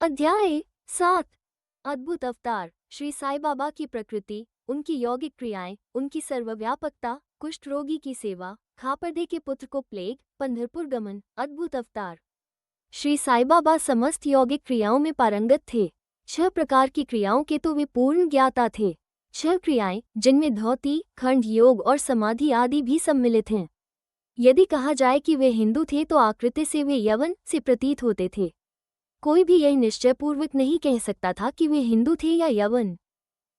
अध्याय 7। अद्भुत अवतार। श्री साईं बाबा की प्रकृति, उनकी यौगिक क्रियाएं, उनकी सर्वव्यापकता, कुष्ठ रोगी की सेवा, खापरदे के पुत्र को प्लेग, पंढरपुर गमन। अद्भुत अवतार। श्री साईं बाबा समस्त यौगिक क्रियाओं में पारंगत थे। 6 प्रकार की क्रियाओं के तो वे पूर्ण ज्ञाता थे। 6 क्रियाएं जिनमें धौती, खंड योग और समाधि आदि भी सम्मिलित हैं। यदि कहा जाए कि वे हिंदू थे तो आकृति से वे यवन से प्रतीत होते थे। कोई भी यह निश्चयपूर्वक नहीं कह सकता था कि वे हिंदू थे या यवन।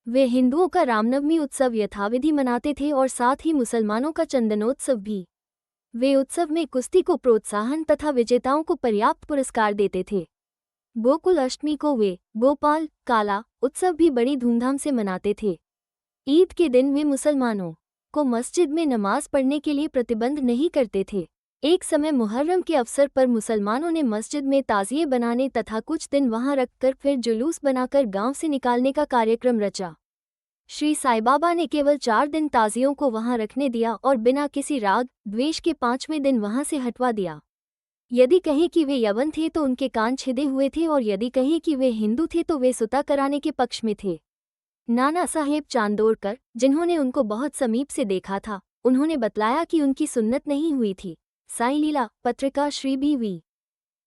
वे हिंदुओं का रामनवमी उत्सव यथाविधि मनाते थे और साथ ही मुसलमानों का चंदनोत्सव भी। वे उत्सव में कुश्ती को प्रोत्साहन तथा विजेताओं को पर्याप्त पुरस्कार देते थे। गोकुल अष्टमी को वे गोपाल काला उत्सव भी बड़ी धूमधाम से मनाते थे। ईद के दिन वे मुसलमानों को मस्जिद में नमाज पढ़ने के लिए प्रतिबंध नहीं करते थे। एक समय मुहर्रम के अवसर पर मुसलमानों ने मस्जिद में ताज़िए बनाने तथा कुछ दिन वहां रखकर फिर जुलूस बनाकर गांव से निकालने का कार्यक्रम रचा। श्री साईं बाबा ने केवल 4 दिन ताज़ियों को वहां रखने दिया और बिना किसी राग द्वेष के 5वें दिन वहां से हटवा दिया। यदि कहें कि वे यवन थे तो उनके कान छिदे हुए थे और यदि कहें कि वे हिंदू थे तो वे सुता कराने के पक्ष में थे। नाना साहेब चांदोरकर, जिन्होंने उनको बहुत समीप से देखा था, उन्होंने बतलाया कि उनकी सुन्नत नहीं हुई थी। साईं लीला पत्रिका श्री बी.वी.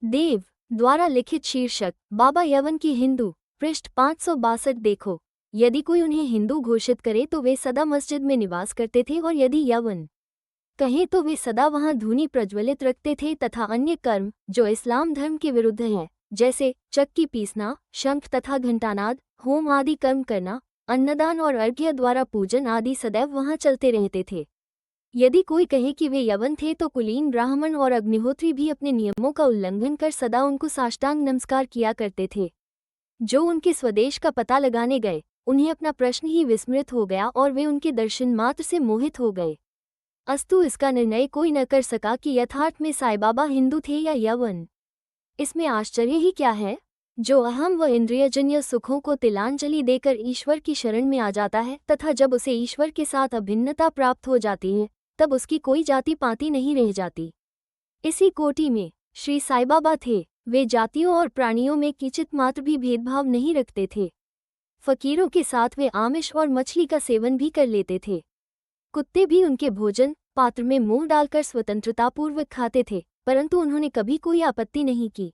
देव द्वारा लिखित शीर्षक बाबा यवन की हिंदू, पृष्ठ 562 देखो। यदि कोई उन्हें हिंदू घोषित करे तो वे सदा मस्जिद में निवास करते थे और यदि यवन कहें तो वे सदा वहां धूनी प्रज्वलित रखते थे तथा अन्य कर्म जो इस्लाम धर्म के विरुद्ध हैं, जैसे चक्की पीसना, शंख तथा घंटानाद, होम आदि कर्म करना, अन्नदान और अर्घ्य द्वारा पूजन आदि सदैव वहां चलते रहते थे। यदि कोई कहे कि वे यवन थे तो कुलीन ब्राह्मण और अग्निहोत्री भी अपने नियमों का उल्लंघन कर सदा उनको साष्टांग नमस्कार किया करते थे। जो उनके स्वदेश का पता लगाने गए, उन्हें अपना प्रश्न ही विस्मृत हो गया और वे उनके दर्शन मात्र से मोहित हो गए। अस्तु इसका निर्णय कोई न कर सका कि यथार्थ में साईं बाबा हिंदू थे या यवन। इसमें आश्चर्य ही क्या है? जो अहम व इंद्रियजन्य सुखों को तिलांजलि देकर ईश्वर की शरण में आ जाता है तथा जब उसे ईश्वर के साथ अभिन्नता प्राप्त हो जाती है, तब उसकी कोई जाति पाति नहीं रह जाती। इसी कोटि में श्री साईं बाबा थे। वे जातियों और प्राणियों में किंचित मात्र भी भेदभाव नहीं रखते थे। फकीरों के साथ वे आमिष और मछली का सेवन भी कर लेते थे। कुत्ते भी उनके भोजन पात्र में मुंह डालकर स्वतंत्रतापूर्वक खाते थे, परंतु उन्होंने कभी कोई आपत्ति नहीं की।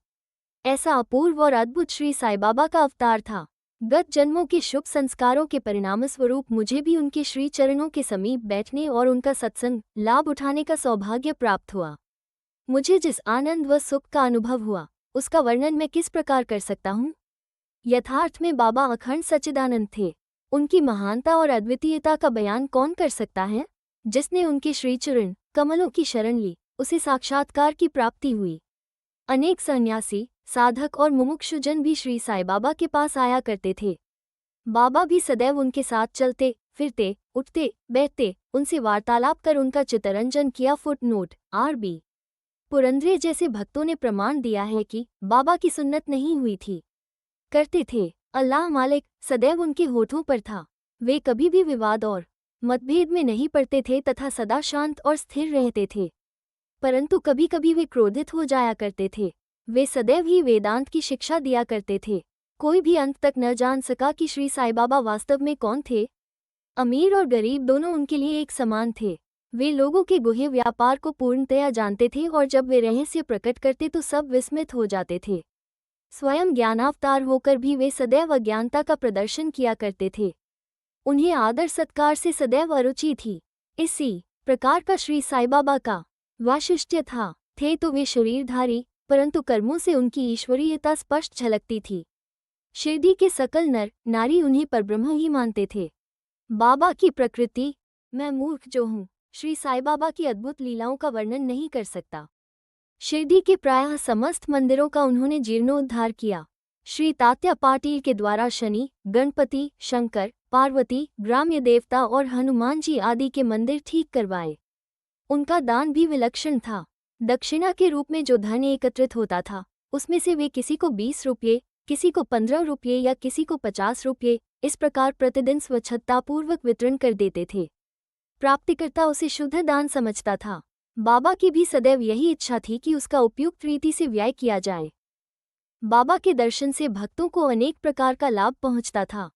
ऐसा अपूर्व और अद्भुत श्री साईं बाबा का अवतार था। गत जन्मों के शुभ संस्कारों के परिणामस्वरूप मुझे भी उनके श्री चरणों के समीप बैठने और उनका सत्संग लाभ उठाने का सौभाग्य प्राप्त हुआ। मुझे जिस आनंद व सुख का अनुभव हुआ, उसका वर्णन मैं किस प्रकार कर सकता हूँ? यथार्थ में बाबा अखंड सच्चिदानंद थे। उनकी महानता और अद्वितीयता का बयान कौन कर सकता है? जिसने उनके श्रीचरण कमलों की शरण ली, उसे साक्षात्कार की प्राप्ति हुई। अनेक सन्यासी, साधक और मुमुक्षुजन भी श्री साईं बाबा के पास आया करते थे। बाबा भी सदैव उनके साथ चलते फिरते, उठते बैठते, उनसे वार्तालाप कर उनका चित्तरंजन किया। Footnote RB. पुरंदरे जैसे भक्तों ने प्रमाण दिया है कि बाबा की सुन्नत नहीं हुई थी। करते थे अल्लाह मालिक सदैव उनके होठों पर था। वे कभी भी विवाद और मतभेद में नहीं पड़ते थे तथा सदा शांत और स्थिर रहते थे। परंतु कभी कभी वे क्रोधित हो जाया करते थे। वे सदैव ही वेदांत की शिक्षा दिया करते थे। कोई भी अंत तक न जान सका कि श्री साईं बाबा वास्तव में कौन थे। अमीर और गरीब दोनों उनके लिए एक समान थे। वे लोगों के गुह्य व्यापार को पूर्णतया जानते थे और जब वे रहस्य प्रकट करते तो सब विस्मित हो जाते थे। स्वयं ज्ञानावतार होकर भी वे सदैव अज्ञानता का प्रदर्शन किया करते थे। उन्हें आदर सत्कार से सदैव अरुचि थी। इसी प्रकार का श्री साईं बाबा का वैशिष्ट्य था। थे तो वे शरीरधारी, परंतु कर्मों से उनकी ईश्वरीयता स्पष्ट झलकती थी। शिरडी के सकल नर नारी उन्हें परब्रह्म ही मानते थे। बाबा की प्रकृति, मैं मूर्ख जो हूँ, श्री साईं बाबा की अद्भुत लीलाओं का वर्णन नहीं कर सकता। शिरडी के प्रायः समस्त मंदिरों का उन्होंने जीर्णोद्धार किया। श्री तात्या पाटिल के द्वारा शनि, गणपति, शंकर, पार्वती, ग्राम्य देवता और हनुमान जी आदि के मंदिर ठीक करवाए। उनका दान भी विलक्षण था। दक्षिणा के रूप में जो धन एकत्रित होता था, उसमें से वे किसी को 20 रुपये, किसी को 15 रुपये या किसी को 50 रुपये, इस प्रकार प्रतिदिन स्वच्छतापूर्वक वितरण कर देते थे। प्राप्तिकर्ता उसे शुद्ध दान समझता था। बाबा की भी सदैव यही इच्छा थी कि उसका उपयुक्त रीति से व्यय किया जाए। बाबा के दर्शन से भक्तों को अनेक प्रकार का लाभ पहुंचता था।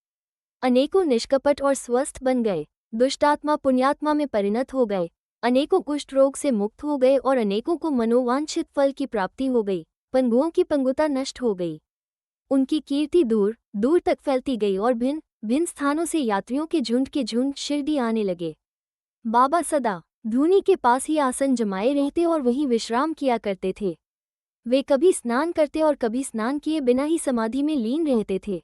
अनेकों निष्कपट और स्वस्थ बन गए, दुष्टात्मा पुण्यात्मा में परिणत हो गए, अनेकों कुष्ठ रोग से मुक्त हो गए और अनेकों को मनोवांछित फल की प्राप्ति हो गई। पंगुओं की पंगुता नष्ट हो गई, उनकी कीर्ति दूर दूर तक फैलती गई और भिन्न भिन्न स्थानों से यात्रियों के झुंड शिरडी आने लगे। बाबा सदा धूनी के पास ही आसन जमाए रहते और वहीं विश्राम किया करते थे। वे कभी स्नान करते और कभी स्नान किए बिना ही समाधि में लीन रहते थे।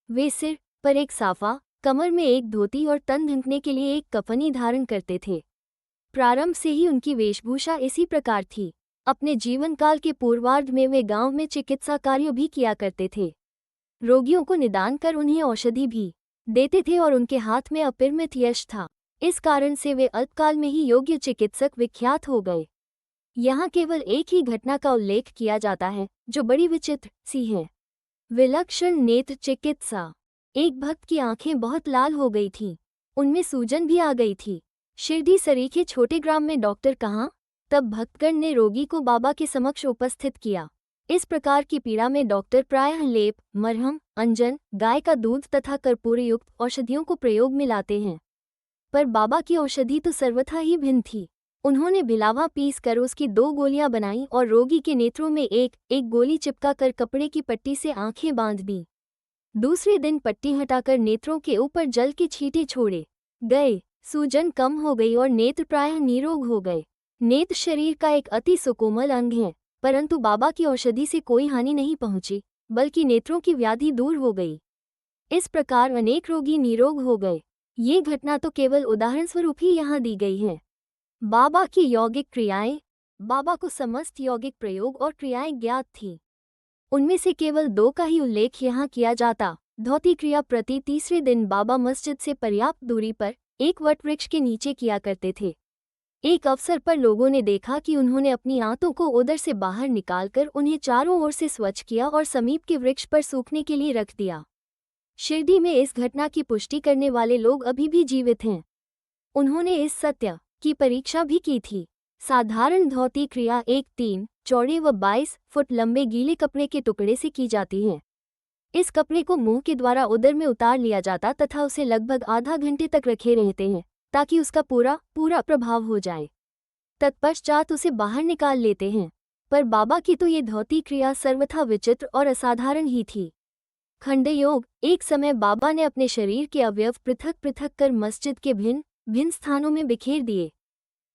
वे सिर पर एक साफा, कमर में एक धोती और तन ढकने के लिए एक कफनी धारण करते थे। प्रारंभ से ही उनकी वेशभूषा इसी प्रकार थी। अपने जीवन काल के पूर्वार्ध में वे गांव में चिकित्सा कार्य भी किया करते थे। रोगियों को निदान कर उन्हें औषधि भी देते थे और उनके हाथ में अपरिमित यश था। इस कारण से वे अल्पकाल में ही योग्य चिकित्सक विख्यात हो गए। यहाँ केवल एक ही घटना का उल्लेख किया जाता है जो बड़ी विचित्र सी है। विलक्षण नेत्र चिकित्सा। एक भक्त की आंखें बहुत लाल हो गई थीं, उनमें सूजन भी आ गई थी। शिरडी सरीखे छोटे ग्राम में डॉक्टर कहाँ? तब भक्तगण ने रोगी को बाबा के समक्ष उपस्थित किया। इस प्रकार की पीड़ा में डॉक्टर प्रायः लेप, मरहम, अंजन, गाय का दूध तथा कर्पूरयुक्त औषधियों को प्रयोग में लाते हैं, पर बाबा की औषधि तो सर्वथा ही भिन्न थी। उन्होंने भिलावा पीस कर उसकी 2 गोलियां बनाईं और रोगी के नेत्रों में एक एक गोली चिपका कर कपड़े की पट्टी से आंखें बांध दीं। दूसरे दिन पट्टी हटाकर नेत्रों के ऊपर जल के छींटे छोड़े गए। सूजन कम हो गई और नेत्र प्रायः निरोग हो गए। नेत्र शरीर का एक अति सुकोमल अंग है, परंतु बाबा की औषधि से कोई हानि नहीं पहुंची, बल्कि नेत्रों की व्याधि दूर हो गई। इस प्रकार अनेक रोगी निरोग हो गए। ये घटना तो केवल उदाहरण स्वरूप ही यहाँ दी गई है। बाबा की यौगिक क्रियाएं। बाबा को समस्त यौगिक प्रयोग और क्रियाएं ज्ञात थीं। उनमें से केवल 2 का ही उल्लेख यहाँ किया जाता। धौती क्रिया प्रति तीसरे दिन बाबा मस्जिद से पर्याप्त दूरी पर एक वटवृक्ष के नीचे किया करते थे। एक अवसर पर लोगों ने देखा कि उन्होंने अपनी आंतों को उधर से बाहर निकालकर उन्हें चारों ओर से स्वच्छ किया और समीप के वृक्ष पर सूखने के लिए रख दिया। शिरडी में इस घटना की पुष्टि करने वाले लोग अभी भी जीवित हैं। उन्होंने इस सत्य की परीक्षा भी की थी। साधारण धौती क्रिया 1-3 चौड़े व 22 फुट लंबे गीले कपड़े के टुकड़े से की जाती है। इस कपड़े को मुंह के द्वारा उदर में उतार लिया जाता तथा उसे लगभग आधा घंटे तक रखे रहते हैं ताकि उसका पूरा प्रभाव हो जाए। तत्पश्चात उसे बाहर निकाल लेते हैं। पर बाबा की तो ये धौती क्रिया सर्वथा विचित्र और असाधारण ही थी। खंडयोग। एक समय बाबा ने अपने शरीर के अवयव पृथक पृथक कर मस्जिद के भिन्न भिन्न स्थानों में बिखेर दिए।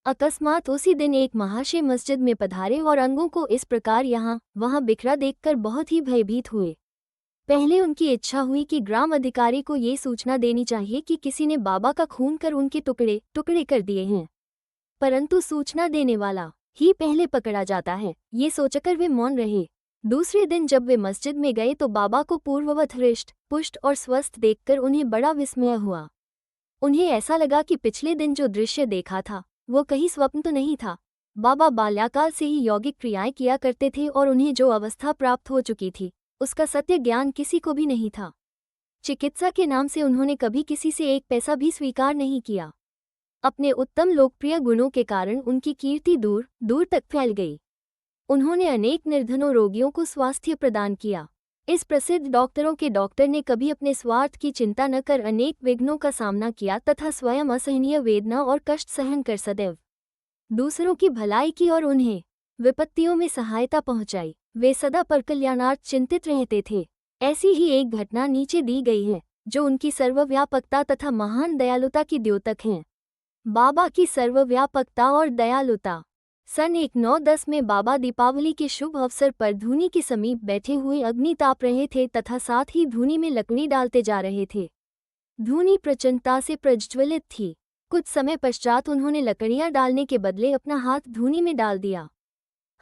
अकस्मात उसी दिन एक महाशय मस्जिद में पधारे और अंगों को इस प्रकार यहाँ वहाँ बिखरा देखकर बहुत ही भयभीत हुए। पहले उनकी इच्छा हुई कि ग्राम अधिकारी को ये सूचना देनी चाहिए कि किसी ने बाबा का खून कर उनके टुकड़े टुकड़े कर दिए हैं, परंतु सूचना देने वाला ही पहले पकड़ा जाता है, ये सोचकर वे मौन रहे। दूसरे दिन जब वे मस्जिद में गए तो बाबा को पूर्ववत हृष्ट पुष्ट और स्वस्थ देखकर उन्हें बड़ा विस्मय हुआ। उन्हें ऐसा लगा कि पिछले दिन जो दृश्य देखा था वो कहीं स्वप्न तो नहीं था। बाबा बाल्याकाल से ही यौगिक क्रियाएं किया करते थे और उन्हें जो अवस्था प्राप्त हो चुकी थी उसका सत्य ज्ञान किसी को भी नहीं था। चिकित्सा के नाम से उन्होंने कभी किसी से एक पैसा भी स्वीकार नहीं किया। अपने उत्तम लोकप्रिय गुणों के कारण उनकी कीर्ति दूर दूर तक फैल गई। उन्होंने अनेक निर्धनों रोगियों को स्वास्थ्य प्रदान किया। इस प्रसिद्ध डॉक्टरों के डॉक्टर ने कभी अपने स्वार्थ की चिंता न कर अनेक विघ्नों का सामना किया तथा स्वयं असहनीय वेदना और कष्ट सहन कर सदैव दूसरों की भलाई की और उन्हें विपत्तियों में सहायता पहुंचाई। वे सदा पर कल्याणार्थ चिंतित रहते थे। ऐसी ही एक घटना नीचे दी गई है जो उनकी सर्वव्यापकता तथा महान दयालुता की द्योतक है। बाबा की सर्वव्यापकता और दयालुता। सन 1910 में बाबा दीपावली के शुभ अवसर पर धूनी के समीप बैठे हुए अग्नि ताप रहे थे तथा साथ ही धूनी में लकड़ी डालते जा रहे थे। धूनी प्रचंडता से प्रज्वलित थी। कुछ समय पश्चात उन्होंने लकड़ियां डालने के बदले अपना हाथ धूनी में डाल दिया।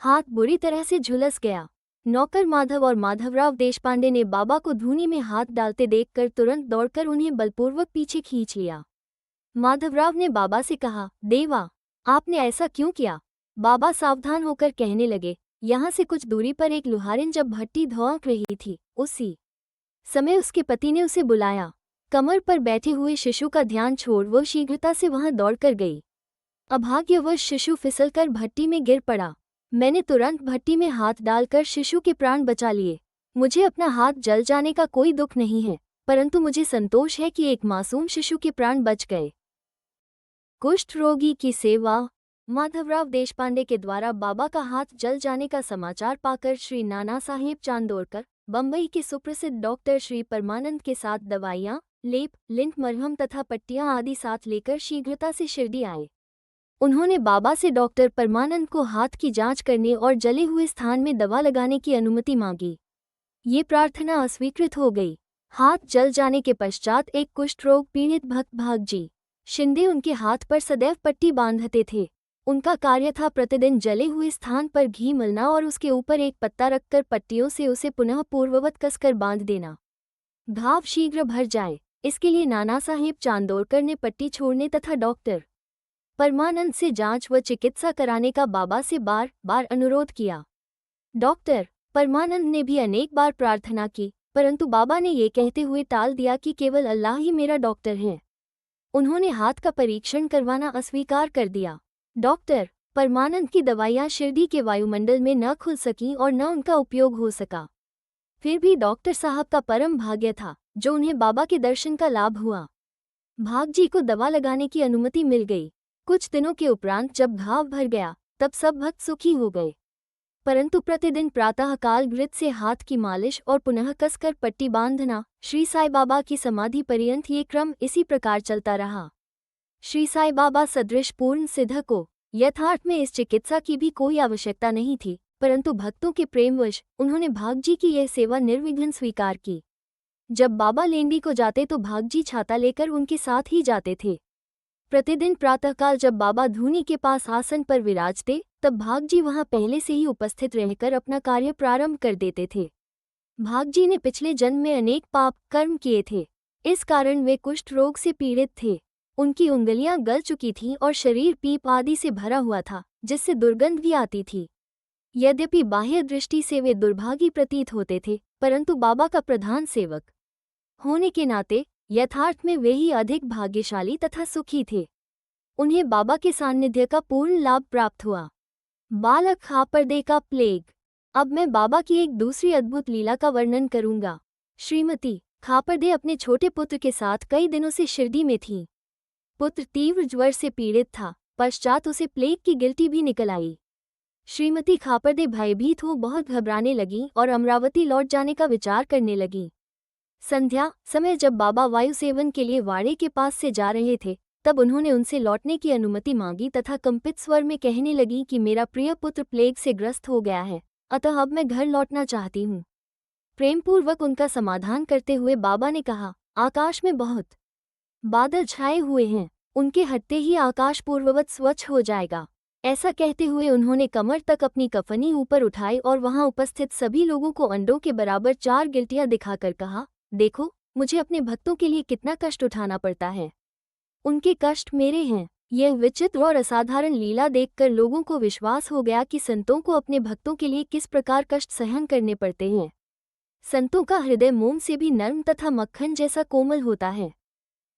हाथ बुरी तरह से झुलस गया। नौकर माधव और माधवराव देशपांडे ने बाबा को धूनी में हाथ डालते देखकर तुरंत दौड़कर उन्हें बलपूर्वक पीछे खींच लिया। माधवराव ने बाबा से कहा, देवा, आपने ऐसा क्यों किया? बाबा सावधान होकर कहने लगे, यहाँ से कुछ दूरी पर एक लुहारिन जब भट्टी धोंक रही थी, उसी समय उसके पति ने उसे बुलाया। कमर पर बैठे हुए शिशु का ध्यान छोड़ वो शीघ्रता से वहां दौड़कर गई। अभाग्यवश शिशु फिसलकर भट्टी में गिर पड़ा। मैंने तुरंत भट्टी में हाथ डालकर शिशु के प्राण बचा लिए। मुझे अपना हाथ जल जाने का कोई दुख नहीं है, परंतु मुझे संतोष है कि एक मासूम शिशु के प्राण बच गए। कुष्ठ रोगी की सेवा। माधवराव देशपांडे के द्वारा बाबा का हाथ जल जाने का समाचार पाकर श्री नाना साहेब चांदोरकर बम्बई के सुप्रसिद्ध डॉक्टर श्री परमानंद के साथ दवाइयाँ, लेप, लिंट, मरहम तथा पट्टियां आदि साथ लेकर शीघ्रता से शिरडी आए। उन्होंने बाबा से डॉक्टर परमानंद को हाथ की जांच करने और जले हुए स्थान में दवा लगाने की अनुमति मांगी। ये प्रार्थना अस्वीकृत हो गई। हाथ जल जाने के पश्चात एक कुष्ठ रोग पीड़ित भक्त भागजी शिंदे उनके हाथ पर सदैव पट्टी बांधते थे। उनका कार्य था प्रतिदिन जले हुए स्थान पर घी मलना और उसके ऊपर एक पत्ता रखकर पट्टियों से उसे पुनः पूर्ववत कसकर बांध देना। घाव शीघ्र भर जाए, इसके लिए नाना साहेब चांदोरकर ने पट्टी छोड़ने तथा डॉक्टर परमानंद से जांच व चिकित्सा कराने का बाबा से बार बार अनुरोध किया। डॉक्टर परमानंद ने भी अनेक बार प्रार्थना की, परंतु बाबा ने ये कहते हुए टाल दिया कि केवल अल्लाह ही मेरा डॉक्टर है। उन्होंने हाथ का परीक्षण करवाना अस्वीकार कर दिया। डॉक्टर परमानंद की दवाइयां शिरडी के वायुमंडल में न खुल सकीं और न उनका उपयोग हो सका। फिर भी डॉक्टर साहब का परम भाग्य था जो उन्हें बाबा के दर्शन का लाभ हुआ। भागजी को दवा लगाने की अनुमति मिल गई। कुछ दिनों के उपरांत जब घाव भर गया तब सब भक्त सुखी हो गए, परंतु प्रतिदिन प्रातःकाल घृत से हाथ की मालिश और पुनः कसकर पट्टी बांधना श्री साईं बाबा की समाधि पर्यंत ये क्रम इसी प्रकार चलता रहा। श्री साईं बाबा सदृश पूर्ण सिद्ध को यथार्थ में इस चिकित्सा की भी कोई आवश्यकता नहीं थी, परंतु भक्तों के प्रेमवश उन्होंने भागजी की यह सेवा निर्विघ्न स्वीकार की। जब बाबा लेंडी को जाते तो भागजी छाता लेकर उनके साथ ही जाते थे। प्रतिदिन प्रातःकाल जब बाबा धूनी के पास आसन पर विराजते तब भागजी वहां पहले से ही उपस्थित रहकर अपना कार्य प्रारंभ कर देते थे। भागजी ने पिछले जन्म में अनेक पाप कर्म किए थे, इस कारण वे कुष्ठ रोग से पीड़ित थे। उनकी उंगलियां गल चुकी थीं और शरीर पीप आदि से भरा हुआ था, जिससे दुर्गंध भी आती थी। यद्यपि बाह्य दृष्टि से वे दुर्भागी प्रतीत होते थे, परंतु बाबा का प्रधान सेवक होने के नाते यथार्थ में वे ही अधिक भाग्यशाली तथा सुखी थे। उन्हें बाबा के सान्निध्य का पूर्ण लाभ प्राप्त हुआ। बालक खापरदे का प्लेग। अब मैं बाबा की एक दूसरी अद्भुत लीला का वर्णन करूंगा। श्रीमती खापरदे अपने छोटे पुत्र के साथ कई दिनों से शिरडी में थीं। पुत्र तीव्र ज्वर से पीड़ित था, पश्चात उसे प्लेग की गिल्टी भी निकल आई। श्रीमती खापरदे भयभीत हो बहुत घबराने लगीं और अमरावती लौट जाने का विचार करने लगीं। संध्या समय जब बाबा वायु सेवन के लिए वाड़े के पास से जा रहे थे तब उन्होंने उनसे लौटने की अनुमति मांगी तथा कंपित स्वर में कहने लगी कि मेरा प्रिय पुत्र प्लेग से ग्रस्त हो गया है, अतः अब मैं घर लौटना चाहती हूँ। प्रेमपूर्वक उनका समाधान करते हुए बाबा ने कहा, आकाश में बहुत बादल छाए हुए हैं, उनके हटते ही आकाश पूर्ववत स्वच्छ हो जाएगा। ऐसा कहते हुए उन्होंने कमर तक अपनी कफनी ऊपर उठाई और वहां उपस्थित सभी लोगों को अंडों के बराबर 4 गिल्टियां दिखाकर कहा, देखो मुझे अपने भक्तों के लिए कितना कष्ट उठाना पड़ता है, उनके कष्ट मेरे हैं। यह विचित्र और असाधारण लीला देखकर लोगों को विश्वास हो गया कि संतों को अपने भक्तों के लिए किस प्रकार कष्ट सहन करने पड़ते हैं। संतों का हृदय मोम से भी नर्म तथा मक्खन जैसा कोमल होता है।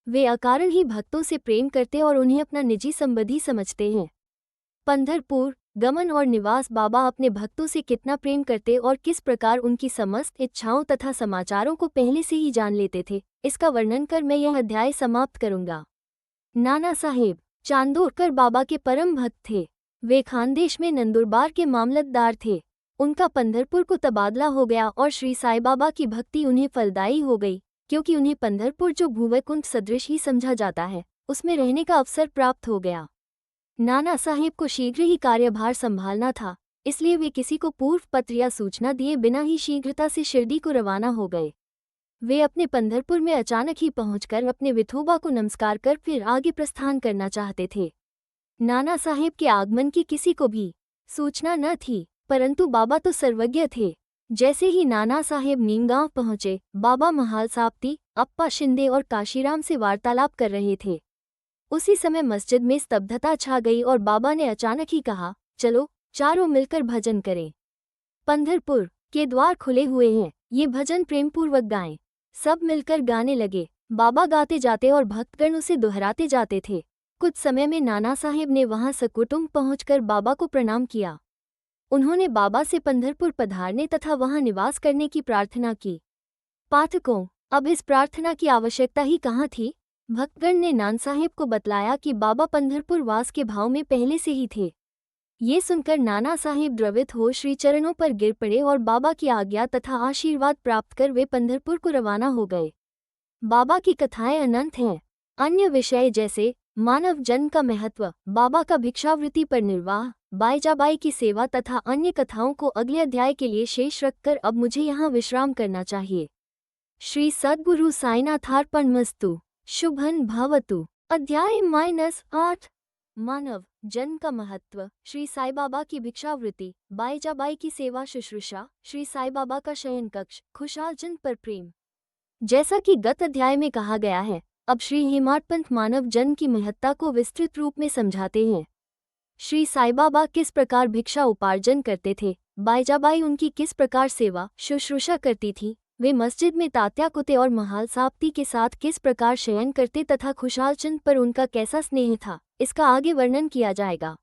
वे अकारण ही भक्तों से प्रेम करते और उन्हें अपना निजी संबंधी समझते हैं। पंढरपुर गमन और निवास बाबा अपने भक्तों से कितना प्रेम करते और किस प्रकार उनकी समस्त इच्छाओं तथा समाचारों को पहले से ही जान लेते थे, इसका वर्णन कर मैं यह अध्याय समाप्त करूंगा। नाना साहेब चांदोरकर बाबा के परम भक्त थे। वे खानदेश में नंदुरबार के मामलतदार थे। उनका पंढरपुर को तबादला हो गया और श्री साईं बाबा की भक्ति उन्हें फलदायी हो गई, क्योंकि उन्हें पंढरपुर जो भूवैकुंठ सदृश ही समझा जाता है, उसमें रहने का अवसर प्राप्त हो गया। नाना साहेब को शीघ्र ही कार्यभार संभालना था, इसलिए वे किसी को पूर्व पत्र या सूचना दिए बिना ही शीघ्रता से शिरडी को रवाना हो गए। वे अपने पंढरपुर में अचानक ही पहुंचकर अपने विठोबा को नमस्कार कर फिर आगे प्रस्थान करना चाहते थे। नाना साहेब के आगमन की किसी को भी सूचना न थी, परंतु बाबा तो सर्वज्ञ थे। जैसे ही नाना साहेब नीमगांव पहुंचे, बाबा महालसाप्ती, अप्पा शिंदे और काशीराम से वार्तालाप कर रहे थे। उसी समय मस्जिद में स्तब्धता छा गई और बाबा ने अचानक ही कहा, चलो चारों मिलकर भजन करें। पंढरपुर के द्वार खुले हुए हैं, ये भजन प्रेमपूर्वक गाएं। सब मिलकर गाने लगे। बाबा गाते जाते और भक्तगण उसे दोहराते जाते थे। कुछ समय में नाना साहेब ने वहां सकुटुंब पहुंचकर बाबा को प्रणाम किया। उन्होंने बाबा से पंढरपुर पधारने तथा वहां निवास करने की प्रार्थना की। पाठकों, अब इस प्रार्थना की आवश्यकता ही कहाँ थी? भक्तगण ने नानसाहेब को बतलाया कि बाबा पंढरपुर वास के भाव में पहले से ही थे। ये सुनकर नाना साहेब द्रवित हो श्री चरणों पर गिर पड़े और बाबा की आज्ञा तथा आशीर्वाद प्राप्त कर वे पंढरपुर को रवाना हो गए। बाबा की कथाएं अनंत हैं। अन्य विषय जैसे मानव जन्म का महत्व, बाबा का भिक्षावृत्ति पर निर्वाह, बाईजाबाई की सेवा तथा अन्य कथाओं को अगले अध्याय के लिए शेष रखकर अब मुझे यहाँ विश्राम करना चाहिए। श्री सद्गुरु साईनाथार्पणमस्तु। शुभं भवतु। अध्याय -8 मानव जन्म का महत्व, श्री साई बाबा की भिक्षावृत्ति, बाईजाबाई की सेवा शुश्रूषा, श्री साई बाबा का शयन कक्ष, खुशहाल जन पर प्रेम। जैसा कि गत अध्याय में कहा गया है, अब श्री हेमाडपंथ मानव जन्म की महत्ता को विस्तृत रूप में समझाते हैं। श्री साई बाबा किस प्रकार भिक्षा उपार्जन करते थे, बाईजाबाई उनकी किस प्रकार सेवा शुश्रूषा करती थी, वे मस्जिद में तात्या कुते और महाल साप्ती के साथ किस प्रकार शयन करते तथा खुशहाल चंद पर उनका कैसा स्नेह था, इसका आगे वर्णन किया जाएगा।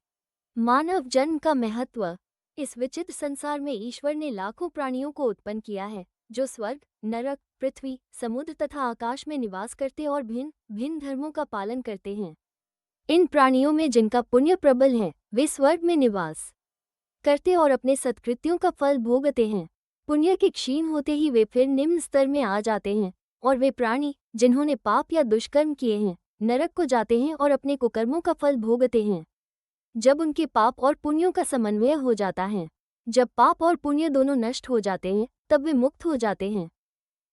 मानव जन्म का महत्व। इस विचित्र संसार में ईश्वर ने लाखों प्राणियों को उत्पन्न किया है, जो स्वर्ग, नरक, पृथ्वी, समुद्र तथा आकाश में निवास करते और भिन्न भिन्न धर्मों का पालन करते हैं। इन प्राणियों में जिनका पुण्य प्रबल है, वे स्वर्ग में निवास करते और अपने सत्कृत्यों का फल भोगते हैं। पुण्य के क्षीण होते ही वे फिर निम्न स्तर में आ जाते हैं, और वे प्राणी जिन्होंने पाप या दुष्कर्म किए हैं, नरक को जाते हैं और अपने कुकर्मों का फल भोगते हैं। जब उनके पाप और पुण्यों का समन्वय हो जाता है, जब पाप और पुण्य दोनों नष्ट हो जाते हैं, तब वे मुक्त हो जाते हैं।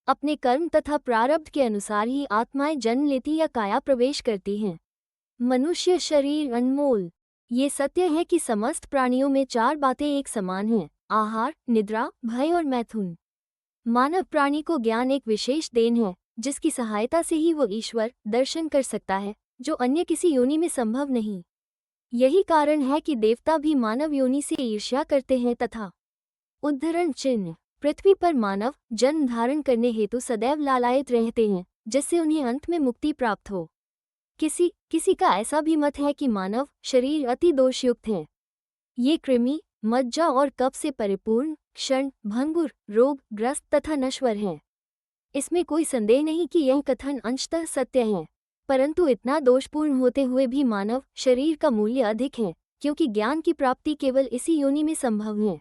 अपने कर्म तथा प्रारब्ध के अनुसार ही आत्माएं जन्म लेती या काया प्रवेश करती हैं। मनुष्य शरीर अनमोल। ये सत्य है कि समस्त प्राणियों में 4 बातें एक समान हैं: आहार, निद्रा, भय और मैथुन। मानव प्राणी को ज्ञान एक विशेष देन है, जिसकी सहायता से ही वो ईश्वर दर्शन कर सकता है, जो अन्य किसी योनि में संभव नहीं। यही कारण है कि देवता भी मानव योनि से ईर्ष्या करते हैं तथा उद्धरण चिन्ह पृथ्वी पर मानव जन्म धारण करने हेतु सदैव लालायित रहते हैं, जिससे उन्हें अंत में मुक्ति प्राप्त हो। किसी का ऐसा भी मत है कि मानव शरीर अति दोषयुक्त है। ये कृमि, मज्जा और कफ से परिपूर्ण, क्षण भंगुर, रोग ग्रस्त तथा नश्वर हैं। इसमें कोई संदेह नहीं कि यह कथन अंशतः सत्य है, परंतु इतना दोषपूर्ण होते हुए भी मानव शरीर का मूल्य अधिक है, क्योंकि ज्ञान की प्राप्ति केवल इसी योनि में संभव है।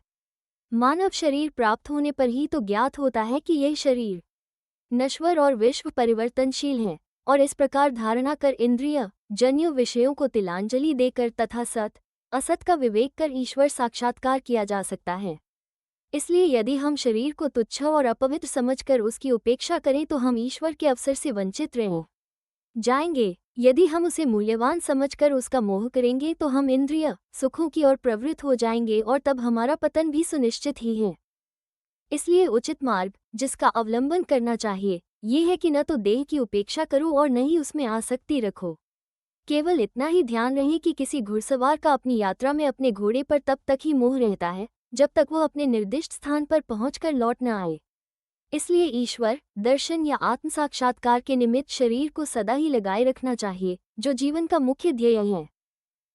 मानव शरीर प्राप्त होने पर ही तो ज्ञात होता है कि यह शरीर नश्वर और विश्व परिवर्तनशील है, और इस प्रकार धारणा कर इंद्रिय जन्य विषयों को तिलांजलि देकर तथा सत असत का विवेक कर ईश्वर साक्षात्कार किया जा सकता है। इसलिए यदि हम शरीर को तुच्छ और अपवित्र समझकर उसकी उपेक्षा करें तो हम ईश्वर के अवसर से वंचित रह जाएंगे। यदि हम उसे मूल्यवान समझकर उसका मोह करेंगे तो हम इंद्रिय सुखों की ओर प्रवृत्त हो जाएंगे और तब हमारा पतन भी सुनिश्चित ही है। इसलिए उचित मार्ग जिसका अवलंबन करना चाहिए ये है कि न तो देह की उपेक्षा करो और न ही उसमें आसक्ति रखो। केवल इतना ही ध्यान रहे कि किसी घुड़सवार का अपनी यात्रा में अपने घोड़े पर तब तक ही मोह रहता है जब तक वह अपने निर्दिष्ट स्थान पर पहुंचकर लौट न आए। इसलिए ईश्वर दर्शन या आत्म साक्षात्कार के निमित्त शरीर को सदा ही लगाए रखना चाहिए, जो जीवन का मुख्य ध्येय है।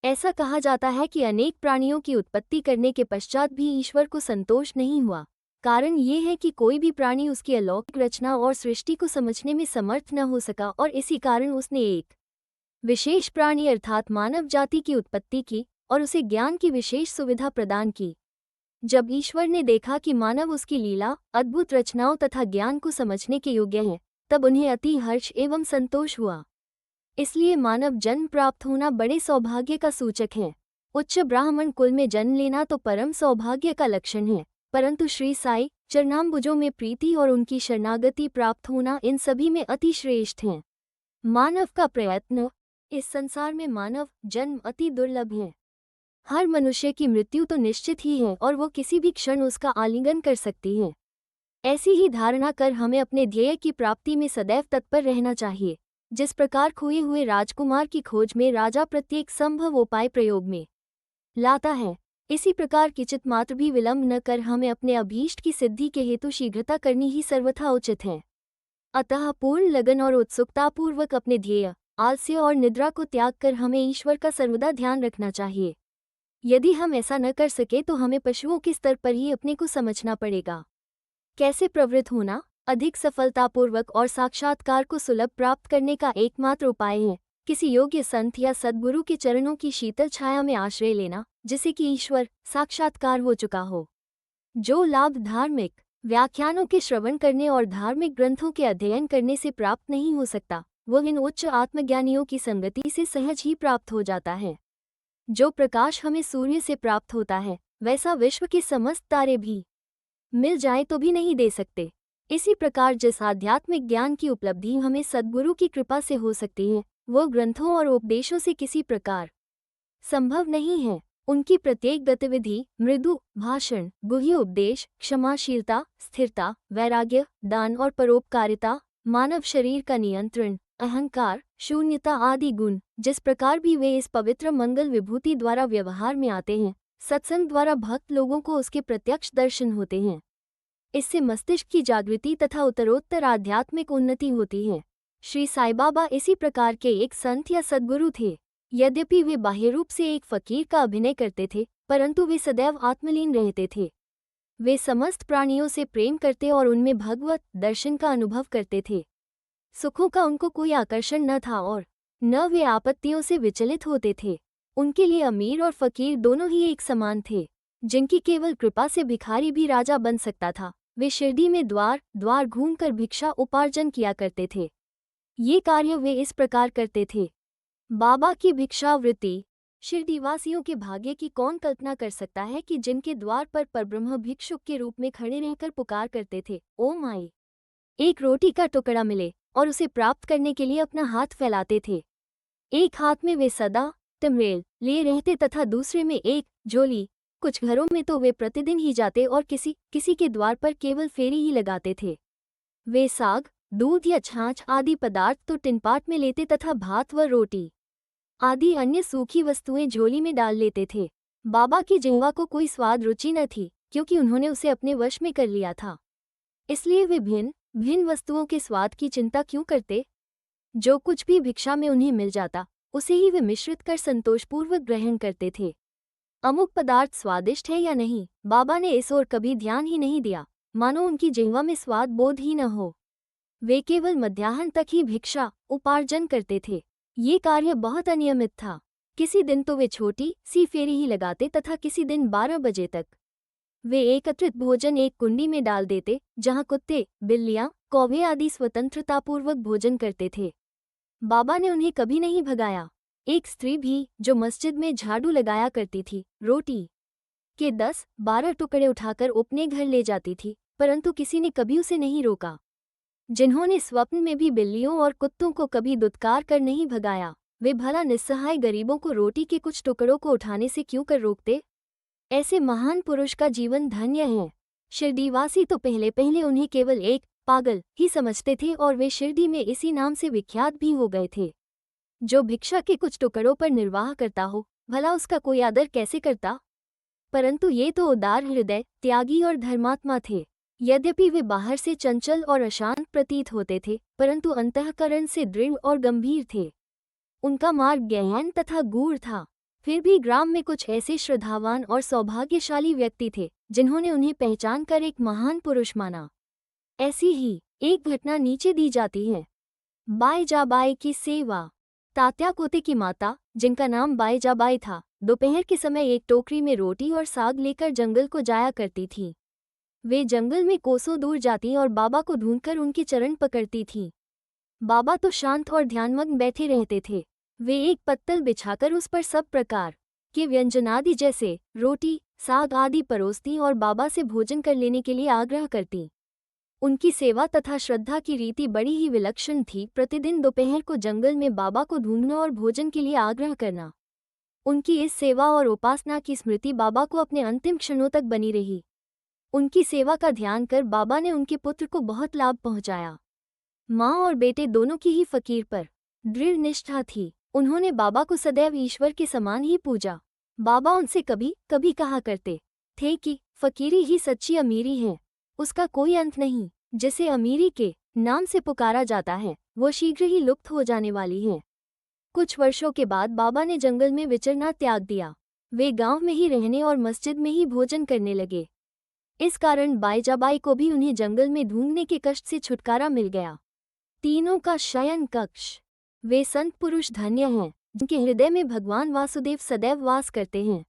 ऐसा कहा जाता है कि अनेक प्राणियों की उत्पत्ति करने के पश्चात भी ईश्वर को संतोष नहीं हुआ। कारण ये है कि कोई भी प्राणी उसकी अलौकिक रचना और सृष्टि को समझने में समर्थ न हो सका, और इसी कारण उसने एक विशेष प्राणी अर्थात मानव जाति की उत्पत्ति की और उसे ज्ञान की विशेष सुविधा प्रदान की। जब ईश्वर ने देखा कि मानव उसकी लीला, अद्भुत रचनाओं तथा ज्ञान को समझने के योग्य है, तब उन्हें अति हर्ष एवं संतोष हुआ। इसलिए मानव जन्म प्राप्त होना बड़े सौभाग्य का सूचक है। उच्च ब्राह्मण कुल में जन्म लेना तो परम सौभाग्य का लक्षण है, परंतु श्री साई चरणाम्बुजों में प्रीति और उनकी शरणागति प्राप्त होना इन सभी में अति श्रेष्ठ है। मानव का प्रयत्न। इस संसार में मानव जन्म अति दुर्लभ है। हर मनुष्य की मृत्यु तो निश्चित ही है और वो किसी भी क्षण उसका आलिंगन कर सकती है। ऐसी ही धारणा कर हमें अपने ध्येय की प्राप्ति में सदैव तत्पर रहना चाहिए। जिस प्रकार खोए हुए राजकुमार की खोज में राजा प्रत्येक संभव उपाय प्रयोग में लाता है, इसी प्रकार किंचित मात्र भी विलंब न कर हमें अपने अभीष्ट की सिद्धि के हेतु शीघ्रता करनी ही सर्वथा उचित है। अतः पूर्ण लगन और उत्सुकतापूर्वक अपने ध्येय, आलस्य और निद्रा को त्याग कर हमें ईश्वर का सर्वदा ध्यान रखना चाहिए। यदि हम ऐसा न कर सके तो हमें पशुओं के स्तर पर ही अपने को समझना पड़ेगा। कैसे प्रवृत्त होना? अधिक सफलतापूर्वक और साक्षात्कार को सुलभ प्राप्त करने का एकमात्र उपाय है किसी योग्य संत या सद्गुरु के चरणों की शीतल छाया में आश्रय लेना, जिसे कि ईश्वर साक्षात्कार हो चुका हो। जो लाभ धार्मिक व्याख्यानों के श्रवण करने और धार्मिक ग्रंथों के अध्ययन करने से प्राप्त नहीं हो सकता, वह इन उच्च आत्मज्ञानियों की संगति से सहज ही प्राप्त हो जाता है। जो प्रकाश हमें सूर्य से प्राप्त होता है, वैसा विश्व के समस्त तारे भी मिल जाए तो भी नहीं दे सकते। इसी प्रकार जिस आध्यात्मिक ज्ञान की उपलब्धि हमें सद्गुरु की कृपा से हो सकती है, वो ग्रंथों और उपदेशों से किसी प्रकार संभव नहीं है। उनकी प्रत्येक गतिविधि, मृदु भाषण, गुह्य उपदेश, क्षमाशीलता, स्थिरता, वैराग्य, दान और परोपकारिता, मानव शरीर का नियंत्रण, अहंकार, शून्यता आदि गुण, जिस प्रकार भी वे इस पवित्र मंगल विभूति द्वारा व्यवहार में आते हैं, सत्संग द्वारा भक्त लोगों को उसके प्रत्यक्ष दर्शन होते हैं। इससे मस्तिष्क की जागृति तथा उत्तरोत्तर आध्यात्मिक उन्नति होती है। श्री साईं बाबा इसी प्रकार के एक संत या सद्गुरु थे। यद्यपि वे बाह्य रूप से एक फकीर का अभिनय करते थे, परंतु वे सदैव आत्मलीन रहते थे। वे समस्त प्राणियों से प्रेम करते और उनमें भगवत दर्शन का अनुभव करते थे। सुखों का उनको कोई आकर्षण न था और न वे आपत्तियों से विचलित होते थे। उनके लिए अमीर और फकीर दोनों ही एक समान थे। जिनकी केवल कृपा से भिखारी भी राजा बन सकता था, वे शिरडी में द्वार द्वार घूमकर भिक्षा उपार्जन किया करते थे। ये कार्य वे इस प्रकार करते थे। बाबा की भिक्षावृत्ति। शिरडीवासियों के भाग्य की कौन कल्पना कर सकता है कि जिनके द्वार पर परब्रह्म भिक्षुक के रूप में खड़े रहकर पुकार करते थे, ओ माई, एक रोटी का टुकड़ा मिले, और उसे प्राप्त करने के लिए अपना हाथ फैलाते थे। एक हाथ में वे सदा टिमरेल लिए रहते तथा दूसरे में एक झोली। कुछ घरों में तो वे प्रतिदिन ही जाते और किसी के द्वार पर केवल फेरी ही लगाते थे। वे साग, दूध या छाछ आदि पदार्थ तो टिनपाट में लेते तथा भात व रोटी आदि अन्य सूखी वस्तुएं झोली में डाल लेते थे। बाबा की जिह्वा को कोई स्वाद रुचि न थी, क्योंकि उन्होंने उसे अपने वश में कर लिया था। इसलिए वे भिन्न भिन्न वस्तुओं के स्वाद की चिंता क्यों करते? जो कुछ भी भिक्षा में उन्हें मिल जाता, उसे ही वे मिश्रित कर संतोषपूर्वक ग्रहण करते थे। अमुक पदार्थ स्वादिष्ट है या नहीं, बाबा ने इस ओर कभी ध्यान ही नहीं दिया, मानो उनकी जिह्वा में स्वाद बोध ही न हो। वे केवल मध्याह्न तक ही भिक्षा उपार्जन करते थे। ये कार्य बहुत अनियमित था। किसी दिन तो वे छोटी सी फेरी ही लगाते तथा किसी दिन 12 बजे तक वे एकत्रित भोजन एक कुंडी में डाल देते, जहाँ कुत्ते, बिल्लियाँ, कौवे आदि स्वतंत्रतापूर्वक भोजन करते थे। बाबा ने उन्हें कभी नहीं भगाया। एक स्त्री भी, जो मस्जिद में झाड़ू लगाया करती थी, रोटी के 10-12 टुकड़े उठाकर अपने घर ले जाती थी, परंतु किसी ने कभी उसे नहीं रोका। जिन्होंने स्वप्न में भी बिल्लियों और कुत्तों को कभी दुत्कार कर नहीं भगाया, वे भला निस्सहाय गरीबों को रोटी के कुछ टुकड़ों को उठाने से क्यों कर रोकते? ऐसे महान पुरुष का जीवन धन्य है। शिरडीवासी तो पहले पहले उन्हें केवल एक पागल ही समझते थे और वे शिरडी में इसी नाम से विख्यात भी हो गए थे। जो भिक्षा के कुछ टुकड़ों पर निर्वाह करता हो, भला उसका कोई आदर कैसे करता? परंतु ये तो उदार हृदय, त्यागी और धर्मात्मा थे। यद्यपि वे बाहर से चंचल और अशांत प्रतीत होते थे, परंतु अंतःकरण से दृढ़ और गंभीर थे। उनका मार्ग गहन तथा गूढ़ था। फिर भी ग्राम में कुछ ऐसे श्रद्धावान और सौभाग्यशाली व्यक्ति थे, जिन्होंने उन्हें पहचान कर एक महान पुरुष माना। ऐसी ही एक घटना नीचे दी जाती है। बाईजाबाई की सेवा। तात्या कोते की माता, जिनका नाम बाईजाबाई था, दोपहर के समय एक टोकरी में रोटी और साग लेकर जंगल को जाया करती थी। वे जंगल में कोसों दूर जाती और बाबा को ढूंढकर उनके चरण पकड़ती थीं। बाबा तो शांत और ध्यानमग्न बैठे रहते थे। वे एक पत्तल बिछाकर उस पर सब प्रकार के व्यंजनादि जैसे रोटी, साग आदि परोसती और बाबा से भोजन कर लेने के लिए आग्रह करती। उनकी सेवा तथा श्रद्धा की रीति बड़ी ही विलक्षण थी। प्रतिदिन दोपहर को जंगल में बाबा को ढूंढना और भोजन के लिए आग्रह करना। उनकी इस सेवा और उपासना की स्मृति बाबा को अपने अंतिम क्षणों तक बनी रही। उनकी सेवा का ध्यान कर बाबा ने उनके पुत्र को बहुत लाभ पहुंचाया। माँ और बेटे दोनों की ही फकीर पर दृढ़ निष्ठा थी। उन्होंने बाबा को सदैव ईश्वर के समान ही पूजा। बाबा उनसे कभी कभी कहा करते थे कि फकीरी ही सच्ची अमीरी है, उसका कोई अंत नहीं। जिसे अमीरी के नाम से पुकारा जाता है, वो शीघ्र ही लुप्त हो जाने वाली है। कुछ वर्षों के बाद बाबा ने जंगल में विचरना त्याग दिया। वे गांव में ही रहने और मस्जिद में ही भोजन करने लगे। इस कारण बाईजाबाई को भी उन्हें जंगल में ढूंढने के कष्ट से छुटकारा मिल गया। तीनों का शयन कक्ष। वे संत पुरुष धन्य हैं जिनके हृदय में भगवान वासुदेव सदैव वास करते हैं।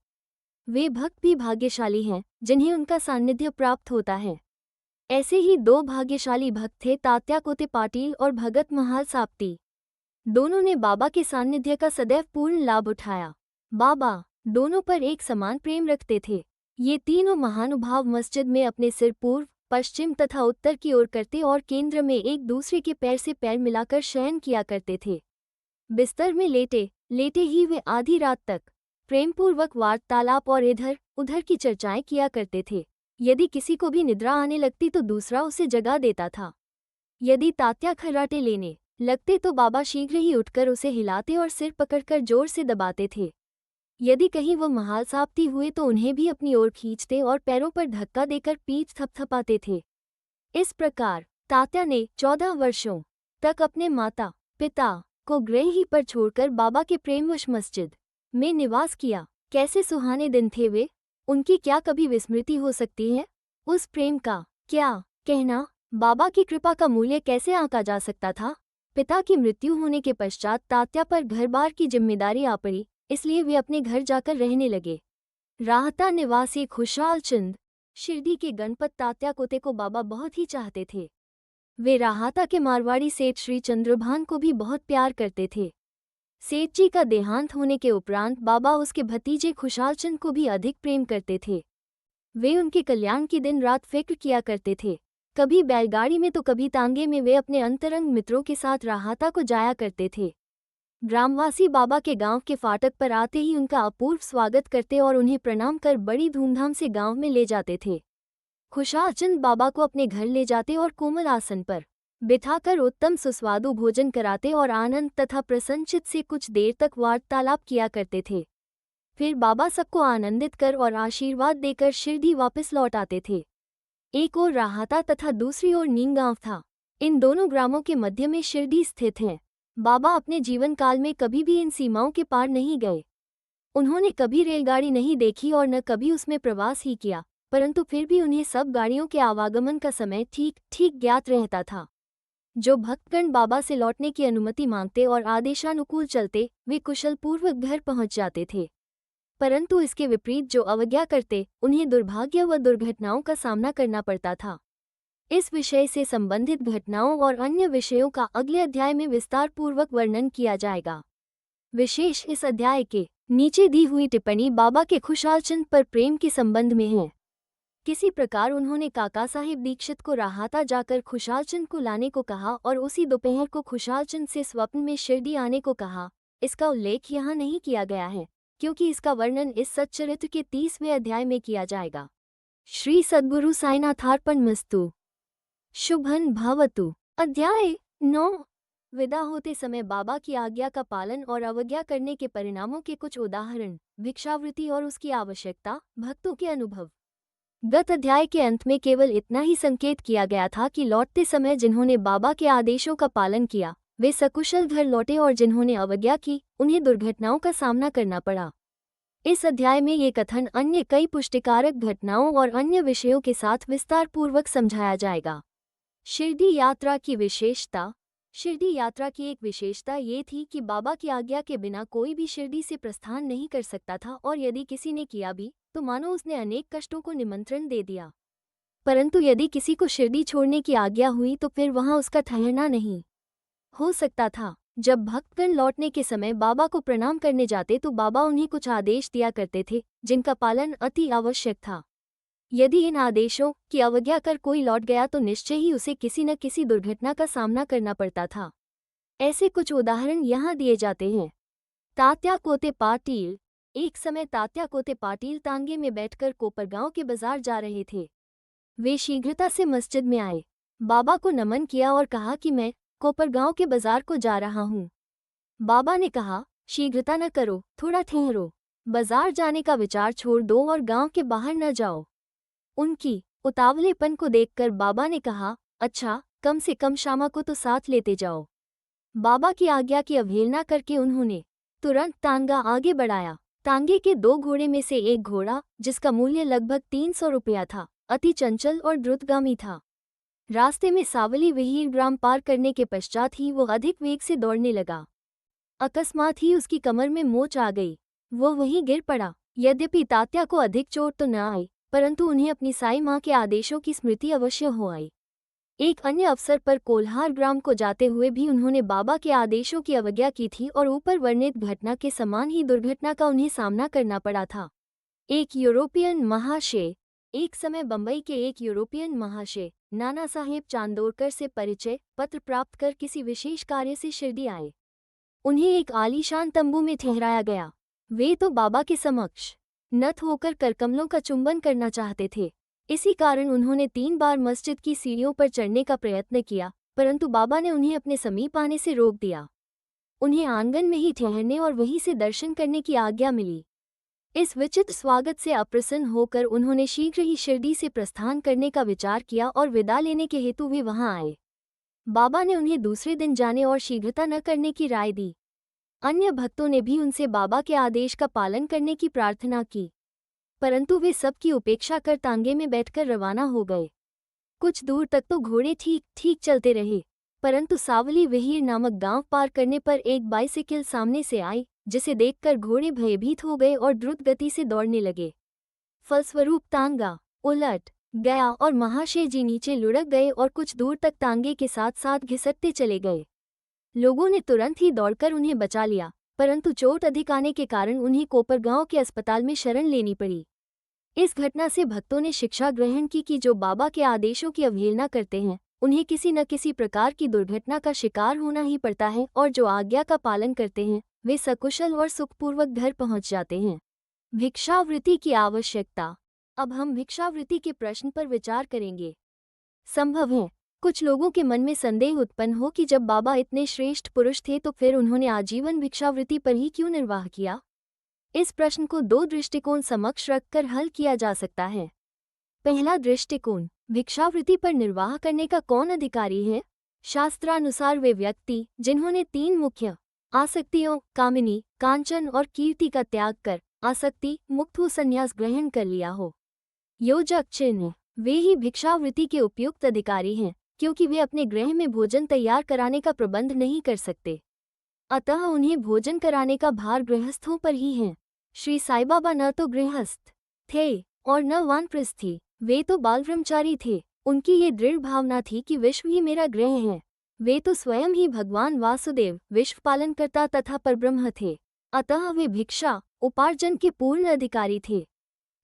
वे भक्त भी भाग्यशाली हैं जिन्हें उनका सानिध्य प्राप्त होता है। ऐसे ही दो भाग्यशाली भक्त थे, तात्या कोते पाटिल और भगत महाल साप्ती। दोनों ने बाबा के सानिध्य का सदैव पूर्ण लाभ उठाया। बाबा दोनों पर एक समान प्रेम रखते थे। ये तीनों महानुभाव मस्जिद में अपने सिर पूर्व, पश्चिम तथा उत्तर की ओर करते और केंद्र में एक दूसरे के पैर से पैर मिलाकर शयन किया करते थे। बिस्तर में लेटे लेटे ही वे आधी रात तक प्रेमपूर्वक वार्तालाप और इधर उधर की चर्चाएं किया करते थे। यदि किसी को भी निद्रा आने लगती तो दूसरा उसे जगा देता था। यदि तात्या खर्राटे लेने लगते तो बाबा शीघ्र ही उठकर उसे हिलाते और सिर पकड़कर जोर से दबाते थे। यदि कहीं वो महाल साप्ती हुए तो उन्हें भी अपनी ओर खींचते और पैरों पर धक्का देकर पीठ थपथपाते थे। इस प्रकार तात्या ने 14 वर्षों तक अपने माता पिता को गृह ही पर छोड़कर बाबा के प्रेमवश मस्जिद में निवास किया। कैसे सुहाने दिन थे वे, उनकी क्या कभी विस्मृति हो सकती है? उस प्रेम का क्या कहना, बाबा की कृपा का मूल्य कैसे आंका जा सकता था? पिता की मृत्यु होने के पश्चात तात्या पर घर बार की जिम्मेदारी आ पड़ी, इसलिए वे अपने घर जाकर रहने लगे। राहता निवासी खुशहाल चंद शिरडी के गणपत तात्या कोते को बाबा बहुत ही चाहते थे। वे राहता के मारवाड़ी सेठ श्री चंद्रभान को भी बहुत प्यार करते थे। सेठ जी का देहांत होने के उपरांत बाबा उसके भतीजे खुशहालचंद को भी अधिक प्रेम करते थे। वे उनके कल्याण की दिन रात फिक्र किया करते थे। कभी बैलगाड़ी में तो कभी तांगे में वे अपने अंतरंग मित्रों के साथ राहता को जाया करते थे। ग्रामवासी बाबा के गांव के फाटक पर आते ही उनका अपूर्व स्वागत करते और उन्हें प्रणाम कर बड़ी धूमधाम से गांव में ले जाते थे। खुशहालचंद बाबा को अपने घर ले जाते और कोमल आसन पर बिठाकर उत्तम सुस्वादु भोजन कराते और आनंद तथा प्रसन्नचित्त से कुछ देर तक वार्तालाप किया करते थे। फिर बाबा सबको आनंदित कर और आशीर्वाद देकर शिरडी वापस लौट आते थे। एक ओर राहता तथा दूसरी ओर नीमगांव था। इन दोनों ग्रामों के मध्य में शिरडी स्थित है। बाबा अपने जीवन काल में कभी भी इन सीमाओं के पार नहीं गए। उन्होंने कभी रेलगाड़ी नहीं देखी और न कभी उसमें प्रवास ही किया, परंतु फिर भी उन्हें सब गाड़ियों के आवागमन का समय ठीक ठीक ज्ञात रहता था। जो भक्तगण बाबा से लौटने की अनुमति मांगते और आदेशानुकूल चलते, वे कुशलपूर्वक घर पहुंच जाते थे। परंतु इसके विपरीत जो अवज्ञा करते, उन्हें दुर्भाग्य व दुर्घटनाओं का सामना करना पड़ता था। इस विषय से संबंधित घटनाओं और अन्य विषयों का अगले अध्याय में विस्तारपूर्वक वर्णन किया जाएगा। विशेष इस अध्याय के नीचे दी हुई टिप्पणी बाबा के खुशहालचंद पर प्रेम के संबंध में है। किसी प्रकार उन्होंने काका साहिब दीक्षित को राहता जाकर खुशहालचंद को लाने को कहा और उसी दोपहर को खुशहालचंद से स्वप्न में शिरडी आने को कहा। इसका उल्लेख यहाँ नहीं किया गया है, क्योंकि इसका वर्णन इस सच्चरित्र के 30वें अध्याय में किया जाएगा। श्री सद्गुरु साईनाथार्पणमस्तु। शुभं भवतु। अध्याय 9। विदा होते समय बाबा की आज्ञा का पालन और अवज्ञा करने के परिणामों के कुछ उदाहरण, भिक्षावृत्ति और उसकी आवश्यकता, भक्तों के अनुभव। गत अध्याय के अंत में केवल इतना ही संकेत किया गया था कि लौटते समय जिन्होंने बाबा के आदेशों का पालन किया, वे सकुशल घर लौटे और जिन्होंने अवज्ञा की, उन्हें दुर्घटनाओं का सामना करना पड़ा। इस अध्याय में ये कथन अन्य कई पुष्टिकारक घटनाओं और अन्य विषयों के साथ विस्तारपूर्वक समझाया जाएगा। शिरडी यात्रा की विशेषता। शिरडी यात्रा की एक विशेषता ये थी कि बाबा की आज्ञा के बिना कोई भी शिरडी से प्रस्थान नहीं कर सकता था, और यदि किसी ने किया भी तो मानो उसने अनेक कष्टों को निमंत्रण दे दिया। परंतु यदि किसी को शिरडी छोड़ने की आज्ञा हुई तो फिर वहां उसका ठहरना नहीं हो सकता था। जब भक्तगण लौटने के समय बाबा को प्रणाम करने जाते तो बाबा उन्हें कुछ आदेश दिया करते थे, जिनका पालन अति आवश्यक था। यदि इन आदेशों की अवज्ञा कर कोई लौट गया तो निश्चय ही उसे किसी न किसी दुर्घटना का सामना करना पड़ता था। ऐसे कुछ उदाहरण यहाँ दिए जाते हैं। तात्या कोते पाटिल। एक समय तात्या कोते पाटिल तांगे में बैठकर कोपरगांव के बाजार जा रहे थे। वे शीघ्रता से मस्जिद में आए, बाबा को नमन किया और कहा कि मैं कोपरगांव के बाजार को जा रहा हूँ। बाबा ने कहा, शीघ्रता न करो, थोड़ा ठहरो, बाजार जाने का विचार छोड़ दो और गांव के बाहर न जाओ। उनकी उतावलेपन को देखकर बाबा ने कहा, अच्छा, कम से कम श्यामा को तो साथ लेते जाओ। बाबा की आज्ञा की अवहेलना करके उन्होंने तुरंत तांगा आगे बढ़ाया। तांगे के 2 घोड़े में से एक घोड़ा, जिसका मूल्य लगभग 300 रुपया था, अति चंचल और द्रुतगामी था। रास्ते में सावली विहीर ग्राम पार करने के पश्चात ही वो अधिक वेग से दौड़ने लगा। अकस्मात ही उसकी कमर में मोच आ गई। वो वहीं गिर पड़ा। यद्यपि तात्या को अधिक चोट तो न आई, परंतु उन्हें अपनी साई माँ के आदेशों की स्मृति अवश्य हो आई। एक अन्य अवसर पर कोल्हार ग्राम को जाते हुए भी उन्होंने बाबा के आदेशों की अवज्ञा की थी और ऊपर वर्णित घटना के समान ही दुर्घटना का उन्हें सामना करना पड़ा था। एक यूरोपियन महाशय। एक समय बंबई के एक यूरोपियन महाशय नाना साहेब चांदोरकर से परिचय पत्र प्राप्त कर किसी विशेष कार्य से शिरडी आए। उन्हें एक आलीशान तंबू में ठहराया गया। वे तो बाबा के समक्ष नत होकर करकमलों का चुंबन करना चाहते थे। इसी कारण उन्होंने 3 बार मस्जिद की सीढ़ियों पर चढ़ने का प्रयत्न किया, परंतु बाबा ने उन्हें अपने समीप आने से रोक दिया। उन्हें आंगन में ही ठहरने और वहीं से दर्शन करने की आज्ञा मिली। इस विचित्र स्वागत से अप्रसन्न होकर उन्होंने शीघ्र ही शिरडी से प्रस्थान करने का विचार किया और विदा लेने के हेतु वे वहां आए। बाबा ने उन्हें दूसरे दिन जाने और शीघ्रता न करने की राय दी। अन्य भक्तों ने भी उनसे बाबा के आदेश का पालन करने की प्रार्थना की, परंतु वे सबकी उपेक्षा कर तांगे में बैठकर रवाना हो गए। कुछ दूर तक तो घोड़े ठीक ठीक चलते रहे, परंतु सावली विहीर नामक गांव पार करने पर एक बाइसिकल सामने से आई, जिसे देखकर घोड़े भयभीत हो गए और द्रुत गति से दौड़ने लगे। फलस्वरूप तांगा उलट गया और महाशय जी नीचे लुढ़क गए और कुछ दूर तक तांगे के साथ साथ घिसटते चले गए। लोगों ने तुरंत ही दौड़कर उन्हें बचा लिया, परंतु चोट अधिक आने के कारण उन्हें कोपरगांव के अस्पताल में शरण लेनी पड़ी। इस घटना से भक्तों ने शिक्षा ग्रहण की कि जो बाबा के आदेशों की अवहेलना करते हैं, उन्हें किसी न किसी प्रकार की दुर्घटना का शिकार होना ही पड़ता है, और जो आज्ञा का पालन करते हैं वे सकुशल और सुखपूर्वक घर पहुंच जाते हैं। भिक्षावृत्ति की आवश्यकता। अब हम भिक्षावृत्ति के प्रश्न पर विचार करेंगे। संभव है कुछ लोगों के मन में संदेह उत्पन्न हो कि जब बाबा इतने श्रेष्ठ पुरुष थे तो फिर उन्होंने आजीवन भिक्षावृत्ति पर ही क्यों निर्वाह किया। इस प्रश्न को 2 दृष्टिकोण समक्ष रखकर हल किया जा सकता है। पहला दृष्टिकोण, भिक्षावृत्ति पर निर्वाह करने का कौन अधिकारी है। शास्त्रानुसार वे व्यक्ति जिन्होंने 3 मुख्य आसक्तियों कामिनी, कांचन और कीर्ति का त्याग कर आसक्ति मुक्त हो संन्यास ग्रहण कर लिया हो। योजक चिन्ह, वे ही भिक्षावृत्ति के उपयुक्त अधिकारी हैं, क्योंकि वे अपने गृह में भोजन तैयार कराने का प्रबंध नहीं कर सकते, अतः उन्हें भोजन कराने का भार गृहस्थों पर ही है। श्री साईं बाबा न तो गृहस्थ थे और न वानप्रस्थी, वे तो बाल ब्रह्मचारी थे। उनकी ये दृढ़ भावना थी कि विश्व ही मेरा गृह है। वे तो स्वयं ही भगवान वासुदेव विश्व पालनकर्ता तथा परब्रह्म थे, अतः वे भिक्षा उपार्जन के पूर्ण अधिकारी थे।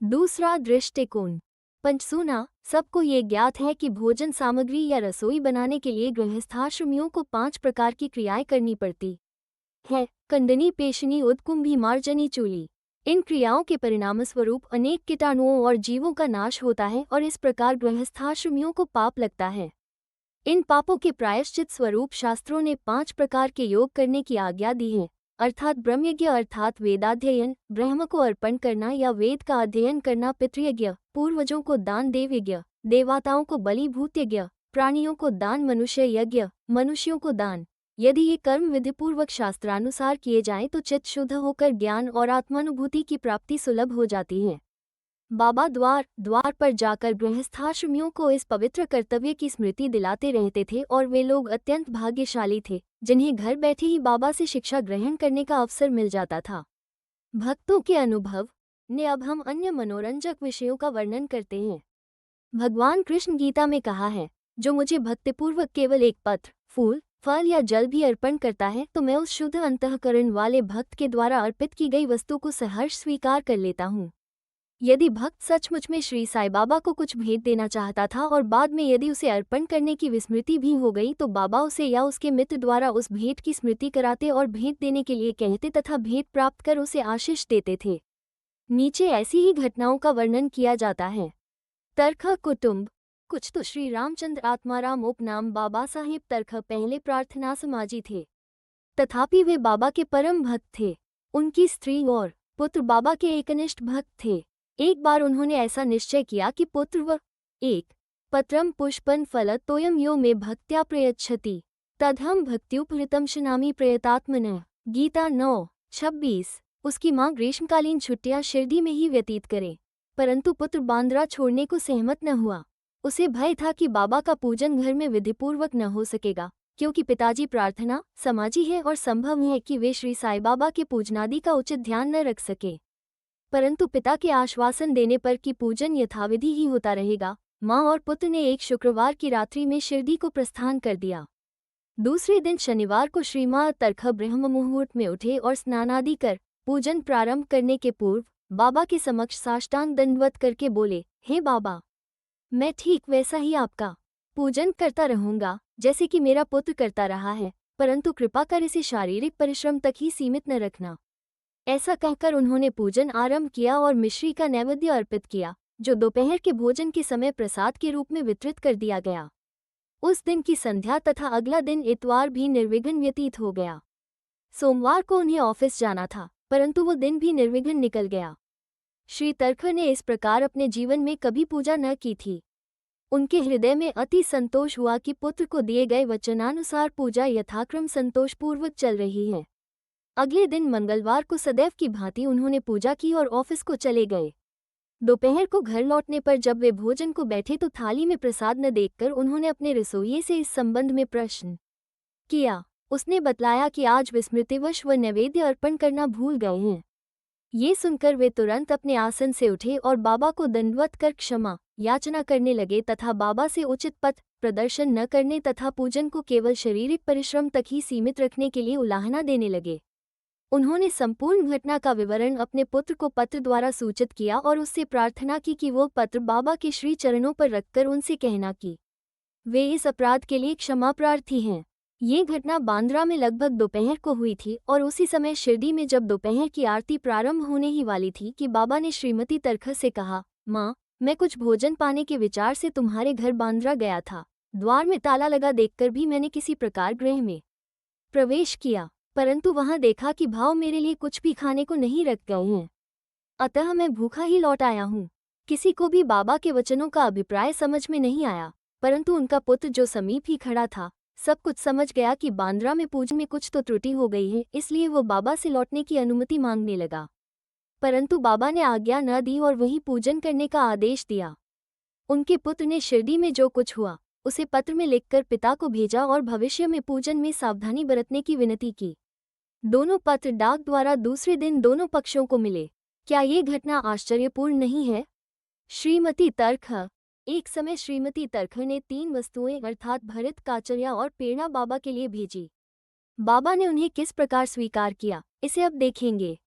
दूसरा दृष्टिकोण, पंचसूना। सबको ये ज्ञात है कि भोजन सामग्री या रसोई बनाने के लिए गृहस्थाश्रमियों को 5 प्रकार की क्रियाएं करनी पड़ती है। कंडनी, पेशनी, उदकुंभी, मार्जनी, चूली। इन क्रियाओं के परिणामस्वरूप अनेक कीटाणुओं और जीवों का नाश होता है और इस प्रकार गृहस्थाश्रमियों को पाप लगता है। इन पापों के प्रायश्चित स्वरूप शास्त्रों ने 5 प्रकार के योग करने की आज्ञा दी है, अर्थात ब्रह्मयज्ञ अर्थात वेदाध्ययन, ब्रह्म को अर्पण करना या वेद का अध्ययन करना, पितृयज्ञ, पूर्वजों को दान, देवयज्ञ, देवताओं को बलि, भूतयज्ञ, प्राणियों को दान, मनुष्य यज्ञ, मनुष्यों को दान। यदि ये कर्म विधिपूर्वक शास्त्रानुसार किए जाएं तो चित्त शुद्ध होकर ज्ञान और आत्मानुभूति की प्राप्ति सुलभ हो जाती है। बाबा द्वार द्वार पर जाकर गृहस्थाश्रमियों को इस पवित्र कर्तव्य की स्मृति दिलाते रहते थे और वे लोग अत्यंत भाग्यशाली थे जिन्हें घर बैठे ही बाबा से शिक्षा ग्रहण करने का अवसर मिल जाता था। भक्तों के अनुभव ने अब हम अन्य मनोरंजक विषयों का वर्णन करते हैं। भगवान कृष्ण गीता में कहा है, जो मुझे भक्तिपूर्वक केवल एक पत्र, फूल, फल या जल भी अर्पण करता है तो मैं उस शुद्ध अंतःकरण वाले भक्त के द्वारा अर्पित की गई वस्तु को सहर्ष स्वीकार कर लेता हूँ। यदि भक्त सचमुच में श्री साईं बाबा को कुछ भेंट देना चाहता था और बाद में यदि उसे अर्पण करने की विस्मृति भी हो गई तो बाबा उसे या उसके मित्र द्वारा उस भेंट की स्मृति कराते और भेंट देने के लिए कहते तथा भेंट प्राप्त कर उसे आशीष देते थे। नीचे ऐसी ही घटनाओं का वर्णन किया जाता है। तरखा कुटुंब। कुछ तो श्री रामचंद्र आत्माराम उपनाम बाबा साहेब तरखा पहले प्रार्थना समाजी थे, तथापि वे बाबा के परम भक्त थे। उनकी स्त्री और पुत्र बाबा के एकनिष्ठ भक्त थे। एक बार उन्होंने ऐसा निश्चय किया कि पुत्र व एक पत्रम पुष्पन फल तोयम यो में भक्त्या प्रयच्छति तदहम भक्त्युपहृतम शनामि प्रयतात्मनः। गीता 9:26। उसकी माँ ग्रीष्मकालीन छुट्टियां शिरडी में ही व्यतीत करे, परंतु पुत्र बांद्रा छोड़ने को सहमत न हुआ। उसे भय था कि बाबा का पूजन घर में विधिपूर्वक न हो सकेगा, क्योंकि पिताजी प्रार्थना समाजी है और संभव है कि वे श्री साईं बाबा के पूजनादि का उचित ध्यान न रख सके। परंतु पिता के आश्वासन देने पर कि पूजन यथाविधि ही होता रहेगा, माँ और पुत्र ने एक शुक्रवार की रात्रि में शिरडी को प्रस्थान कर दिया। दूसरे दिन शनिवार को श्रीमां तरखा ब्रह्म मुहूर्त में उठे और स्नानादि कर पूजन प्रारंभ करने के पूर्व बाबा के समक्ष साष्टांग दंडवत करके बोले, हे बाबा, मैं ठीक वैसा ही आपका पूजन करता रहूंगा जैसे कि मेरा पुत्र करता रहा है, परंतु कृपा कर इसे शारीरिक परिश्रम तक ही सीमित न रखना। ऐसा कहकर उन्होंने पूजन आरंभ किया और मिश्री का नैवेद्य अर्पित किया, जो दोपहर के भोजन के समय प्रसाद के रूप में वितरित कर दिया गया। उस दिन की संध्या तथा अगला दिन इतवार भी निर्विघ्न व्यतीत हो गया। सोमवार को उन्हें ऑफिस जाना था, परंतु वो दिन भी निर्विघ्न निकल गया। श्री तरखर ने इस प्रकार अपने जीवन में कभी पूजा न की थी। उनके हृदय में अति संतोष हुआ कि पुत्र को दिए गए वचनानुसार पूजा यथाक्रम संतोषपूर्वक चल रही है। अगले दिन मंगलवार को सदैव की भांति उन्होंने पूजा की और ऑफिस को चले गए। दोपहर को घर लौटने पर जब वे भोजन को बैठे तो थाली में प्रसाद न देखकर उन्होंने अपने रसोइये से इस संबंध में प्रश्न किया। उसने बतलाया कि आज विस्मृतिवश वह नैवेद्य अर्पण करना भूल गए हैं। ये सुनकर वे तुरंत अपने आसन से उठे और बाबा को दंडवत कर क्षमा याचना करने लगे तथा बाबा से उचित पथ प्रदर्शन न करने तथा पूजन को केवल शारीरिक परिश्रम तक ही सीमित रखने के लिए उलाहना देने लगे। उन्होंने संपूर्ण घटना का विवरण अपने पुत्र को पत्र द्वारा सूचित किया और उससे प्रार्थना की कि वो पत्र बाबा के श्री चरणों पर रखकर उनसे कहना कि वे इस अपराध के लिए क्षमा प्रार्थी हैं। ये घटना बांद्रा में लगभग दोपहर को हुई थी और उसी समय शिरडी में जब दोपहर की आरती प्रारंभ होने ही वाली थी कि बाबा ने श्रीमती तरखर से कहा, माँ, मैं कुछ भोजन पाने के विचार से तुम्हारे घर बांद्रा गया था। द्वार में ताला लगा देखकर भी मैंने किसी प्रकार गृह में प्रवेश किया, परंतु वहां देखा कि भाव मेरे लिए कुछ भी खाने को नहीं रख गए हैं, अतः मैं भूखा ही लौट आया हूँ। किसी को भी बाबा के वचनों का अभिप्राय समझ में नहीं आया, परंतु उनका पुत्र जो समीप ही खड़ा था सब कुछ समझ गया कि बांद्रा में पूजन में कुछ तो त्रुटि हो गई है, इसलिए वो बाबा से लौटने की अनुमति मांगने लगा। परंतु बाबा ने आज्ञा न दी और वहीं पूजन करने का आदेश दिया। उनके पुत्र ने शिरडी में जो कुछ हुआ उसे पत्र में लिखकर पिता को भेजा और भविष्य में पूजन में सावधानी बरतने की विनती की। दोनों पत्र डाक द्वारा दूसरे दिन दोनों पक्षों को मिले। क्या ये घटना आश्चर्यपूर्ण नहीं है? श्रीमती तरखर। एक समय श्रीमती तरखर ने 3 वस्तुएं अर्थात भरित काचरिया और पेड़ा बाबा के लिए भेजी। बाबा ने उन्हें किस प्रकार स्वीकार किया, इसे अब देखेंगे।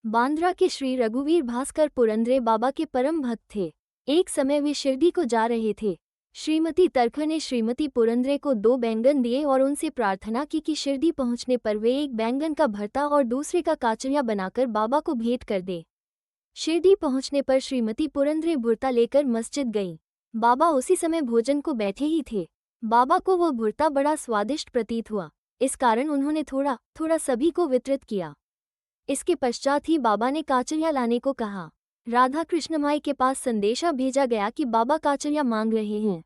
बांद्रा के श्री रघुवीर भास्कर पुरंदरे बाबा के परम भक्त थे। एक समय वे शिरडी को जा रहे थे। श्रीमती तरखर ने श्रीमती पुरंदरे को 2 बैंगन दिए और उनसे प्रार्थना की कि शिरडी पहुंचने पर वे एक बैंगन का भरता और दूसरे का काचरिया बनाकर बाबा को भेंट कर दे। शिरडी पहुंचने पर श्रीमती पुरंदरे भुर्ता लेकर मस्जिद गईं। बाबा उसी समय भोजन को बैठे ही थे। बाबा को वो भुर्ता बड़ा स्वादिष्ट प्रतीत हुआ, इस कारण उन्होंने थोड़ा थोड़ा सभी को वितरित किया। इसके पश्चात ही बाबा ने काचरिया लाने को कहा। राधा कृष्णमाई के पास संदेशा भेजा गया कि बाबा काचरिया मांग रहे हैं।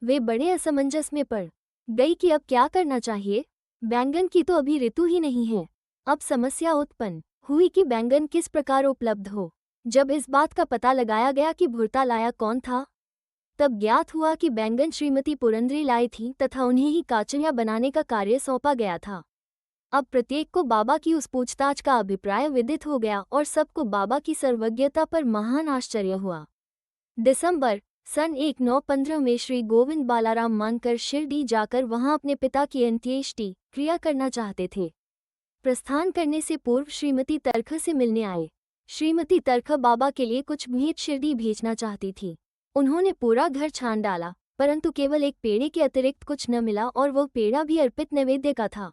वे बड़े असमंजस में पड़ गई कि अब क्या करना चाहिए। बैंगन की तो अभी ऋतु ही नहीं है। अब समस्या उत्पन्न हुई कि बैंगन किस प्रकार उपलब्ध हो। जब इस बात का पता लगाया गया कि भुर्ता लाया कौन था, तब ज्ञात हुआ कि बैंगन श्रीमती पुरंदरे लाई थी तथा उन्हें ही काचरिया बनाने का कार्य सौंपा गया था। अब प्रत्येक को बाबा की उस पूछताछ का अभिप्राय विदित हो गया और सबको बाबा की सर्वज्ञता पर महान आश्चर्य हुआ। दिसंबर सन 1915 में श्री गोविंद बालाराम मानकर शिरडी जाकर वहां अपने पिता की अंत्येष्टि क्रिया करना चाहते थे। प्रस्थान करने से पूर्व श्रीमती तरखर से मिलने आए। श्रीमती तरखर बाबा के लिए कुछ भेंट शिरडी भेजना चाहती थी। उन्होंने पूरा घर छान डाला, परंतु केवल एक पेड़े के अतिरिक्त कुछ न मिला और वह पेड़ा भी अर्पित नैवेद्य का था।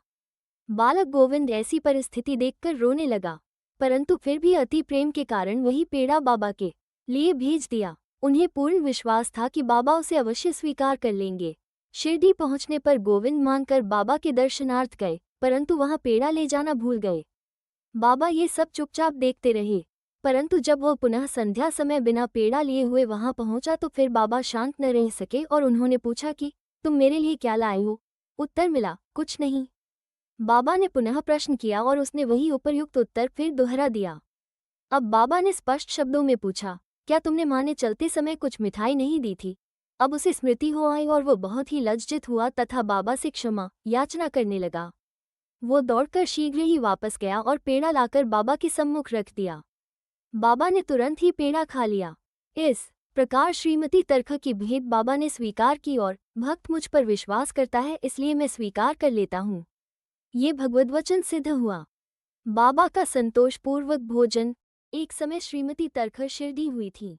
बालक गोविंद ऐसी परिस्थिति देखकर रोने लगा, परंतु फिर भी अति प्रेम के कारण वही पेड़ा बाबा के लिए भेज दिया। उन्हें पूर्ण विश्वास था कि बाबा उसे अवश्य स्वीकार कर लेंगे। शिरडी पहुंचने पर गोविंद मांगकर बाबा के दर्शनार्थ गए, परंतु वहां पेड़ा ले जाना भूल गए। बाबा ये सब चुपचाप देखते रहे, परंतु जब वह पुनः संध्या समय बिना पेड़ा लिए हुए वहां पहुंचा तो फिर बाबा शांत न रह सके और उन्होंने पूछा कि तुम मेरे लिए क्या लाए हो? उत्तर मिला, कुछ नहीं। बाबा ने पुनः प्रश्न किया और उसने वही उपर्युक्त उत्तर फिर दोहरा दिया। अब बाबा ने स्पष्ट शब्दों में पूछा, क्या तुमने माँ ने चलते समय कुछ मिठाई नहीं दी थी? अब उसे स्मृति हो आई और वो बहुत ही लज्जित हुआ तथा बाबा से क्षमा याचना करने लगा। वो दौड़कर शीघ्र ही वापस गया और पेड़ा लाकर बाबा के सम्मुख रख दिया। बाबा ने तुरंत ही पेड़ा खा लिया। इस प्रकार श्रीमती तरख की भेंट बाबा ने स्वीकार की और भक्त मुझ पर विश्वास करता है इसलिए मैं स्वीकार कर लेता हूँ। ये भगवद्वचन सिद्ध हुआ। बाबा का संतोषपूर्वक भोजन। एक समय श्रीमती तरख शिरडी हुई थी।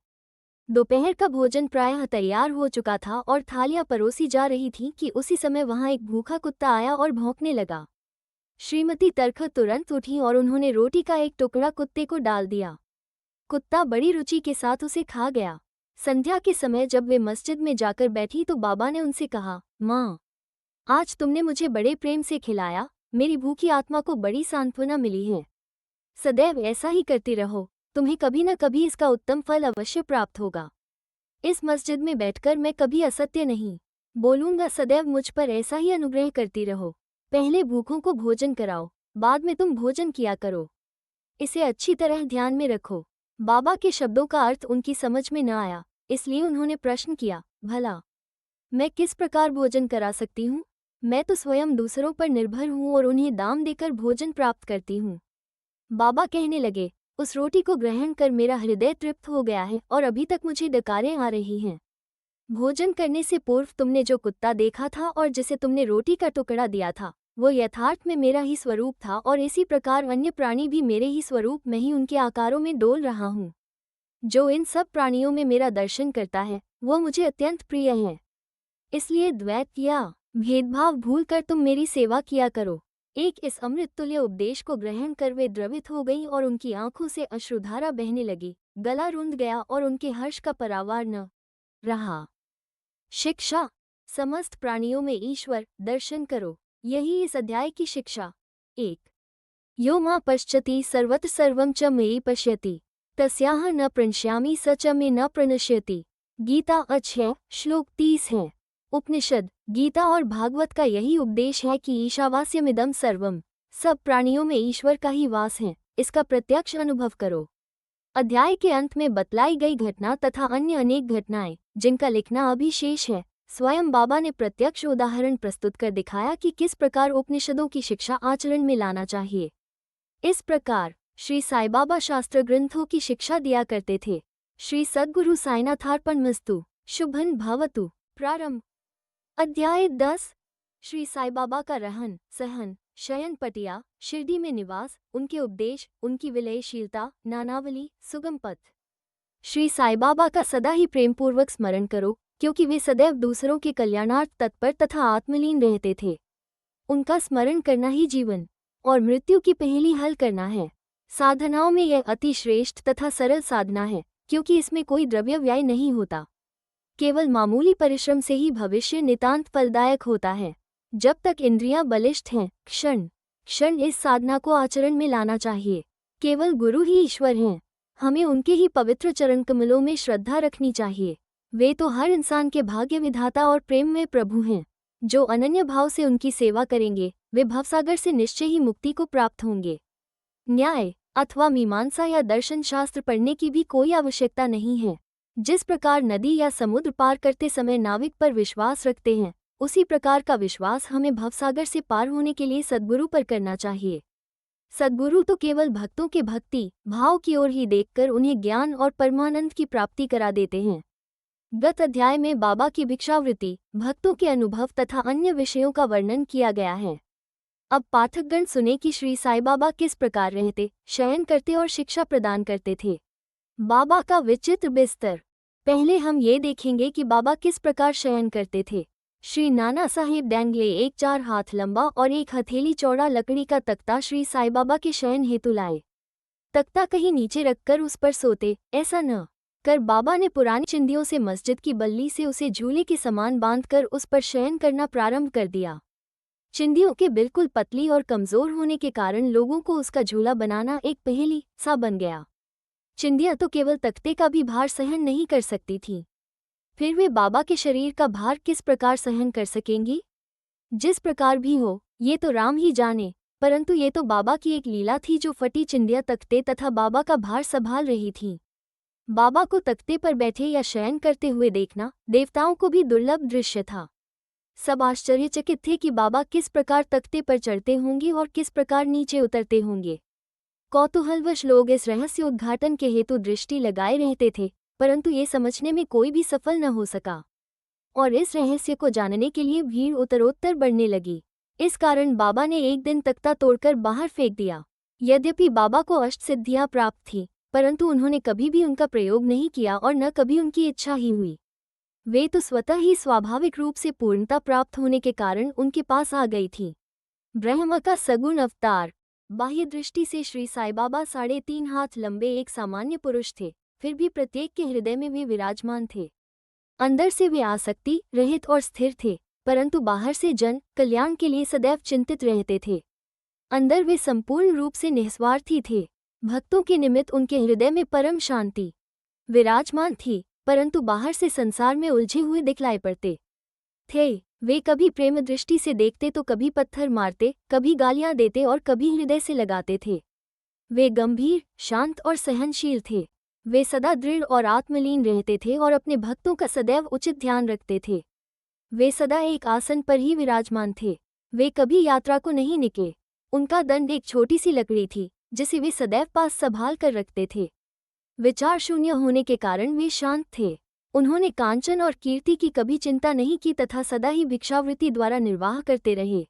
दोपहर का भोजन प्रायः तैयार हो चुका था और थालियां परोसी जा रही थीं कि उसी समय वहां एक भूखा कुत्ता आया और भौंकने लगा। श्रीमती तरख तुरंत उठी और उन्होंने रोटी का एक टुकड़ा कुत्ते को डाल दिया। कुत्ता बड़ी रुचि के साथ उसे खा गया। संध्या के समय जब वे मस्जिद में जाकर बैठी तो बाबा ने उनसे कहा, माँ, आज तुमने मुझे बड़े प्रेम से खिलाया, मेरी भूखी आत्मा को बड़ी सांत्वना मिली है। सदैव ऐसा ही करती रहो, तुम्हें कभी न कभी इसका उत्तम फल अवश्य प्राप्त होगा। इस मस्जिद में बैठकर मैं कभी असत्य नहीं बोलूंगा, सदैव मुझ पर ऐसा ही अनुग्रह करती रहो। पहले भूखों को भोजन कराओ, बाद में तुम भोजन किया करो। इसे अच्छी तरह ध्यान में रखो। बाबा के शब्दों का अर्थ उनकी समझ में न आया, इसलिए उन्होंने प्रश्न किया, भला मैं किस प्रकार भोजन करा सकती हूँ? मैं तो स्वयं दूसरों पर निर्भर हूँ और उन्हें दाम देकर भोजन प्राप्त करती हूँ। बाबा कहने लगे, उस रोटी को ग्रहण कर मेरा हृदय तृप्त हो गया है और अभी तक मुझे डकारें आ रही हैं। भोजन करने से पूर्व तुमने जो कुत्ता देखा था और जिसे तुमने रोटी का टुकड़ा दिया था, वो यथार्थ में मेरा ही स्वरूप था और इसी प्रकार अन्य प्राणी भी मेरे ही स्वरूप में ही उनके आकारों में डोल रहा हूँ। जो इन सब प्राणियों में मेरा दर्शन करता है वो मुझे अत्यंत प्रिय है। इसलिए द्वैत या भेदभाव भूलकर तुम मेरी सेवा किया करो। एक इस अमृततुल्य उपदेश को ग्रहण कर वे द्रवित हो गईं और उनकी आंखों से अश्रुधारा बहने लगी, गला रुंध गया और उनके हर्ष का परावार न रहा। शिक्षा। समस्त प्राणियों में ईश्वर दर्शन करो, यही इस अध्याय की शिक्षा। 1। यो मां पश्यति सर्वत्र सर्वं च मयि पश्यति, तस्याह न प्रणश्यामि स च मे न प्रणश्यति। गीता 6 श्लोक 30 है। उपनिषद, गीता और भागवत का यही उपदेश है कि ईशावास्यमिदं सर्वम, सब प्राणियों में ईश्वर का ही वास है, इसका प्रत्यक्ष अनुभव करो। अध्याय के अंत में बतलाई गई घटना तथा अन्य अनेक घटनाएं जिनका लिखना अभी शेष है, स्वयं बाबा ने प्रत्यक्ष उदाहरण प्रस्तुत कर दिखाया कि किस प्रकार उपनिषदों की शिक्षा आचरण में लाना चाहिए। इस प्रकार श्री साईं बाबा शास्त्र ग्रंथों की शिक्षा दिया करते थे। श्री सद्गुरु साईनाथार्पणमस्तु। शुभं भवतु। प्रारंभ। अध्याय 10। श्री साईं बाबा का रहन सहन, शयन पटिया, शिरडी में निवास, उनके उपदेश, उनकी विलयशीलता, नानावली, सुगम पथ। श्री साईं बाबा का सदा ही प्रेमपूर्वक स्मरण करो, क्योंकि वे सदैव दूसरों के कल्याणार्थ तत्पर तथा आत्मलीन रहते थे। उनका स्मरण करना ही जीवन और मृत्यु की पहेली हल करना है। साधनाओं में यह अति श्रेष्ठ तथा सरल साधना है, क्योंकि इसमें कोई द्रव्य व्यय नहीं होता। केवल मामूली परिश्रम से ही भविष्य नितांत फलदायक होता है। जब तक इंद्रियां बलिष्ठ हैं, क्षण क्षण इस साधना को आचरण में लाना चाहिए। केवल गुरु ही ईश्वर हैं। हमें उनके ही पवित्र चरण कमलों में श्रद्धा रखनी चाहिए। वे तो हर इंसान के भाग्य विधाता और प्रेम में प्रभु हैं। जो अनन्य भाव से उनकी सेवा करेंगे वे भवसागर से निश्चय ही मुक्ति को प्राप्त होंगे। न्याय अथवा मीमांसा या दर्शन शास्त्र पढ़ने की भी कोई आवश्यकता नहीं है। जिस प्रकार नदी या समुद्र पार करते समय नाविक पर विश्वास रखते हैं, उसी प्रकार का विश्वास हमें भवसागर से पार होने के लिए सद्गुरु पर करना चाहिए। सद्गुरु तो केवल भक्तों के भक्ति भाव की ओर ही देखकर उन्हें ज्ञान और परमानंद की प्राप्ति करा देते हैं। गत अध्याय में बाबा की भिक्षावृत्ति, भक्तों के अनुभव तथा अन्य विषयों का वर्णन किया गया है। अब पाठकगण सुने कि श्री साईं बाबा किस प्रकार रहते, शयन करते और शिक्षा प्रदान करते थे। बाबा का विचित्र बिस्तर। पहले हम ये देखेंगे कि बाबा किस प्रकार शयन करते थे। श्री नाना साहेब डैंगले एक 4 हाथ लंबा और 1 हथेली चौड़ा लकड़ी का तख्ता श्री साईं बाबा के शयन हेतु लाए। तख्ता कहीं नीचे रखकर उस पर सोते, ऐसा न कर बाबा ने पुरानी चिंदियों से मस्जिद की बल्ली से उसे झूले के समान बांधकर उस पर शयन करना प्रारंभ कर दिया। चिंदियों के बिल्कुल पतली और कमजोर होने के कारण लोगों को उसका झूला बनाना एक पहेली सा बन गया। चिंदियां तो केवल तख्ते का भी भार सहन नहीं कर सकती थीं। फिर वे बाबा के शरीर का भार किस प्रकार सहन कर सकेंगी? जिस प्रकार भी हो, ये तो राम ही जाने, परंतु ये तो बाबा की एक लीला थी जो फटी चिंदिया तख्ते तथा बाबा का भार संभाल रही थी। बाबा को तख्ते पर बैठे या शयन करते हुए देखना देवताओं को भी दुर्लभ दृश्य था। सब आश्चर्यचकित थे कि बाबा किस प्रकार तख्ते पर चढ़ते होंगे और किस प्रकार नीचे उतरते होंगे। कौतूहलवश लोग इस रहस्य उद्घाटन के हेतु दृष्टि लगाए रहते थे, परंतु ये समझने में कोई भी सफल न हो सका और इस रहस्य को जानने के लिए भीड़ उत्तरोत्तर बढ़ने लगी। इस कारण बाबा ने एक दिन तख्ता तोड़कर बाहर फेंक दिया। यद्यपि बाबा को अष्टसिद्धियां प्राप्त थी, परंतु उन्होंने कभी भी उनका प्रयोग नहीं किया और न कभी उनकी इच्छा ही हुई। वे तो स्वतः ही स्वाभाविक रूप से पूर्णता प्राप्त होने के कारण उनके पास आ गई थी। ब्रह्म का सगुण अवतार। बाह्य दृष्टि से श्री साईं बाबा 3.5 हाथ लंबे एक सामान्य पुरुष थे, फिर भी प्रत्येक के हृदय में वे विराजमान थे। अंदर से वे आसक्ति रहित और स्थिर थे, परंतु बाहर से जन कल्याण के लिए सदैव चिंतित रहते थे। अंदर वे संपूर्ण रूप से निस्वार्थी थे। भक्तों के निमित्त उनके हृदय में परम शांति विराजमान थी, परंतु बाहर से संसार में उलझे हुए दिखलाई पड़ते थे। वे कभी प्रेम दृष्टि से देखते तो कभी पत्थर मारते, कभी गालियां देते और कभी हृदय से लगाते थे। वे गंभीर, शांत और सहनशील थे। वे सदा दृढ़ और आत्मलीन रहते थे और अपने भक्तों का सदैव उचित ध्यान रखते थे। वे सदा एक आसन पर ही विराजमान थे। वे कभी यात्रा को नहीं निकले। उनका दंड एक छोटी सी लकड़ी थी, जिसे वे सदैव पास संभाल कर रखते थे। विचार शून्य होने के कारण वे शांत थे। उन्होंने कांचन और कीर्ति की कभी चिंता नहीं की तथा सदा ही भिक्षावृत्ति द्वारा निर्वाह करते रहे।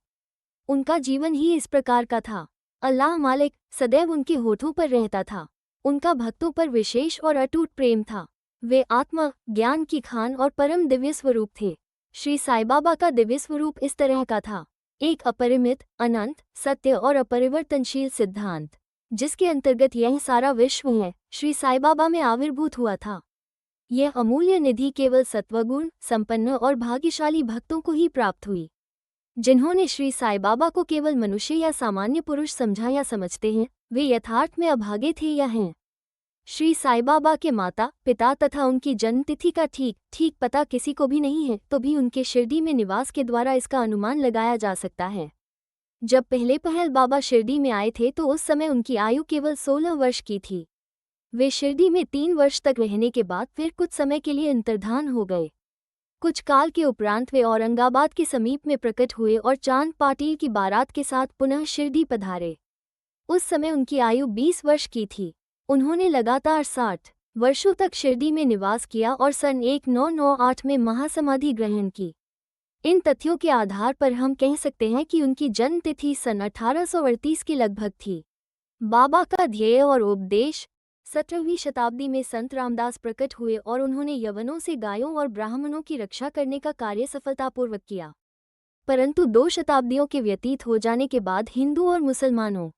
उनका जीवन ही इस प्रकार का था। अल्लाह मालिक सदैव उनके होठों पर रहता था। उनका भक्तों पर विशेष और अटूट प्रेम था। वे आत्मा, ज्ञान की खान और परम दिव्य स्वरूप थे। श्री साईं बाबा का दिव्य स्वरूप इस तरह का था। एक अपरिमित, अनंत, सत्य और अपरिवर्तनशील सिद्धांत, जिसके अंतर्गत यह सारा विश्व है, श्री साईं बाबा में आविर्भूत हुआ था। यह अमूल्य निधि केवल सत्वगुण संपन्न और भाग्यशाली भक्तों को ही प्राप्त हुई। जिन्होंने श्री साईं बाबा को केवल मनुष्य या सामान्य पुरुष समझा या समझते हैं, वे यथार्थ में अभागे थे या हैं। श्री साईं बाबा के माता पिता तथा उनकी जन्मतिथि का ठीक पता किसी को भी नहीं है, तो भी उनके शिरडी में निवास के द्वारा इसका अनुमान लगाया जा सकता है। जब पहल बाबा शिरडी में आए थे तो उस समय उनकी आयु केवल 16 वर्ष की थी। वे शिरडी में 3 वर्ष तक रहने के बाद फिर कुछ समय के लिए अंतर्धान हो गए। कुछ काल के उपरांत वे औरंगाबाद के समीप में प्रकट हुए और चांद पाटिल की बारात के साथ पुनः शिरडी पधारे। उस समय उनकी आयु 20 वर्ष की थी। उन्होंने लगातार 60 वर्षों तक शिरडी में निवास किया और सन 1998 में महासमाधि ग्रहण की। इन तथ्यों के आधार पर हम कह सकते हैं कि उनकी जन्म तिथि सन 1838 के लगभग थी। बाबा का ध्येय और उपदेश। 17वीं शताब्दी में संत रामदास प्रकट हुए और उन्होंने यवनों से गायों और ब्राह्मणों की रक्षा करने का कार्य सफलतापूर्वक किया। परंतु 2 शताब्दियों के व्यतीत हो जाने के बाद हिंदू और मुसलमानों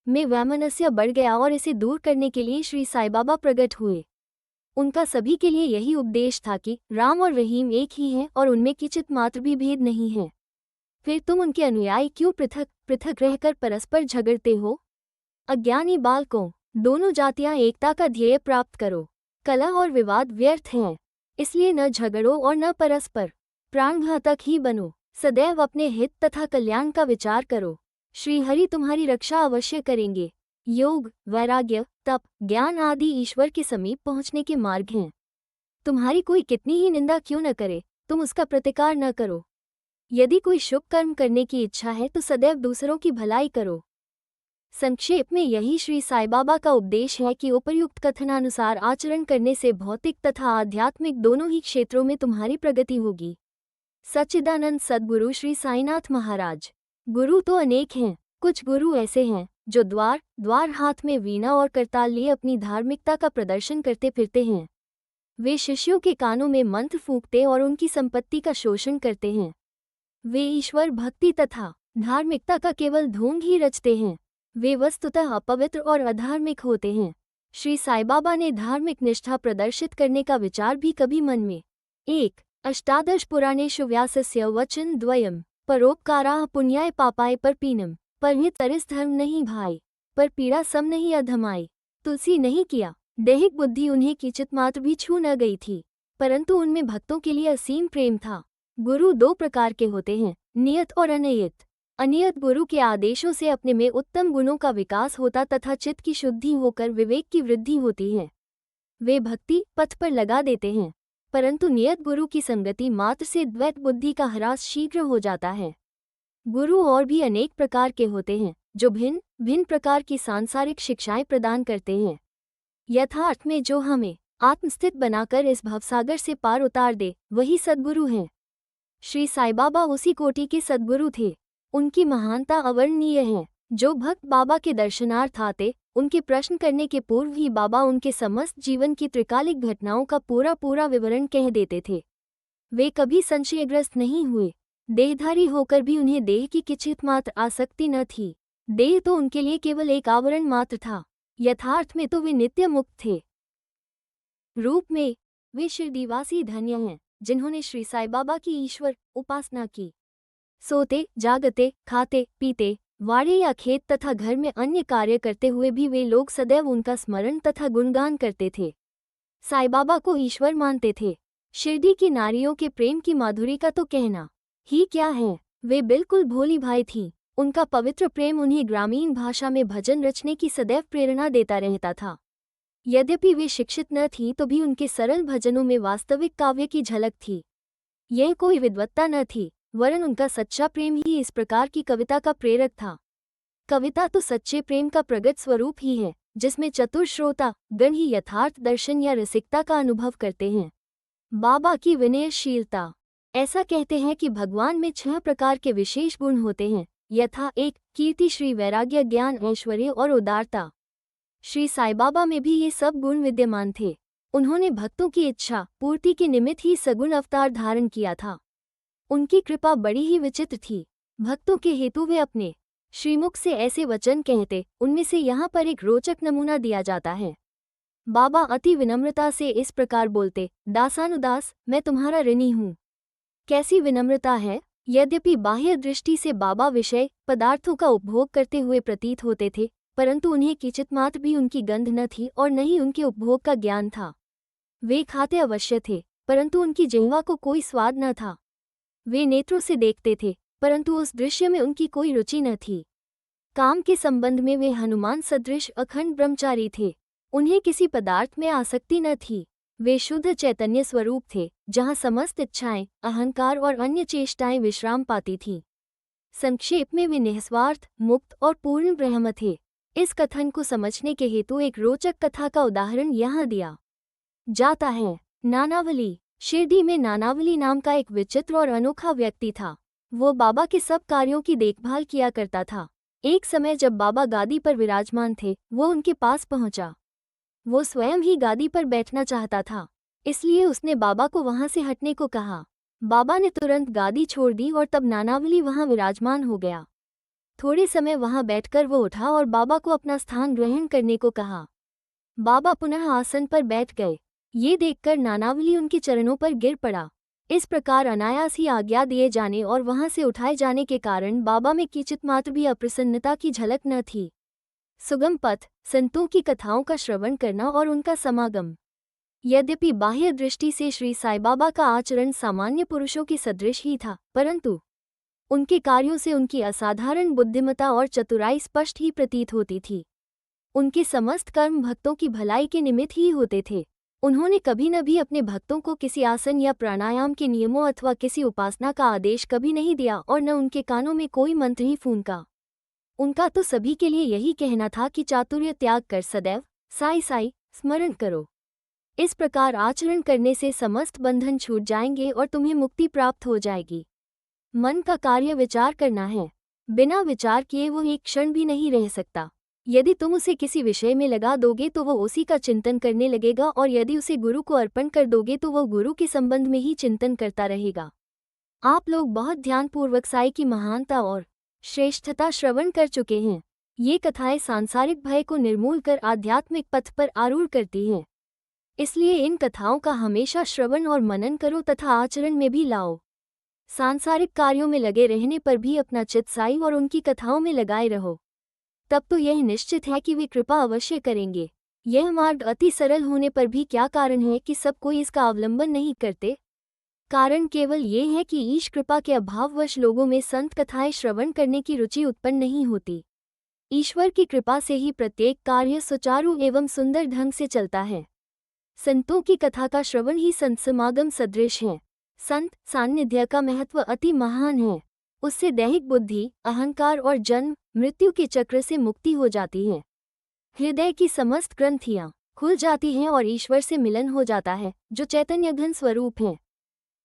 में वैमनस्य बढ़ गया और इसे दूर करने के लिए श्री साईं बाबा प्रकट हुए। उनका सभी के लिए यही उपदेश था कि राम और रहीम एक ही हैं और उनमें किंचित मात्र भी भेद नहीं है। फिर तुम उनके अनुयायी क्यों पृथक पृथक रहकर परस्पर झगड़ते हो? अज्ञानी बालकों, दोनों जातियां एकता का ध्येय प्राप्त करो। कलह और विवाद व्यर्थ हैं, इसलिए न झगड़ो और न परस्पर प्राणघातक ही बनो। सदैव अपने हित तथा कल्याण का विचार करो। श्री हरि तुम्हारी रक्षा अवश्य करेंगे। योग, वैराग्य, तप, ज्ञान आदि ईश्वर के समीप पहुंचने के मार्ग हैं। तुम्हारी कोई कितनी ही निंदा क्यों न करे, तुम उसका प्रतिकार न करो। यदि कोई शुभ कर्म करने की इच्छा है तो सदैव दूसरों की भलाई करो। संक्षेप में यही श्री साईं बाबा का उपदेश है कि उपर्युक्त कथनानुसार आचरण करने से भौतिक तथा आध्यात्मिक दोनों ही क्षेत्रों में तुम्हारी प्रगति होगी। सच्चिदानंद सद्गुरु श्री साईनाथ महाराज। गुरु तो अनेक हैं। कुछ गुरु ऐसे हैं जो द्वार हाथ में वीणा और करताल लिए अपनी धार्मिकता का प्रदर्शन करते फिरते हैं। वे शिष्यों के कानों में मंत्र फूंकते और उनकी संपत्ति का शोषण करते हैं। वे ईश्वर भक्ति तथा धार्मिकता का केवल ढोंग ही रचते हैं। वे वस्तुतः अपवित्र और अधार्मिक होते हैं। श्री साईं बाबा ने धार्मिक निष्ठा प्रदर्शित करने का विचार भी कभी मन में 1 अष्टादश पुराणेषु व्यासस्य वचन द्वयम् परोपकाराः पुण्याय पापाय परपीनम् परहित तरिस धर्म नहीं भाई, पर पीड़ा सम नहीं अधमाई। तुलसी नहीं किया। दैहिक बुद्धि उन्हें किंचित मात्र भी छू न गई थी, परंतु उनमें भक्तों के लिए असीम प्रेम था। गुरु 2 प्रकार के होते हैं, नियत और अनियत। अनियत गुरु के आदेशों से अपने में उत्तम गुणों का विकास होता तथा चित्त की शुद्धि होकर विवेक की वृद्धि होती है। वे भक्ति पथ पर लगा देते हैं, परंतु नियत गुरु की संगति मात्र से द्वैत बुद्धि का ह्रास शीघ्र हो जाता है। गुरु और भी अनेक प्रकार के होते हैं, जो भिन्न भिन्न प्रकार की सांसारिक शिक्षाएं प्रदान करते हैं। यथार्थ में जो हमें आत्मस्थित बनाकर इस भवसागर से पार उतार दे, वही सद्गुरु हैं। श्री साईं बाबा उसी कोटि के सद्गुरु थे। उनकी महानता अवर्णनीय है। जो भक्त बाबा के दर्शनार्थ आते, उनके प्रश्न करने के पूर्व ही बाबा उनके समस्त जीवन की त्रिकालिक घटनाओं का पूरा विवरण कह देते थे। वे कभी संशयग्रस्त नहीं हुए। देहधारी होकर भी उन्हें देह की किंचित मात्र आसक्ति न थी। देह तो उनके लिए केवल एक आवरण मात्र था, यथार्थ में तो वे नित्य मुक्त थे। रूप में वे शिरडीवासी धन्य हैं, जिन्होंने श्री साईं बाबा की ईश्वर उपासना की। सोते जागते खाते पीते वाड़े या खेत तथा घर में अन्य कार्य करते हुए भी वे लोग सदैव उनका स्मरण तथा गुणगान करते थे। साईं बाबा को ईश्वर मानते थे। शिरडी की नारियों के प्रेम की माधुरी का तो कहना ही क्या है। वे बिल्कुल भोली भाई थीं। उनका पवित्र प्रेम उन्हें ग्रामीण भाषा में भजन रचने की सदैव प्रेरणा देता रहता था। यद्यपि वे शिक्षित न थीं तो भी उनके सरल भजनों में वास्तविक काव्य की झलक थी। यह कोई विद्वत्ता न थी, वरन उनका सच्चा प्रेम ही इस प्रकार की कविता का प्रेरक था। कविता तो सच्चे प्रेम का प्रगट स्वरूप ही है, जिसमें चतुर श्रोता गण ही यथार्थ दर्शन या रसिकता का अनुभव करते हैं। बाबा की विनयशीलता। ऐसा कहते हैं कि भगवान में 6 प्रकार के विशेष गुण होते हैं, यथा 1 कीर्ति, श्री वैराग्य, ज्ञान, ऐश्वर्य और उदारता। श्री साईं बाबा में भी ये सब गुण विद्यमान थे। उन्होंने भक्तों की इच्छा पूर्ति के निमित्त ही सगुण अवतार धारण किया था। उनकी कृपा बड़ी ही विचित्र थी। भक्तों के हेतु वे अपने श्रीमुख से ऐसे वचन कहते, उनमें से यहाँ पर एक रोचक नमूना दिया जाता है। बाबा अति विनम्रता से इस प्रकार बोलते, दासानुदास, मैं तुम्हारा ऋणी हूँ। कैसी विनम्रता है! यद्यपि बाह्य दृष्टि से बाबा विषय पदार्थों का उपभोग करते हुए प्रतीत होते थे, परंतु उन्हें किंचित मात्र भी उनकी गंध न थी और न ही उनके उपभोग का ज्ञान था। वे खाते अवश्य थे, परंतु उनकी जिह्वा को कोई स्वाद न था। वे नेत्रों से देखते थे, परंतु उस दृश्य में उनकी कोई रुचि न थी। काम के संबंध में वे हनुमान सदृश अखंड ब्रह्मचारी थे। उन्हें किसी पदार्थ में आसक्ति न थी। वे शुद्ध चैतन्य स्वरूप थे, जहाँ समस्त इच्छाएं, अहंकार और अन्य चेष्टाएं विश्राम पाती थीं। संक्षेप में वे निस्वार्थ, मुक्त और पूर्ण ब्रह्म थे। इस कथन को समझने के हेतु एक रोचक कथा का उदाहरण यहाँ दिया जाता है। नानावली। शिरडी में नानावली नाम का एक विचित्र और अनोखा व्यक्ति था। वो बाबा के सब कार्यों की देखभाल किया करता था। एक समय जब बाबा गादी पर विराजमान थे, वो उनके पास पहुंचा। वो स्वयं ही गादी पर बैठना चाहता था, इसलिए उसने बाबा को वहां से हटने को कहा। बाबा ने तुरंत गादी छोड़ दी और तब नानावली वहां विराजमान हो गया। थोड़े समय वहां बैठकर वो उठा और बाबा को अपना स्थान ग्रहण करने को कहा। बाबा पुनः आसन पर बैठ गए। ये देखकर नानावली उनके चरणों पर गिर पड़ा। इस प्रकार अनायास ही आज्ञा दिए जाने और वहां से उठाए जाने के कारण बाबा में किंचित मात्र भी अप्रसन्नता की झलक न थी। सुगम पथ, संतों की कथाओं का श्रवण करना और उनका समागम। यद्यपि बाह्य दृष्टि से श्री साईं बाबा का आचरण सामान्य पुरुषों के सदृश ही था, परंतु उनके कार्यों से उनकी असाधारण बुद्धिमत्ता और चतुराई स्पष्ट ही प्रतीत होती थी। उनके समस्त कर्म भक्तों की भलाई के निमित्त ही होते थे। उन्होंने कभी न भी अपने भक्तों को किसी आसन या प्राणायाम के नियमों अथवा किसी उपासना का आदेश कभी नहीं दिया और न उनके कानों में कोई मंत्र ही फूंका। उनका तो सभी के लिए यही कहना था कि चातुर्य त्याग कर सदैव साई साई स्मरण करो। इस प्रकार आचरण करने से समस्त बंधन छूट जाएंगे और तुम्हें मुक्ति प्राप्त हो जाएगी। मन का कार्य विचार करना है। बिना विचार किए वो एक क्षण भी नहीं रह सकता। यदि तुम उसे किसी विषय में लगा दोगे तो वो उसी का चिंतन करने लगेगा और यदि उसे गुरु को अर्पण कर दोगे तो वह गुरु के संबंध में ही चिंतन करता रहेगा। आप लोग बहुत ध्यानपूर्वक साई की महानता और श्रेष्ठता श्रवण कर चुके हैं। ये कथाएं सांसारिक भय को निर्मूल कर आध्यात्मिक पथ पर आरूढ़ करती हैं। इसलिए इन कथाओं का हमेशा श्रवण और मनन करो तथा आचरण में भी लाओ। सांसारिक कार्यों में लगे रहने पर भी अपना चित्त साई और उनकी कथाओं में लगाए रहो। तब तो यह निश्चित है कि वे कृपा अवश्य करेंगे। यह मार्ग अति सरल होने पर भी क्या कारण है कि सब कोई इसका अवलंबन नहीं करते? कारण केवल ये है कि ईश कृपा के अभाववश लोगों में संत कथाएं श्रवण करने की रुचि उत्पन्न नहीं होती। ईश्वर की कृपा से ही प्रत्येक कार्य सुचारू एवं सुंदर ढंग से चलता है। संतों की कथा का श्रवण ही संत समागम सदृश है। संत सान्निध्य का महत्व अति महान है। उससे दैहिक बुद्धि, अहंकार और जन्म मृत्यु के चक्र से मुक्ति हो जाती है। हृदय की समस्त ग्रंथियां खुल जाती हैं और ईश्वर से मिलन हो जाता है, जो चैतन्य घन स्वरूप है।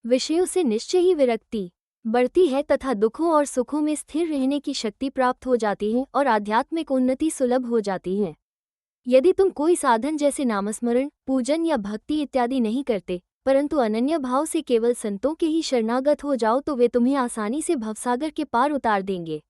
विषयों से निश्चय ही विरक्ति बढ़ती है तथा दुखों और सुखों में स्थिर रहने की शक्ति प्राप्त हो जाती है और आध्यात्मिक उन्नति सुलभ हो जाती है। यदि तुम कोई साधन जैसे नामस्मरण, पूजन या भक्ति इत्यादि नहीं करते, परंतु अनन्य भाव से केवल संतों के ही शरणागत हो जाओ तो वे तुम्हें आसानी से भवसागर के पार उतार देंगे।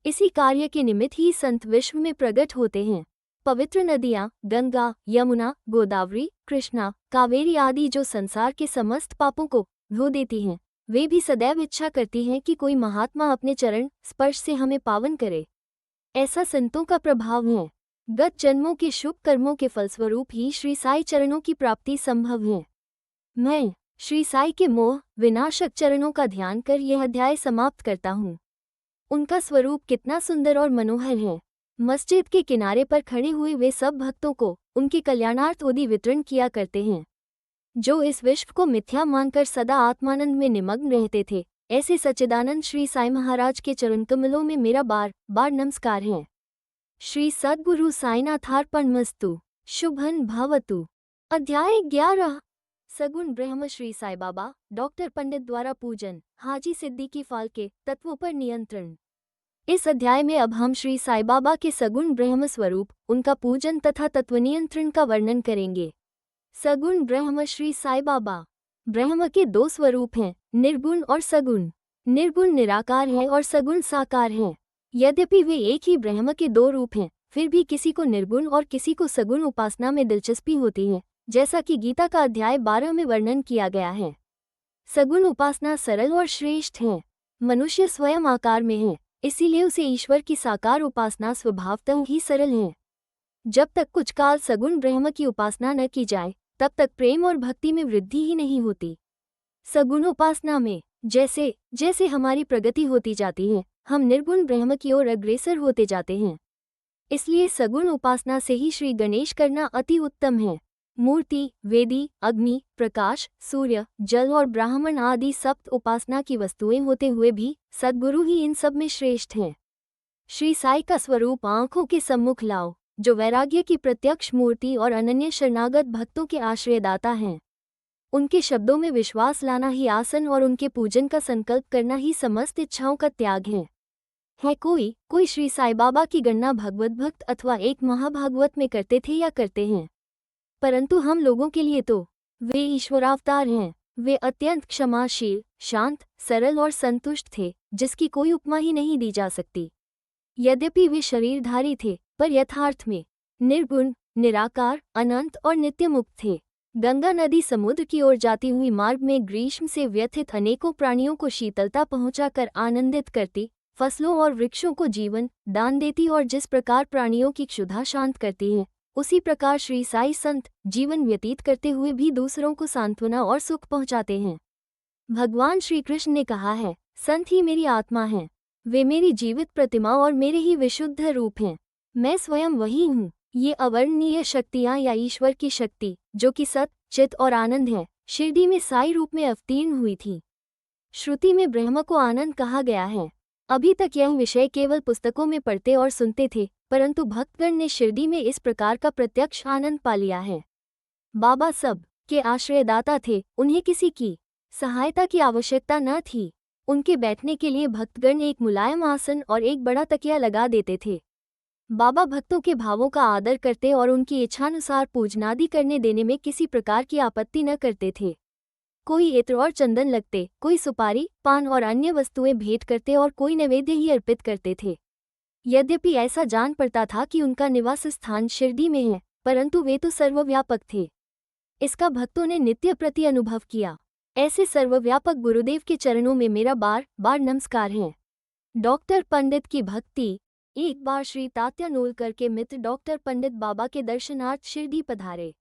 इसी कार्य के निमित्त ही संत विश्व में प्रकट होते हैं। पवित्र नदियाँ गंगा, यमुना, गोदावरी, कृष्णा, कावेरी आदि जो संसार के समस्त पापों को धो देती हैं, वे भी सदैव इच्छा करती हैं कि कोई महात्मा अपने चरण स्पर्श से हमें पावन करे। ऐसा संतों का प्रभाव है। गत जन्मों के शुभ कर्मों के फलस्वरूप ही श्री साई चरणों की प्राप्ति संभव है। मैं श्री साई के मोह विनाशक चरणों का ध्यान कर यह अध्याय समाप्त करता हूँ। उनका स्वरूप कितना सुंदर और मनोहर है। मस्जिद के किनारे पर खड़े हुए वे सब भक्तों को उनके कल्याणार्थ ओदी वितरण किया करते हैं। जो इस विश्व को मिथ्या मानकर सदा आत्मानंद में निमग्न रहते थे, ऐसे सच्चिदानंद श्री साई महाराज के चरण कमलों में मेरा बार बार नमस्कार है। श्री सद्गुरु साईनाथार्पणमस्तु। शुभन भवतु। अध्याय 11। सगुण ब्रह्म श्री साई बाबा डॉक्टर पंडित द्वारा पूजन, हाजी सिद्दीकी फाल्के, तत्वों पर नियंत्रण। इस अध्याय में अब हम श्री साई बाबा के सगुण ब्रह्म स्वरूप, उनका पूजन तथा तत्व नियंत्रण का वर्णन करेंगे। सगुण ब्रह्म श्री साई बाबा। ब्रह्म के दो स्वरूप हैं, निर्गुण और सगुण। निर्गुण निराकार है और सगुण साकार है। यद्यपि वे एक ही ब्रह्म के दो रूप हैं, फिर भी किसी को निर्गुण और किसी को सगुण उपासना में दिलचस्पी होती है, जैसा कि गीता का अध्याय 12 में वर्णन किया गया है। सगुण उपासना सरल और श्रेष्ठ है। मनुष्य स्वयं आकार में है, इसीलिए उसे ईश्वर की साकार उपासना स्वभावतः ही सरल है। जब तक कुछ काल सगुण ब्रह्म की उपासना न की जाए, तब तक प्रेम और भक्ति में वृद्धि ही नहीं होती। सगुण उपासना में जैसे जैसे हमारी प्रगति होती जाती है, हम निर्गुण ब्रह्म की ओर अग्रसर होते जाते हैं। इसलिए सगुण उपासना से ही श्री गणेश करना अति उत्तम है। मूर्ति, वेदी, अग्नि, प्रकाश, सूर्य, जल और ब्राह्मण आदि सप्त उपासना की वस्तुएं होते हुए भी सद्गुरु ही इन सब में श्रेष्ठ हैं। श्री साई का स्वरूप आंखों के सम्मुख लाओ, जो वैराग्य की प्रत्यक्ष मूर्ति और अनन्य शरणागत भक्तों के आश्रयदाता हैं। उनके शब्दों में विश्वास लाना ही आसन और उनके पूजन का संकल्प करना ही समस्त इच्छाओं का त्याग है कोई श्री साई बाबा की गणना भगवत भक्त अथवा एक महाभागवत में करते थे या करते हैं, परंतु हम लोगों के लिए तो वे ईश्वरावतार हैं। वे अत्यंत क्षमाशील, शांत, सरल और संतुष्ट थे, जिसकी कोई उपमा ही नहीं दी जा सकती। यद्यपि वे शरीरधारी थे, पर यथार्थ में निर्गुण, निराकार, अनंत और नित्य मुक्त थे। गंगा नदी समुद्र की ओर जाती हुई मार्ग में ग्रीष्म से व्यथित अनेकों प्राणियों को शीतलता पहुंचाकर आनंदित करती, फसलों और वृक्षों को जीवन दान देती और जिस प्रकार प्राणियों की क्षुधा शांत करती है, उसी प्रकार श्री साई संत जीवन व्यतीत करते हुए भी दूसरों को सांत्वना और सुख पहुंचाते हैं। भगवान श्री कृष्ण ने कहा है, संत ही मेरी आत्मा हैं, वे मेरी जीवित प्रतिमा और मेरे ही विशुद्ध रूप हैं। मैं स्वयं वही हूँ। ये अवर्णनीय शक्तियाँ या ईश्वर की शक्ति, जो कि सत, चित और आनंद है, शिरडी में साई रूप में अवतीर्ण हुई थी। श्रुति में ब्रह्म को आनंद कहा गया है। अभी तक यह विषय केवल पुस्तकों में पढ़ते और सुनते थे, परंतु भक्तगण ने शिरडी में इस प्रकार का प्रत्यक्ष आनंद पा लिया है। बाबा सब के आश्रयदाता थे, उन्हें किसी की सहायता की आवश्यकता न थी। उनके बैठने के लिए भक्तगण एक मुलायम आसन और एक बड़ा तकिया लगा देते थे। बाबा भक्तों के भावों का आदर करते और उनकी इच्छानुसार पूजनादि करने देने में किसी प्रकार की आपत्ति न करते थे। कोई इत्र और चंदन लगते, कोई सुपारी, पान और अन्य वस्तुएं भेंट करते और कोई नैवेद्य ही अर्पित करते थे। यद्यपि ऐसा जान पड़ता था कि उनका निवास स्थान शिरडी में है, परंतु वे तो सर्वव्यापक थे। इसका भक्तों ने नित्य प्रति अनुभव किया। ऐसे सर्वव्यापक गुरुदेव के चरणों में मेरा बार बार नमस्कार है। डॉक्टर पंडित की भक्ति। एक बार श्री तात्या नूलकर के मित्र डॉक्टर पंडित बाबा के दर्शनार्थ शिरडी पधारे।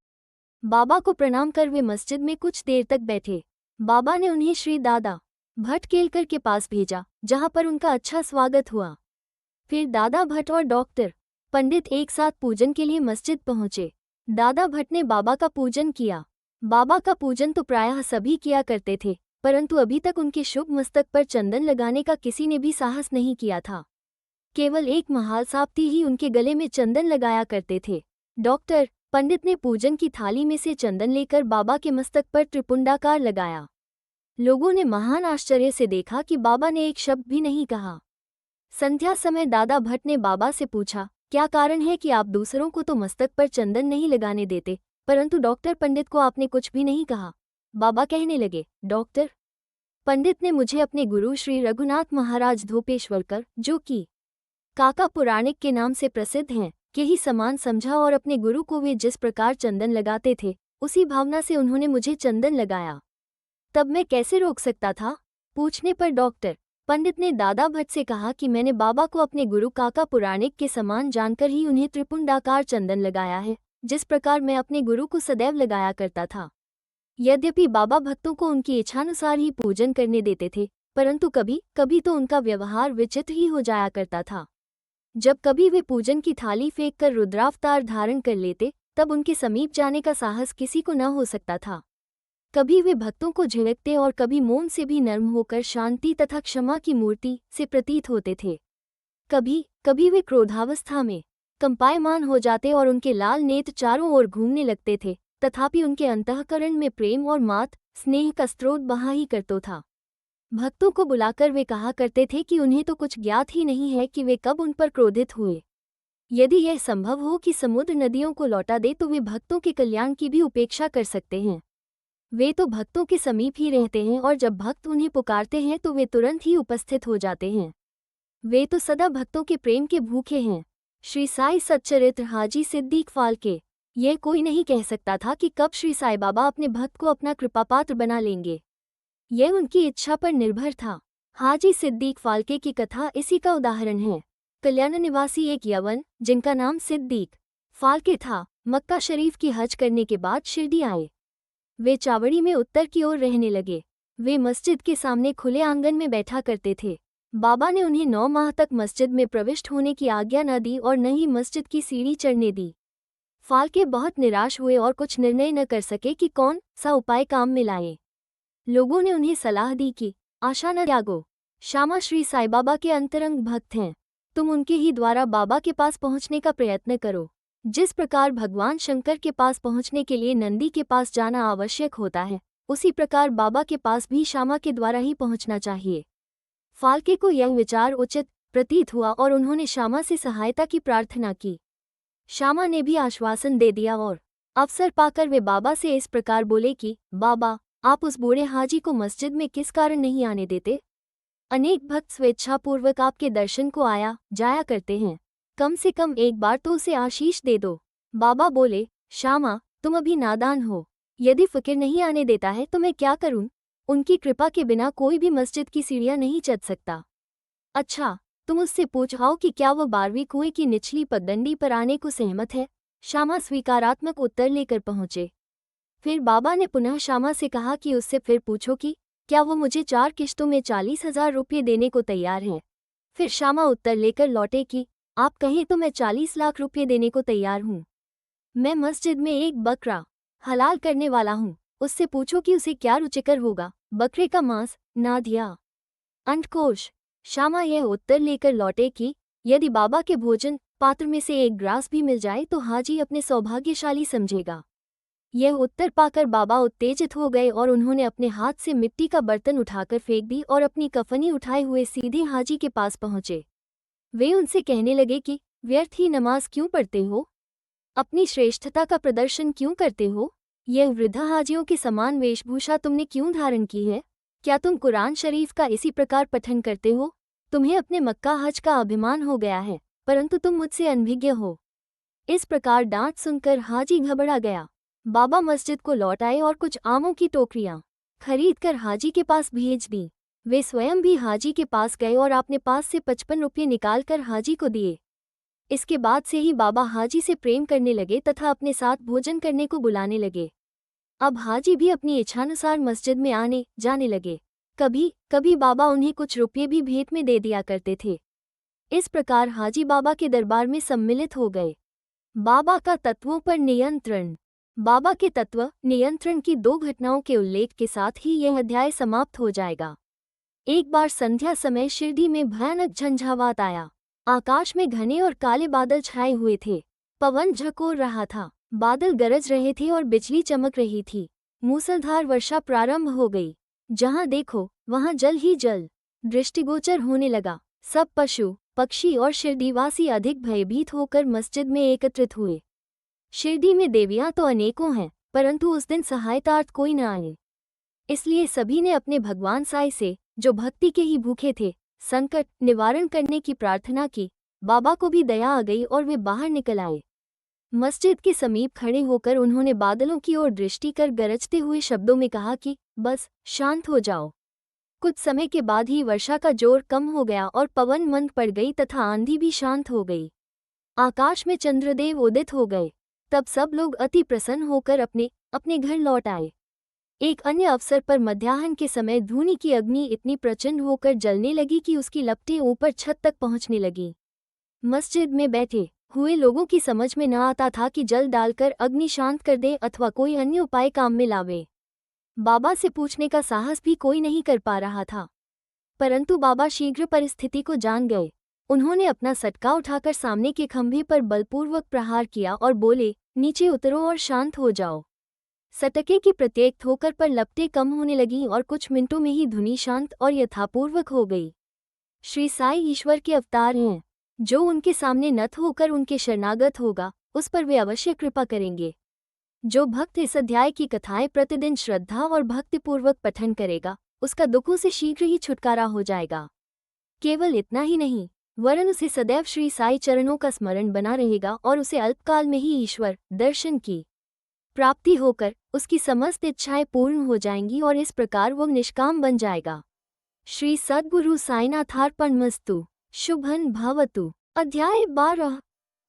बाबा को प्रणाम कर वे मस्जिद में कुछ देर तक बैठे। बाबा ने उन्हें श्री दादा भट्ट केलकर के पास भेजा, जहां पर उनका अच्छा स्वागत हुआ। फिर दादा भट्ट और डॉक्टर पंडित एक साथ पूजन के लिए मस्जिद पहुंचे। दादा भट्ट ने बाबा का पूजन किया। बाबा का पूजन तो प्रायः सभी किया करते थे, परंतु अभी तक उनके शुभ मस्तक पर चंदन लगाने का किसी ने भी साहस नहीं किया था। केवल एक महासाप्ती ही उनके गले में चंदन लगाया करते थे। डॉक्टर पंडित ने पूजन की थाली में से चंदन लेकर बाबा के मस्तक पर त्रिपुंडाकार लगाया। लोगों ने महान आश्चर्य से देखा कि बाबा ने एक शब्द भी नहीं कहा। संध्या समय दादा भट्ट ने बाबा से पूछा, क्या कारण है कि आप दूसरों को तो मस्तक पर चंदन नहीं लगाने देते, परंतु डॉक्टर पंडित को आपने कुछ भी नहीं कहा? बाबा कहने लगे, डॉक्टर पंडित ने मुझे अपने गुरु श्री रघुनाथ महाराज धोपेश्वरकर, जो कि काका पुराणिक के नाम से प्रसिद्ध हैं, के ही समान समझा और अपने गुरु को वे जिस प्रकार चंदन लगाते थे, उसी भावना से उन्होंने मुझे चंदन लगाया। तब मैं कैसे रोक सकता था? पूछने पर डॉक्टर पंडित ने दादा भट्ट से कहा कि मैंने बाबा को अपने गुरु काका पुराणिक के समान जानकर ही उन्हें त्रिपुंडाकार चंदन लगाया है, जिस प्रकार मैं अपने गुरु को सदैव लगाया करता था। यद्यपि बाबा भक्तों को उनकी इच्छानुसार ही पूजन करने देते थे, परंतु कभी कभी तो उनका व्यवहार विचित्र ही हो जाया करता था। जब कभी वे पूजन की थाली फेंककर रुद्रावतार धारण कर लेते, तब उनके समीप जाने का साहस किसी को न हो सकता था। कभी वे भक्तों को झिड़कते और कभी मौन से भी नर्म होकर शांति तथा क्षमा की मूर्ति से प्रतीत होते थे। कभी कभी वे क्रोधावस्था में कंपायमान हो जाते और उनके लाल नेत्र चारों ओर घूमने लगते थे, तथापि उनके अंतःकरण में प्रेम और मात स्नेह का स्रोत बहा ही करता था। भक्तों को बुलाकर वे कहा करते थे कि उन्हें तो कुछ ज्ञात ही नहीं है कि वे कब उन पर क्रोधित हुए। यदि यह संभव हो कि समुद्र नदियों को लौटा दे तो वे भक्तों के कल्याण की भी उपेक्षा कर सकते हैं। वे तो भक्तों के समीप ही रहते हैं और जब भक्त उन्हें पुकारते हैं तो वे तुरंत ही उपस्थित हो जाते हैं। वे तो सदा भक्तों के प्रेम के भूखे हैं। श्री साई सच्चरित्र हाजी सिद्दीक फाल्के। यह कोई नहीं कह सकता था कि कब श्री साई बाबा अपने भक्त को अपना कृपापात्र बना लेंगे। यह उनकी इच्छा पर निर्भर था। हाजी सिद्दीक फाल्के की कथा इसी का उदाहरण है। कल्याण निवासी एक यवन, जिनका नाम सिद्दीक फाल्के था, मक्का शरीफ की हज करने के बाद शिरडी आए। वे चावड़ी में उत्तर की ओर रहने लगे। वे मस्जिद के सामने खुले आंगन में बैठा करते थे। बाबा ने उन्हें 9 माह तक मस्जिद में प्रविष्ट होने की आज्ञा न दी और न ही मस्जिद की सीढ़ी चढ़ने दी। फाल्के बहुत निराश हुए और कुछ निर्णय न कर सके कि कौन सा उपाय काम में लाए। लोगों ने उन्हें सलाह दी कि आशा न त्यागो, श्यामा श्री साई बाबा के अंतरंग भक्त हैं, तुम उनके ही द्वारा बाबा के पास पहुंचने का प्रयत्न करो। जिस प्रकार भगवान शंकर के पास पहुंचने के लिए नंदी के पास जाना आवश्यक होता है, उसी प्रकार बाबा के पास भी श्यामा के द्वारा ही पहुंचना चाहिए। फाल्के को यह विचार उचित प्रतीत हुआ और उन्होंने श्यामा से सहायता की प्रार्थना की। श्यामा ने भी आश्वासन दे दिया और अवसर पाकर वे बाबा से इस प्रकार बोले कि बाबा, आप उस बूढ़े हाजी को मस्जिद में किस कारण नहीं आने देते? अनेक भक्त स्वेच्छापूर्वक आपके दर्शन को आया जाया करते हैं, कम से कम एक बार तो उसे आशीष दे दो। बाबा बोले, श्यामा, तुम अभी नादान हो, यदि फकीर नहीं आने देता है तो मैं क्या करूं? उनकी कृपा के बिना कोई भी मस्जिद की सीढ़ियां नहीं चढ़ सकता। अच्छा, तुम उससे पूछाओ कि क्या वह 12वीं कुएं की निचली पगडंडी पर आने को सहमत है। श्यामा स्वीकारात्मक उत्तर लेकर पहुंचे। फिर बाबा ने पुनः श्यामा से कहा कि उससे फिर पूछो कि क्या वो मुझे 4 किश्तों में 40,000 रुपये देने को तैयार है। फिर श्यामा उत्तर लेकर लौटे कि आप कहें तो मैं 40 लाख रुपये देने को तैयार हूँ। मैं मस्जिद में एक बकरा हलाल करने वाला हूँ, उससे पूछो कि उसे क्या रुचिकर होगा, बकरे का मांस, नाद या अंडकोश। श्यामा यह उत्तर लेकर लौटे कि यदि बाबा के भोजन पात्र में से एक ग्रास भी मिल जाए तो हाजी अपने सौभाग्यशाली समझेगा। यह उत्तर पाकर बाबा उत्तेजित हो गए और उन्होंने अपने हाथ से मिट्टी का बर्तन उठाकर फेंक दी और अपनी कफनी उठाए हुए सीधे हाजी के पास पहुंचे। वे उनसे कहने लगे कि व्यर्थ ही नमाज क्यों पढ़ते हो, अपनी श्रेष्ठता का प्रदर्शन क्यों करते हो? यह वृद्धा हाजियों की समान वेशभूषा तुमने क्यों धारण की है? क्या तुम कुरान शरीफ का इसी प्रकार पठन करते हो? तुम्हें अपने मक्का हज का अभिमान हो गया है, परंतु तुम मुझसे अनभिज्ञ हो। इस प्रकार डांट सुनकर हाजी घबरा गया। बाबा मस्जिद को लौट आए और कुछ आमों की टोकरियां खरीदकर हाजी के पास भेज दी। वे स्वयं भी हाजी के पास गए और अपने पास से 55 रुपये निकालकर हाजी को दिए। इसके बाद से ही बाबा हाजी से प्रेम करने लगे तथा अपने साथ भोजन करने को बुलाने लगे। अब हाजी भी अपनी इच्छानुसार मस्जिद में आने जाने लगे। कभी कभी बाबा उन्हें कुछ रुपये भी भेंट में दे दिया करते थे। इस प्रकार हाजी बाबा के दरबार में सम्मिलित हो गए। बाबा का तत्वों पर नियंत्रण। बाबा के तत्व नियंत्रण की 2 घटनाओं के उल्लेख के साथ ही यह अध्याय समाप्त हो जाएगा। एक बार संध्या समय शिरडी में भयानक झंझावात आया। आकाश में घने और काले बादल छाए हुए थे। पवन झकोर रहा था, बादल गरज रहे थे और बिजली चमक रही थी। मूसलधार वर्षा प्रारंभ हो गई। जहां देखो वहां जल ही जल दृष्टिगोचर होने लगा। सब पशु पक्षी और शिरडीवासी अधिक भयभीत होकर मस्जिद में एकत्रित हुए। शिरडी में देवियां तो अनेकों हैं, परंतु उस दिन सहायतार्थ कोई न आए। इसलिए सभी ने अपने भगवान साईं से, जो भक्ति के ही भूखे थे, संकट निवारण करने की प्रार्थना की। बाबा को भी दया आ गई और वे बाहर निकल आए। मस्जिद के समीप खड़े होकर उन्होंने बादलों की ओर दृष्टि कर गरजते हुए शब्दों में कहा कि बस शांत हो जाओ। कुछ समय के बाद ही वर्षा का जोर कम हो गया और पवन मंद पड़ गई तथा आंधी भी शांत हो गई। आकाश में चंद्रदेव उदित हो गए। तब सब लोग अति प्रसन्न होकर अपने अपने घर लौट आए। एक अन्य अवसर पर मध्याह्न के समय धूनी की अग्नि इतनी प्रचंड होकर जलने लगी कि उसकी लपटें ऊपर छत तक पहुंचने लगी। मस्जिद में बैठे हुए लोगों की समझ में न आता था कि जल डालकर अग्नि शांत कर दे अथवा कोई अन्य उपाय काम में लावे। बाबा से पूछने का साहस भी कोई नहीं कर पा रहा था। परंतु बाबा शीघ्र परिस्थिति को जान गए। उन्होंने अपना सटका उठाकर सामने के खंभे पर बलपूर्वक प्रहार किया और बोले, नीचे उतरो और शांत हो जाओ। सटके की प्रत्येक ठोकर पर लपटें कम होने लगीं और कुछ मिनटों में ही धुनी शांत और यथापूर्वक हो गई। श्री साईं ईश्वर के अवतार हैं। जो उनके सामने नत होकर उनके शरणागत होगा, उस पर वे अवश्य कृपा करेंगे। जो भक्त इस अध्याय की कथाएं प्रतिदिन श्रद्धा और भक्तिपूर्वक पठन करेगा, उसका दुखों से शीघ्र ही छुटकारा हो जाएगा। केवल इतना ही नहीं, वरन उसे सदैव श्री साईं चरणों का स्मरण बना रहेगा और उसे अल्पकाल में ही ईश्वर दर्शन की प्राप्ति होकर उसकी समस्त इच्छाएं पूर्ण हो जाएंगी और इस प्रकार वो निष्काम बन जाएगा। श्री सद्गुरु साईनाथार्पणमस्तु। शुभं भवतु। अध्याय 12।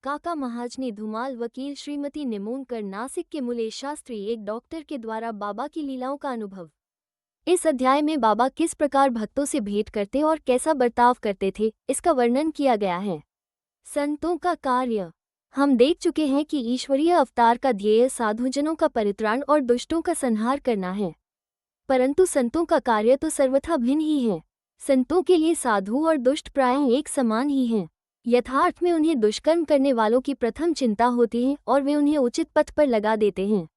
काका महाजनी धुमाल वकील श्रीमती निमोनकर नासिक के मूले शास्त्री एक डॉक्टर के द्वारा बाबा की लीलाओं का अनुभव। इस अध्याय में बाबा किस प्रकार भक्तों से भेंट करते और कैसा बर्ताव करते थे, इसका वर्णन किया गया है। संतों का कार्य। हम देख चुके हैं कि ईश्वरीय अवतार का ध्येय साधुजनों का परित्राण और दुष्टों का संहार करना है। परंतु संतों का कार्य तो सर्वथा भिन्न ही है। संतों के लिए साधु और दुष्ट प्राय एक समान ही हैं। यथार्थ में उन्हें दुष्कर्म करने वालों की प्रथम चिंता होती है और वे उन्हें उचित पथ पर लगा देते हैं।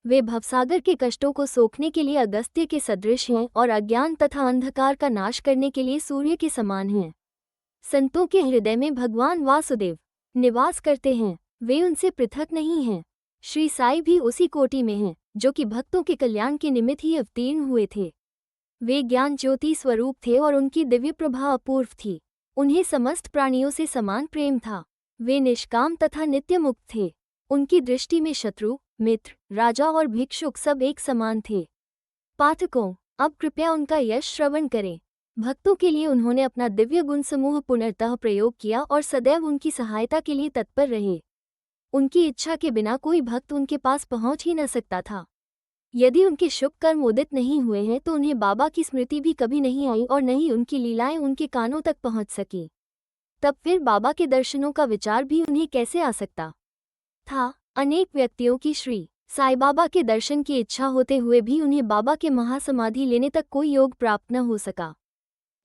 वे भवसागर के कष्टों को सोखने के लिए अगस्त्य के सदृश हैं और अज्ञान तथा अंधकार का नाश करने के लिए सूर्य के समान हैं। संतों के हृदय में भगवान वासुदेव निवास करते हैं। वे उनसे पृथक नहीं हैं। श्री साईं भी उसी कोटि में हैं, जो कि भक्तों के कल्याण के निमित्त ही अवतीर्ण हुए थे। वे ज्ञान ज्योति स्वरूप थे और उनकी दिव्य प्रभा अपूर्व थी। उन्हें समस्त प्राणियों से समान प्रेम था। वे निष्काम तथा नित्य मुक्त थे। उनकी दृष्टि में शत्रु, मित्र, राजा और भिक्षुक सब एक समान थे। पाठकों, अब कृपया उनका यश श्रवण करें। भक्तों के लिए उन्होंने अपना दिव्य गुण समूह पुनर्तः प्रयोग किया और सदैव उनकी सहायता के लिए तत्पर रहे। उनकी इच्छा के बिना कोई भक्त उनके पास पहुंच ही न सकता था। यदि उनके शुभ कर्म उदित नहीं हुए हैं तो उन्हें बाबा की स्मृति भी कभी नहीं आई और न ही उनकी लीलाएं उनके कानों तक पहुंच सकी। तब फिर बाबा के दर्शनों का विचार भी उन्हें कैसे आ सकता था। अनेक व्यक्तियों की श्री साईं बाबा के दर्शन की इच्छा होते हुए भी उन्हें बाबा के महासमाधि लेने तक कोई योग प्राप्त न हो सका।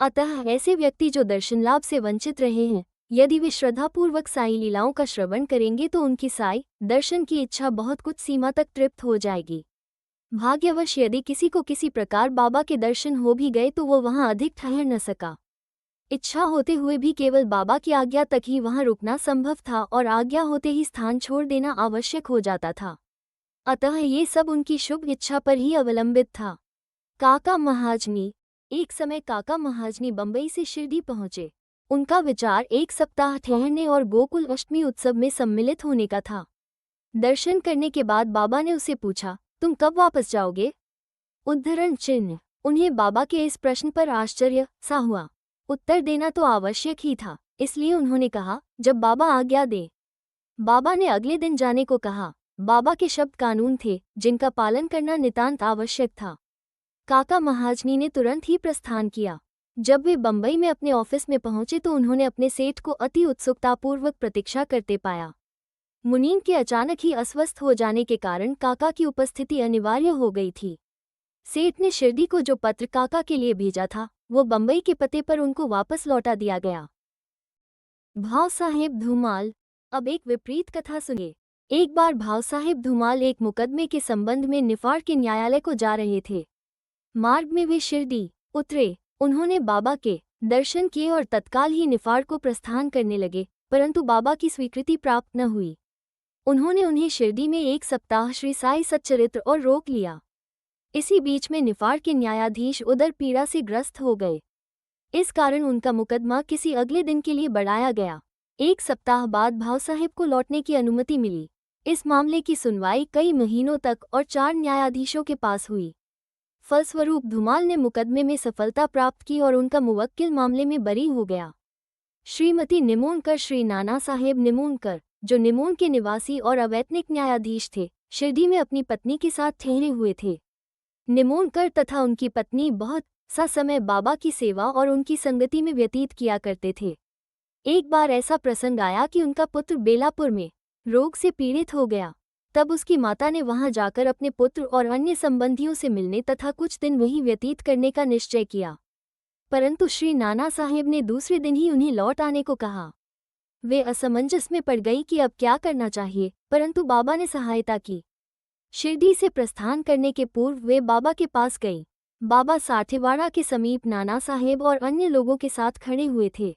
अतः ऐसे व्यक्ति जो दर्शन लाभ से वंचित रहे हैं, यदि वे श्रद्धापूर्वक साईं लीलाओं का श्रवण करेंगे तो उनकी साईं दर्शन की इच्छा बहुत कुछ सीमा तक तृप्त हो जाएगी। भाग्यवश यदि किसी को किसी प्रकार बाबा के दर्शन हो भी गए तो वो वहां अधिक ठहर न सका। इच्छा होते हुए भी केवल बाबा की आज्ञा तक ही वहां रुकना संभव था और आज्ञा होते ही स्थान छोड़ देना आवश्यक हो जाता था। अतः ये सब उनकी शुभ इच्छा पर ही अवलंबित था। काका महाजनी। एक समय काका महाजनी बंबई से शिरडी पहुंचे। उनका विचार एक सप्ताह ठहरने और गोकुल अष्टमी उत्सव में सम्मिलित होने का था। दर्शन करने के बाद बाबा ने उसे पूछा, तुम कब वापस जाओगे? उद्धरण चिन्ह। उन्हें बाबा के इस प्रश्न पर आश्चर्य सा हुआ। उत्तर देना तो आवश्यक ही था, इसलिए उन्होंने कहा, जब बाबा आज्ञा दे। बाबा ने अगले दिन जाने को कहा। बाबा के शब्द कानून थे जिनका पालन करना नितांत आवश्यक था। काका महाजनी ने तुरंत ही प्रस्थान किया। जब वे बंबई में अपने ऑफिस में पहुंचे तो उन्होंने अपने सेठ को अति उत्सुकतापूर्वक प्रतीक्षा करते पाया। मुनीम के अचानक ही अस्वस्थ हो जाने के कारण काका की उपस्थिति अनिवार्य हो गई थी। सेठ ने शिरडी को जो पत्र काका के लिए भेजा था वो बंबई के पते पर उनको वापस लौटा दिया गया। भाव साहेब धूमाल। अब एक विपरीत कथा सुनिए। एक बार भाव साहेब धूमाल एक मुकदमे के संबंध में निफाड़ के न्यायालय को जा रहे थे। मार्ग में वे शिरडी उतरे। उन्होंने बाबा के दर्शन किए और तत्काल ही निफाड़ को प्रस्थान करने लगे, परंतु बाबा की स्वीकृति प्राप्त न हुई। उन्होंने उन्हें शिरडी में एक सप्ताह श्री साई सच्चरित्र और रोक लिया। इसी बीच में निफाड़ के न्यायाधीश उदर पीड़ा से ग्रस्त हो गए। इस कारण उनका मुकदमा किसी अगले दिन के लिए बढ़ाया गया। एक सप्ताह बाद भाव साहेब को लौटने की अनुमति मिली। इस मामले की सुनवाई कई महीनों तक और 4 न्यायाधीशों के पास हुई। फलस्वरूप धूमाल ने मुकदमे में सफलता प्राप्त की और उनका मुवक्किल मामले में बरी हो गया। श्रीमती निमोणकर श्री नाना साहेब निमोणकर, जो निमोण के निवासी और अवैतनिक न्यायाधीश थे, शिरडी में अपनी पत्नी के साथ ठहरे हुए थे। निमोणकर तथा उनकी पत्नी बहुत सा समय बाबा की सेवा और उनकी संगति में व्यतीत किया करते थे। एक बार ऐसा प्रसंग आया कि उनका पुत्र बेलापुर में रोग से पीड़ित हो गया। तब उसकी माता ने वहां जाकर अपने पुत्र और अन्य संबंधियों से मिलने तथा कुछ दिन वहीं व्यतीत करने का निश्चय किया, परंतु श्री नाना साहेब ने दूसरे दिन ही उन्हें लौट आने को कहा। वे असमंजस में पड़ गई कि अब क्या करना चाहिए, परंतु बाबा ने सहायता की। शिरडी से प्रस्थान करने के पूर्व वे बाबा के पास गई। बाबा साठेवाड़ा के समीप नाना साहेब और अन्य लोगों के साथ खड़े हुए थे।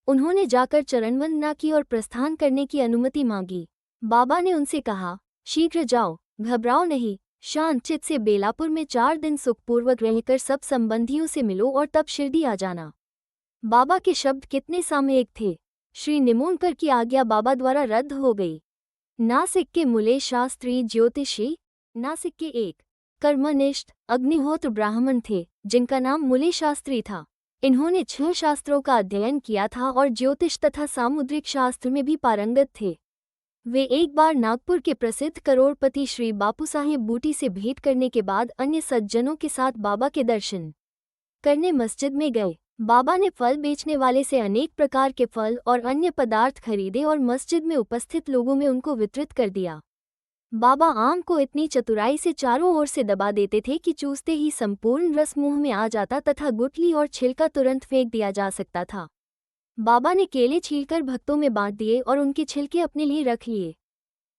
उन्होंने जाकर चरणवंदना की और प्रस्थान करने की अनुमति मांगी। बाबा ने उनसे कहा, शीघ्र जाओ, घबराओ नहीं, शांत चित्त से बेलापुर में 4 दिन सुखपूर्वक रहकर सब संबंधियों से मिलो और तब शिरडी आ जाना। बाबा के शब्द कितने सामयिक थे। श्री निमोणकर की आज्ञा बाबा द्वारा रद्द हो गई। नासिक के मूले शास्त्री ज्योतिषी, नासिक के एक कर्मनिष्ठ अग्निहोत्र ब्राह्मण थे जिनका नाम मूले शास्त्री था। इन्होंने 6 शास्त्रों का अध्ययन किया था और ज्योतिष तथा सामुद्रिक शास्त्र में भी पारंगत थे। वे एक बार नागपुर के प्रसिद्ध करोड़पति श्री बापू साहेब बूटी से भेंट करने के बाद अन्य सज्जनों के साथ बाबा के दर्शन करने मस्जिद में गए। बाबा ने फल बेचने वाले से अनेक प्रकार के फल और अन्य पदार्थ खरीदे और मस्जिद में उपस्थित लोगों में उनको वितरित कर दिया। बाबा आम को इतनी चतुराई से चारों ओर से दबा देते थे कि चूसते ही संपूर्ण रस मुंह में आ जाता तथा गुठली और छिलका तुरंत फेंक दिया जा सकता था। बाबा ने केले छीलकर भक्तों में बांट दिए और उनके छिलके अपने लिए रख लिए।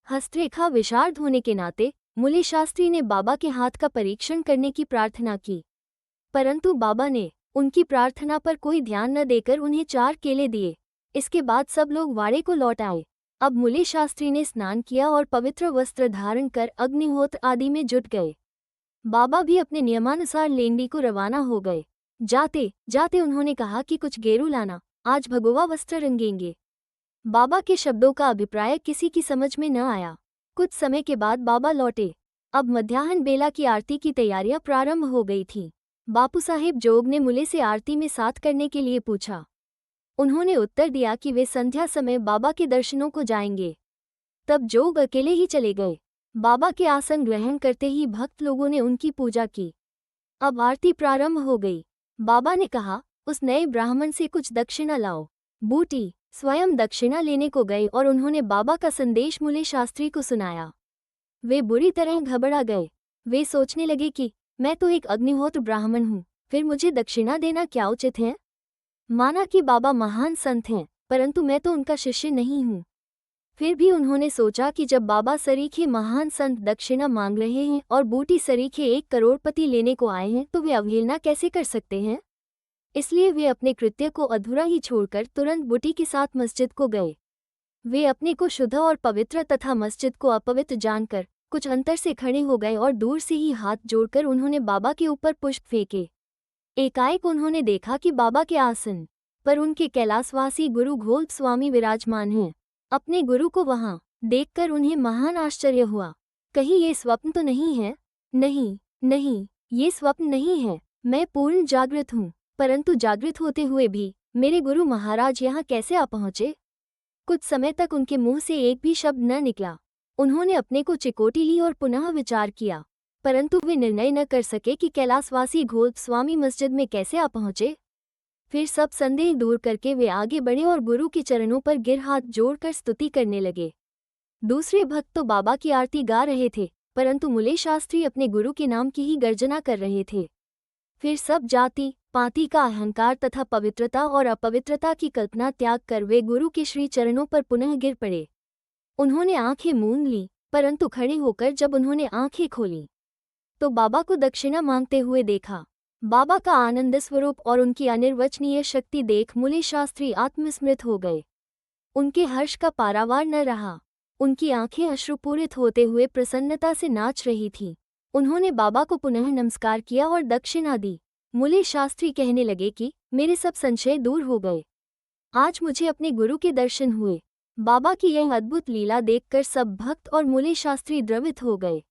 हस्तरेखा विशारद होने के नाते मूले शास्त्री ने बाबा के हाथ का परीक्षण करने की प्रार्थना की, परंतु बाबा ने उनकी प्रार्थना पर कोई ध्यान न देकर उन्हें 4 केले दिए। इसके बाद सब लोग वाड़े को लौट आए। अब मूले शास्त्री ने स्नान किया और पवित्र वस्त्र धारण कर अग्निहोत्र आदि में जुट गए। बाबा भी अपने नियमानुसार लेंडी को रवाना हो गए। जाते जाते उन्होंने कहा कि कुछ गेरू लाना, आज भगवा वस्त्र रंगेंगे। बाबा के शब्दों का अभिप्राय किसी की समझ में न आया। कुछ समय के बाद बाबा लौटे। अब मध्याह्न बेला की आरती की तैयारियां प्रारंभ हो गई थीं। बापू साहेब जोग ने मूले से आरती में साथ करने के लिए पूछा। उन्होंने उत्तर दिया कि वे संध्या समय बाबा के दर्शनों को जाएंगे। तब जोग अकेले ही चले गए। बाबा के आसन ग्रहण करते ही भक्त लोगों ने उनकी पूजा की। अब आरती प्रारंभ हो गई। बाबा ने कहा, उस नए ब्राह्मण से कुछ दक्षिणा लाओ। बूटी स्वयं दक्षिणा लेने को गए और उन्होंने बाबा का संदेश मूले शास्त्री को सुनाया। वे बुरी तरह घबरा गए। वे सोचने लगे कि मैं तो एक अग्निहोत्र ब्राह्मण हूँ, फिर मुझे दक्षिणा देना क्या उचित है। माना कि बाबा महान संत हैं, परंतु मैं तो उनका शिष्य नहीं हूँ। फिर भी उन्होंने सोचा कि जब बाबा सरीखे महान संत दक्षिणा मांग रहे हैं और बूटी सरीखे 1 करोड़पति लेने को आए हैं तो वे अवहेलना कैसे कर सकते हैं। इसलिए वे अपने कृत्य को अधूरा ही छोड़कर तुरंत बूटी के साथ मस्जिद को गए। वे अपने को शुद्ध और पवित्र तथा मस्जिद को अपवित्र जानकर कुछ अंतर से खड़े हो गए और दूर से ही हाथ जोड़कर उन्होंने बाबा के ऊपर पुष्प फेंके। एकाएक उन्होंने देखा कि बाबा के आसन पर उनके कैलाशवासी गुरु घोल स्वामी विराजमान हैं। अपने गुरु को वहां देखकर उन्हें महान आश्चर्य हुआ। कहीं ये स्वप्न तो नहीं है? नहीं नहीं, ये स्वप्न नहीं है। मैं पूर्ण जागृत हूँ, परंतु जागृत होते हुए भी मेरे गुरु महाराज यहाँ कैसे आ पहुँचे? कुछ समय तक उनके मुंह से एक भी शब्द न निकला। उन्होंने अपने को चिकोटी ली और पुनः विचार किया, परंतु वे निर्णय न कर सके कि कैलाशवासी घोल स्वामी मस्जिद में कैसे आ पहुंचे। फिर सब संदेह दूर करके वे आगे बढ़े और गुरु के चरणों पर गिर हाथ जोड़कर स्तुति करने लगे। दूसरे भक्त तो बाबा की आरती गा रहे थे, परंतु मुले शास्त्री अपने गुरु के नाम की ही गर्जना कर रहे थे। फिर सब जाति पाति का अहंकार तथा पवित्रता और अपवित्रता की कल्पना त्याग कर वे गुरु के श्री चरणों पर पुनः गिर पड़े। उन्होंने आंखें मूंद ली, परंतु खड़े होकर जब उन्होंने आंखें खोली तो बाबा को दक्षिणा मांगते हुए देखा। बाबा का आनंद स्वरूप और उनकी अनिर्वचनीय शक्ति देख मुले शास्त्री आत्मस्मृत हो गए। उनके हर्ष का पारावार न रहा। उनकी आंखें अश्रुपूरित होते हुए प्रसन्नता से नाच रही थीं। उन्होंने बाबा को पुनः नमस्कार किया और दक्षिणा दी। मुले शास्त्री कहने लगे कि मेरे सब संशय दूर हो गए। आज मुझे अपने गुरु के दर्शन हुए। बाबा की यह अद्भुत लीला देखकर सब भक्त और मुले शास्त्री द्रवित हो गए।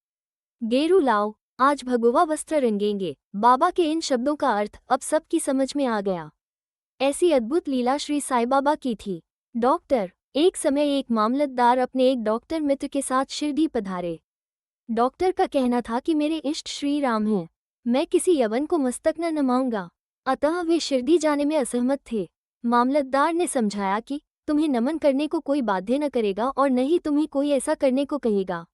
गेरू लाओ, आज भगवा वस्त्र रंगेंगे। बाबा के इन शब्दों का अर्थ अब सबकी समझ में आ गया। ऐसी अद्भुत लीला श्री साईं बाबा की थी। डॉक्टर। एक समय एक मामलतदार अपने एक डॉक्टर मित्र के साथ शिरडी पधारे। डॉक्टर का कहना था कि मेरे इष्ट श्री राम हैं, मैं किसी यवन को मस्तक न नमाऊंगा। अतः वे शिरडी जाने में असहमत थे। मामलतदार ने समझाया कि तुम्हें नमन करने को कोई बाध्य न करेगा और न ही तुम्हें कोई ऐसा करने को कहेगा,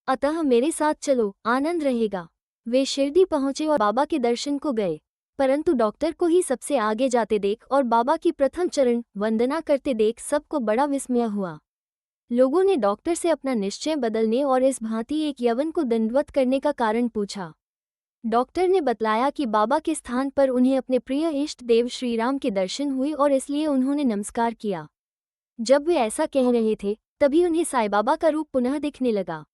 अतः मेरे साथ चलो, आनंद रहेगा। वे शिरडी पहुंचे और बाबा के दर्शन को गए, परंतु डॉक्टर को ही सबसे आगे जाते देख और बाबा की प्रथम चरण वंदना करते देख सबको बड़ा विस्मय हुआ। लोगों ने डॉक्टर से अपना निश्चय बदलने और इस भांति एक यवन को दंडवत करने का कारण पूछा। डॉक्टर ने बतलाया कि बाबा के स्थान पर उन्हें अपने प्रिय इष्ट देव श्रीराम के दर्शन हुए और इसलिए उन्होंने नमस्कार किया। जब वे ऐसा कह रहे थे तभी उन्हें साईं बाबा का रूप पुनः दिखने लगा।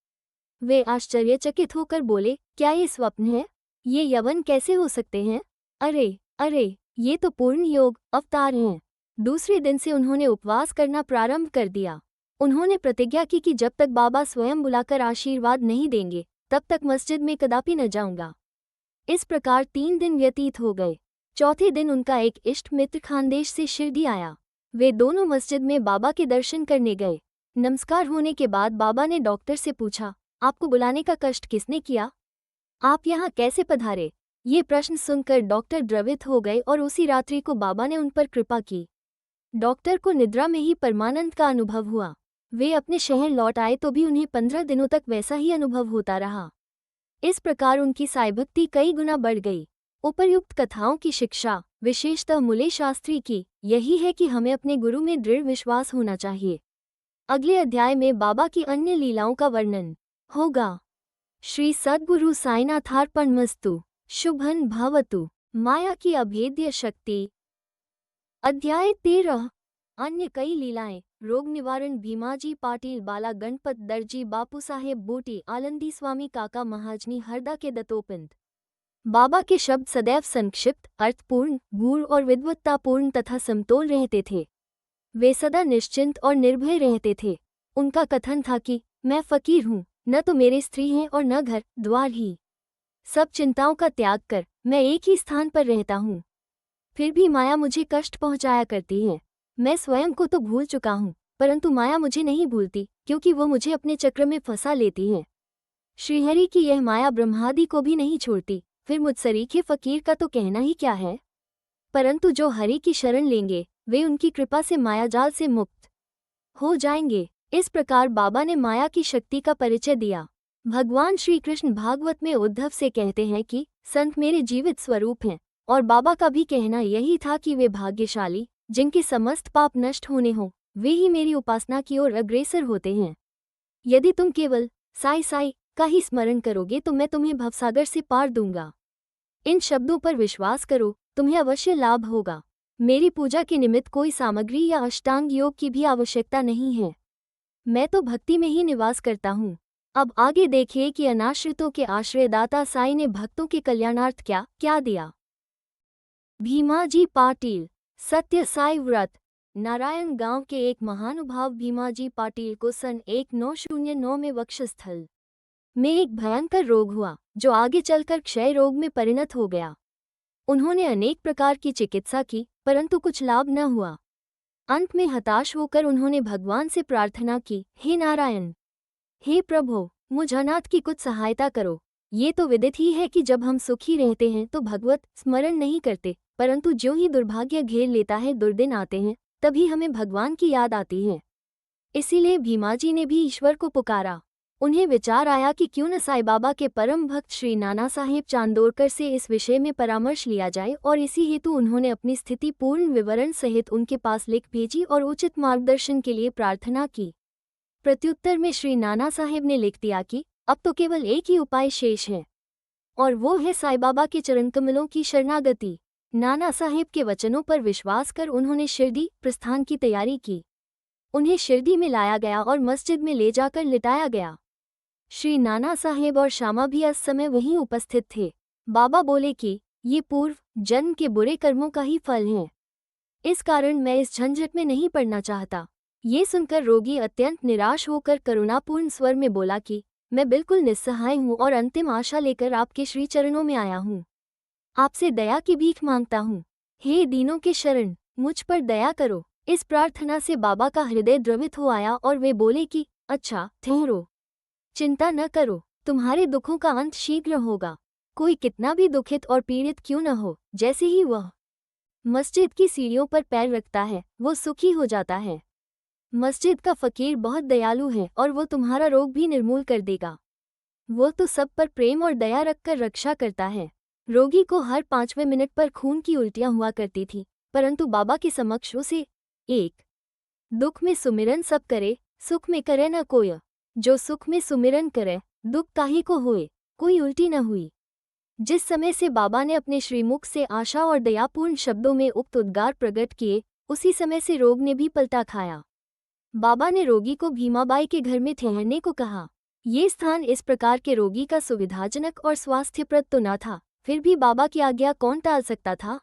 वे आश्चर्यचकित होकर बोले, क्या ये स्वप्न है? ये यवन कैसे हो सकते हैं? अरे अरे, ये तो पूर्ण योग अवतार हैं। दूसरे दिन से उन्होंने उपवास करना प्रारंभ कर दिया। उन्होंने प्रतिज्ञा की कि जब तक बाबा स्वयं बुलाकर आशीर्वाद नहीं देंगे तब तक मस्जिद में कदापि न जाऊंगा। इस प्रकार 3 दिन व्यतीत हो गए। चौथे दिन उनका एक इष्ट मित्र खानदेश से शिरडी आया। वे दोनों मस्जिद में बाबा के दर्शन करने गए। नमस्कार होने के बाद बाबा ने डॉक्टर से पूछा, आपको बुलाने का कष्ट किसने किया? आप यहाँ कैसे पधारे? ये प्रश्न सुनकर डॉक्टर द्रवित हो गए और उसी रात्रि को बाबा ने उन पर कृपा की। डॉक्टर को निद्रा में ही परमानंद का अनुभव हुआ। वे अपने शहर लौट आए तो भी उन्हें 15 दिनों तक वैसा ही अनुभव होता रहा। इस प्रकार उनकी साईं भक्ति कई गुना बढ़ गई। उपर्युक्त कथाओं की शिक्षा विशेषतः मुले शास्त्री की यही है कि हमें अपने गुरु में दृढ़ विश्वास होना चाहिए। अगले अध्याय में बाबा की अन्य लीलाओं का वर्णन होगा। श्री सद्गुरु साईनाथार्पणमस्तु। शुभं भवतु। माया की अभेद्य शक्ति। अध्याय 13। अन्य कई लीलाएं। रोग निवारण भीमाजी पाटिल बाला गणपत दर्जी बापू साहेब बूटी आलंदी स्वामी काका महाजनी हरदा के दत्तोपंत। बाबा के शब्द सदैव संक्षिप्त, अर्थपूर्ण, गूढ़ और विद्वत्तापूर्ण तथा समतोल रहते थे। वे सदा निश्चिंत और निर्भय रहते थे। उनका कथन था कि मैं फकीर हूँ, न तो मेरे स्त्री हैं और न घर द्वार ही। सब चिंताओं का त्याग कर मैं एक ही स्थान पर रहता हूँ। फिर भी माया मुझे कष्ट पहुँचाया करती है। मैं स्वयं को तो भूल चुका हूँ, परंतु माया मुझे नहीं भूलती, क्योंकि वो मुझे अपने चक्र में फंसा लेती है। श्रीहरि की यह माया ब्रह्मादि को भी नहीं छोड़ती, फिर मुझ सरीखे फकीर का तो कहना ही क्या है। परंतु जो हरि की शरण लेंगे वे उनकी कृपा से मायाजाल से मुक्त हो जाएंगे। इस प्रकार बाबा ने माया की शक्ति का परिचय दिया। भगवान श्री कृष्ण भागवत में उद्धव से कहते हैं कि संत मेरे जीवित स्वरूप हैं, और बाबा का भी कहना यही था कि वे भाग्यशाली जिनके समस्त पाप नष्ट होने हों वे ही मेरी उपासना की ओर अग्रसर होते हैं। यदि तुम केवल साई साई का ही स्मरण करोगे तो मैं तुम्हें भवसागर से पार दूंगा। इन शब्दों पर विश्वास करो, तुम्हें अवश्य लाभ होगा। मेरी पूजा के निमित्त कोई सामग्री या अष्टांग योग की भी आवश्यकता नहीं है। मैं तो भक्ति में ही निवास करता हूँ। अब आगे देखिए कि अनाश्रितों के आश्रयदाता साई ने भक्तों के कल्याणार्थ क्या क्या दिया। भीमाजी पाटिल। सत्य साई व्रत। नारायण गांव के एक महानुभाव भीमाजी पाटिल को सन 1909 में वक्षस्थल में एक भयंकर रोग हुआ जो आगे चलकर क्षय रोग में परिणत हो गया। उन्होंने अनेक प्रकार की चिकित्सा की, परंतु कुछ लाभ न हुआ। अंत में हताश होकर उन्होंने भगवान से प्रार्थना की, हे नारायण, हे प्रभु, मुझ अनाथ की कुछ सहायता करो। ये तो विदित ही है कि जब हम सुखी रहते हैं तो भगवत स्मरण नहीं करते, परंतु ज्यों ही दुर्भाग्य घेर लेता है, दुर्दिन आते हैं, तभी हमें भगवान की याद आती है। इसीलिए भीमाजी ने भी ईश्वर को पुकारा। उन्हें विचार आया कि क्यों न साईं बाबा के परम भक्त श्री नाना साहेब चांदोरकर से इस विषय में परामर्श लिया जाए, और इसी हेतु उन्होंने अपनी स्थिति पूर्ण विवरण सहित उनके पास लिख भेजी और उचित मार्गदर्शन के लिए प्रार्थना की। प्रत्युत्तर में श्री नाना साहेब ने लिख दिया कि अब तो केवल एक ही उपाय शेष है, और वो है साईं बाबा के चरणकमलों की शरणागति। नाना साहेब के वचनों पर विश्वास कर उन्होंने शिरडी प्रस्थान की तैयारी की। उन्हें शिरडी में लाया गया और मस्जिद में ले जाकर लिटाया गया। श्री नाना साहेब और श्यामा भी उस समय वहीं उपस्थित थे। बाबा बोले कि ये पूर्व जन्म के बुरे कर्मों का ही फल है, इस कारण मैं इस झंझट में नहीं पड़ना चाहता। ये सुनकर रोगी अत्यंत निराश होकर करुणापूर्ण स्वर में बोला कि मैं बिल्कुल निस्सहाय हूँ और अंतिम आशा लेकर आपके श्री चरणों में आया हूँ। आपसे दया की भीख मांगता हूँ। हे दीनों के शरण, मुझ पर दया करो। इस प्रार्थना से बाबा का हृदय द्रवित हो आया और वे बोले कि अच्छा ठहरो, चिंता न करो, तुम्हारे दुखों का अंत शीघ्र होगा। कोई कितना भी दुखित और पीड़ित क्यों न हो, जैसे ही वह मस्जिद की सीढ़ियों पर पैर रखता है, वो सुखी हो जाता है। मस्जिद का फकीर बहुत दयालु है और वो तुम्हारा रोग भी निर्मूल कर देगा। वो तो सब पर प्रेम और दया रखकर रक्षा करता है। रोगी को हर 5वें मिनट पर खून की उल्टियां हुआ करती थी, परंतु बाबा के समक्ष उसे एक दुख में सुमिरन सब करे, सुख में करे न कोय। जो सुख में सुमिरन करे, दुख काहे को होए, कोई उल्टी न हुई। जिस समय से बाबा ने अपने श्रीमुख से आशा और दयापूर्ण शब्दों में उक्त उद्गार प्रकट किए, उसी समय से रोग ने भी पलटा खाया। बाबा ने रोगी को भीमाबाई के घर में ठहरने को कहा। ये स्थान इस प्रकार के रोगी का सुविधाजनक और स्वास्थ्यप्रद तो न था, फिर भी बाबा की आज्ञा कौन टाल सकता था।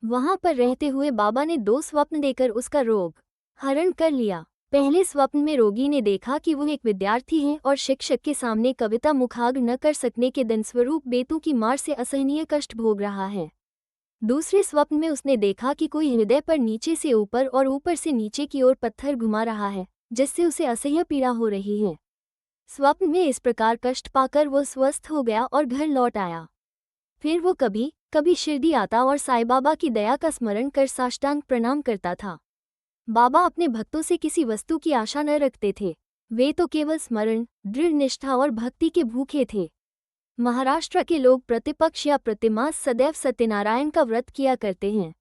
वहां पर रहते हुए बाबा ने 2 स्वप्न देकर उसका रोग हरण कर लिया। पहले स्वप्न में रोगी ने देखा कि वो एक विद्यार्थी है और शिक्षक के सामने कविता मुखाग्र न कर सकने के दंडस्वरूप बेतों की मार से असहनीय कष्ट भोग रहा है। दूसरे स्वप्न में उसने देखा कि कोई हृदय पर नीचे से ऊपर और ऊपर से नीचे की ओर पत्थर घुमा रहा है, जिससे उसे असह्य पीड़ा हो रही है। स्वप्न में इस प्रकार कष्ट पाकर वो स्वस्थ हो गया और घर लौट आया। फिर वो कभी कभी शिरडी आता और साईं बाबा की दया का स्मरण कर साष्टांग प्रणाम करता था। बाबा अपने भक्तों से किसी वस्तु की आशा न रखते थे, वे तो केवल स्मरण, दृढ़ निष्ठा और भक्ति के भूखे थे। महाराष्ट्र के लोग प्रतिपक्ष या प्रतिमास सदैव सत्यनारायण का व्रत किया करते हैं,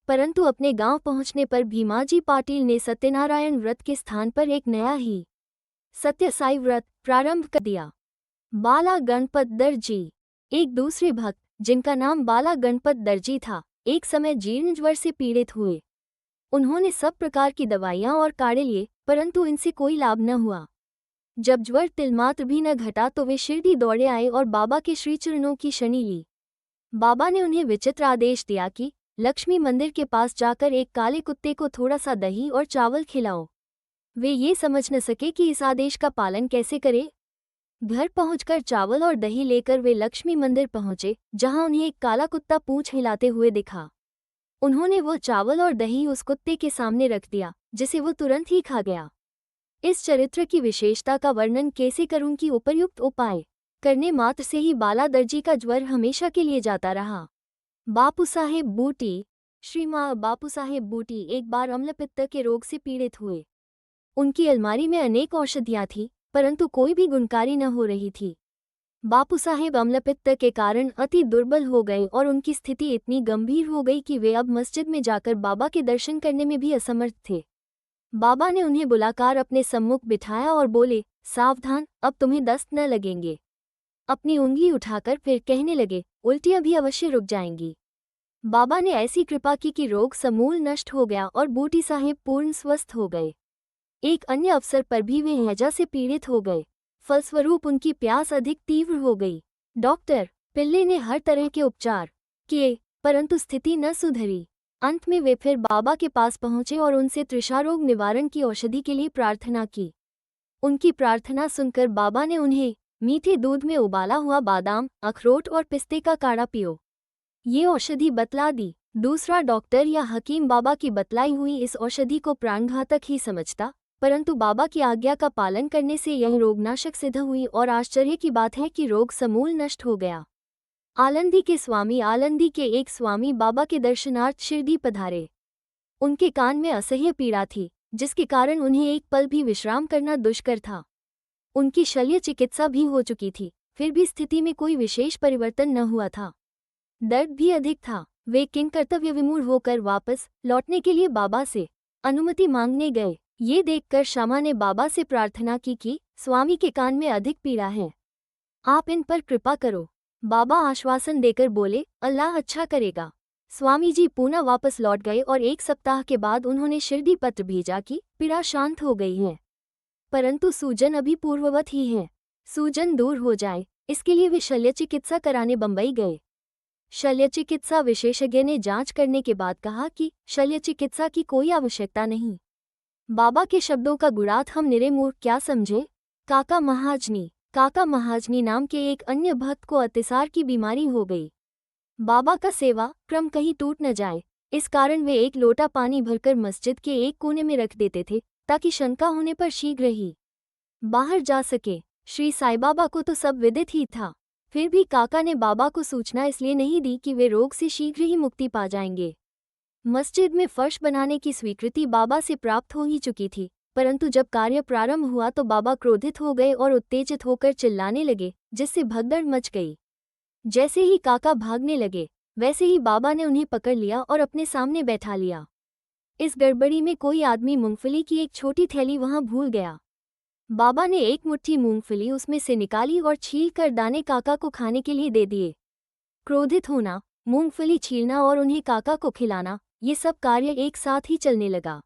परंतु अपने गांव पहुंचने पर भीमाजी पाटिल ने सत्यनारायण व्रत के स्थान पर एक नया ही सत्य साई व्रत प्रारंभ कर दिया। बाला गणपत दर्जी, एक दूसरे भक्त जिनका नाम बाला गणपत दर्जी था, एक समय जीर्ण ज्वर से पीड़ित हुए। उन्होंने सब प्रकार की दवाइयां और काढ़े लिए, परंतु इनसे कोई लाभ न हुआ। जब ज्वर तिलमात्र भी न घटा तो वे शिरडी दौड़े आए और बाबा के श्रीचरणों की शनि ली। बाबा ने उन्हें विचित्र आदेश दिया कि लक्ष्मी मंदिर के पास जाकर एक काले कुत्ते को थोड़ा सा दही और चावल खिलाओ। वे ये समझ न सके कि इस आदेश का पालन कैसे करें। घर पहुंचकर चावल और दही लेकर वे लक्ष्मी मंदिर पहुंचे, जहां उन्हें एक काला कुत्ता पूंछ हिलाते हुए दिखा। उन्होंने वो चावल और दही उस कुत्ते के सामने रख दिया, जिसे वो तुरंत ही खा गया। इस चरित्र की विशेषता का वर्णन कैसे करूं कि उपर्युक्त उपाय करने मात्र से ही बाला दर्जी का ज्वर हमेशा के लिए जाता रहा। बापू साहेब बूटी, श्रीमान बापू साहेब बूटी एक बार अम्लपित्त के रोग से पीड़ित हुए। उनकी अलमारी में अनेक औषधियां थीं, परंतु कोई भी गुणकारी न हो रही थी। बापू साहेब अम्लपित्त के कारण अति दुर्बल हो गए और उनकी स्थिति इतनी गंभीर हो गई कि वे अब मस्जिद में जाकर बाबा के दर्शन करने में भी असमर्थ थे। बाबा ने उन्हें बुलाकर अपने सम्मुख बिठाया और बोले, सावधान, अब तुम्हें दस्त न लगेंगे। अपनी उंगली उठाकर फिर कहने लगे, उल्टियां भी अवश्य रुक जाएंगी। बाबा ने ऐसी कृपा की कि रोग समूल नष्ट हो गया और बूटी साहेब पूर्ण स्वस्थ हो गए। एक अन्य अवसर पर भी वे हैजा से पीड़ित हो गए, फलस्वरूप उनकी प्यास अधिक तीव्र हो गई। डॉक्टर पिल्ले ने हर तरह के उपचार किए, परंतु स्थिति न सुधरी। अंत में वे फिर बाबा के पास पहुंचे और उनसे तृषारोग निवारण की औषधि के लिए प्रार्थना की। उनकी प्रार्थना सुनकर बाबा ने उन्हें मीठे दूध में उबाला हुआ बादाम, अखरोट और पिस्ते का काढ़ा पियो, ये औषधि बतला दी। दूसरा डॉक्टर या हकीम बाबा की बतलाई हुई इस औषधि को प्राणघातक ही समझता, परंतु बाबा की आज्ञा का पालन करने से यह रोगनाशक सिद्ध हुई और आश्चर्य की बात है कि रोग समूल नष्ट हो गया। आलंदी के एक स्वामी बाबा के दर्शनार्थ शिरडी पधारे। उनके कान में असह्य पीड़ा थी, जिसके कारण उन्हें एक पल भी विश्राम करना दुष्कर था। उनकी शल्य चिकित्सा भी हो चुकी थी, फिर भी स्थिति में कोई विशेष परिवर्तन न हुआ था। दर्द भी अधिक था। वे किंकर्तव्य विमूढ़ होकर वापस लौटने के लिए बाबा से अनुमति मांगने गए। ये देखकर श्यामा ने बाबा से प्रार्थना की कि स्वामी के कान में अधिक पीड़ा है, आप इन पर कृपा करो। बाबा आश्वासन देकर बोले, अल्लाह अच्छा करेगा। स्वामी जी पुनः वापस लौट गए और 1 सप्ताह के बाद उन्होंने शिरडी पत्र भेजा कि पीड़ा शांत हो गई है, परंतु सूजन अभी पूर्ववत ही है। सूजन दूर हो जाए, इसके लिए वे शल्य चिकित्सा कराने बंबई गए। शल्य चिकित्सा विशेषज्ञ ने जांच करने के बाद कहा कि शल्य चिकित्सा की कोई आवश्यकता नहीं। बाबा के शब्दों का गुणार्थ हम निरे मूर्ख क्या समझे। काका महाजनी नाम के एक अन्य भक्त को अतिसार की बीमारी हो गई। बाबा का सेवा क्रम कहीं टूट न जाए, इस कारण वे 1 लोटा पानी भरकर मस्जिद के एक कोने में रख देते थे, ताकि शंका होने पर शीघ्र ही बाहर जा सके। श्री साईं बाबा को तो सब विदित ही था, फिर भी काका ने बाबा को सूचना इसलिए नहीं दी कि वे रोग से शीघ्र ही मुक्ति पा जाएंगे। मस्जिद में फर्श बनाने की स्वीकृति बाबा से प्राप्त हो ही चुकी थी, परंतु जब कार्य प्रारंभ हुआ तो बाबा क्रोधित हो गए और उत्तेजित होकर चिल्लाने लगे, जिससे भगदड़ मच गई। जैसे ही काका भागने लगे, वैसे ही बाबा ने उन्हें पकड़ लिया और अपने सामने बैठा लिया। इस गड़बड़ी में कोई आदमी मूंगफली की एक छोटी थैली वहां भूल गया। बाबा ने 1 मुट्ठी मूंगफली उसमें से निकाली और छील कर दाने काका को खाने के लिए दे दिए। क्रोधित होना, मूंगफली छीलना और उन्हें काका को खिलाना, ये सब कार्य एक साथ ही चलने लगा।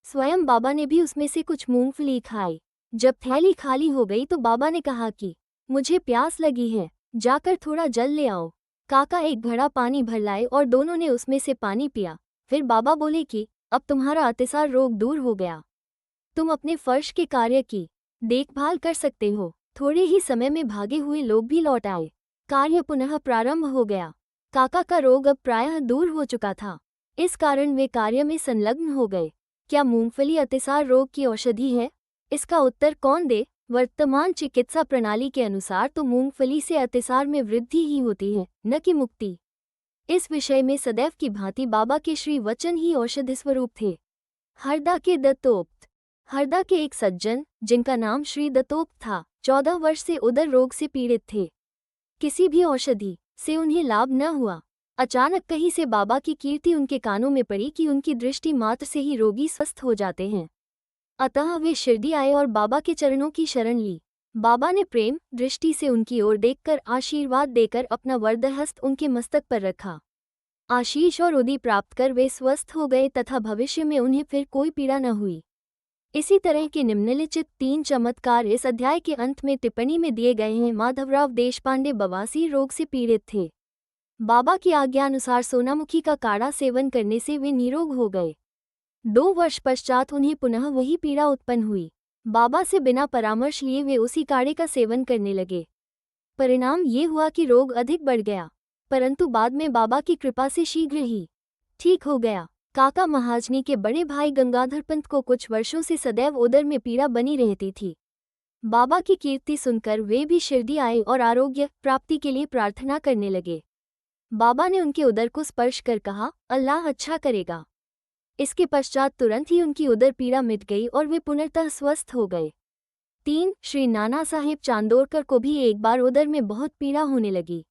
स्वयं बाबा ने भी उसमें से कुछ मूंगफली खाई। जब थैली खाली हो गई तो बाबा ने कहा कि मुझे प्यास लगी है, जाकर थोड़ा जल ले आओ। काका एक घड़ा पानी भर लाए और दोनों ने उसमें से पानी पिया। फिर बाबा बोले कि अब तुम्हारा अतिसार रोग दूर हो गया, तुम अपने फर्श के कार्य की देखभाल कर सकते हो। थोड़े ही समय में भागे हुए लोग भी लौट आए। कार्य पुनः प्रारंभ हो गया। काका का रोग अब प्रायः दूर हो चुका था, इस कारण वे कार्य में संलग्न हो गए। क्या मूंगफली अतिसार रोग की औषधि है? इसका उत्तर कौन दे? वर्तमान चिकित्सा प्रणाली के अनुसार तो मूंगफली से अतिसार में वृद्धि ही होती है, न कि मुक्ति। इस विषय में सदैव की भांति बाबा के श्री वचन ही औषधि स्वरूप थे। हरदा के दत्तोक्त। हरदा के एक सज्जन, जिनका नाम श्री दत्तोक्त था, 14 वर्ष से उदर रोग से पीड़ित थे। किसी भी औषधि से उन्हें लाभ न हुआ। अचानक कहीं से बाबा की कीर्ति उनके कानों में पड़ी कि उनकी दृष्टि मात्र से ही रोगी स्वस्थ हो जाते हैं। अतः वे शिरडी आए और बाबा के चरणों की शरण ली। बाबा ने प्रेम दृष्टि से उनकी ओर देखकर आशीर्वाद देकर अपना वरदहस्त उनके मस्तक पर रखा। आशीष और उदी प्राप्त कर वे स्वस्थ हो गए तथा भविष्य में उन्हें फिर कोई पीड़ा न हुई। इसी तरह के निम्नलिखित 3 चमत्कार इस अध्याय के अंत में टिप्पणी में दिए गए हैं। माधवराव देशपांडे बवासीर रोग से पीड़ित थे। बाबा की आज्ञानुसार सोनामुखी का काढ़ा सेवन करने से वे निरोग हो गए। 2 वर्ष पश्चात उन्हें पुनः वही पीड़ा उत्पन्न हुई। बाबा से बिना परामर्श लिए वे उसी काढ़े का सेवन करने लगे। परिणाम ये हुआ कि रोग अधिक बढ़ गया, परंतु बाद में बाबा की कृपा से शीघ्र ही ठीक हो गया। काका महाजनी के बड़े भाई गंगाधर पंत को कुछ वर्षों से सदैव उदर में पीड़ा बनी रहती थी। बाबा की कीर्ति सुनकर वे भी शिरडी आए और आरोग्य प्राप्ति के लिए प्रार्थना करने लगे। बाबा ने उनके उदर को स्पर्श कर कहा, अल्लाह अच्छा करेगा। इसके पश्चात तुरंत ही उनकी उदर पीड़ा मिट गई और वे पुनर्तः स्वस्थ हो गए। 3 श्री नाना साहेब चांदोरकर को भी एक बार उदर में बहुत पीड़ा होने लगी।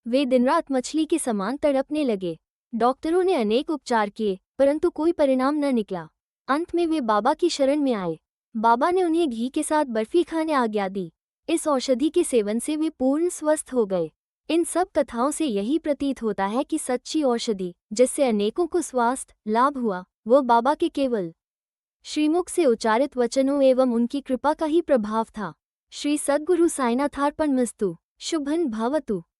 वे दिन रात मछली के समान तड़पने लगे। डॉक्टरों ने अनेक उपचार किए, परंतु कोई परिणाम न निकला। अंत में वे बाबा की शरण में आए। बाबा ने उन्हें घी के साथ बर्फी खाने आज्ञा दी। इस औषधि के सेवन से वे पूर्ण स्वस्थ हो गए। इन सब कथाओं से यही प्रतीत होता है कि सच्ची औषधि जिससे अनेकों को स्वास्थ्य लाभ हुआ, वो बाबा के केवल श्रीमुख से उच्चारित वचनों एवं उनकी कृपा का ही प्रभाव था। श्री सद्गुरु साईनाथार्पणमस्तु। शुभं भवतु।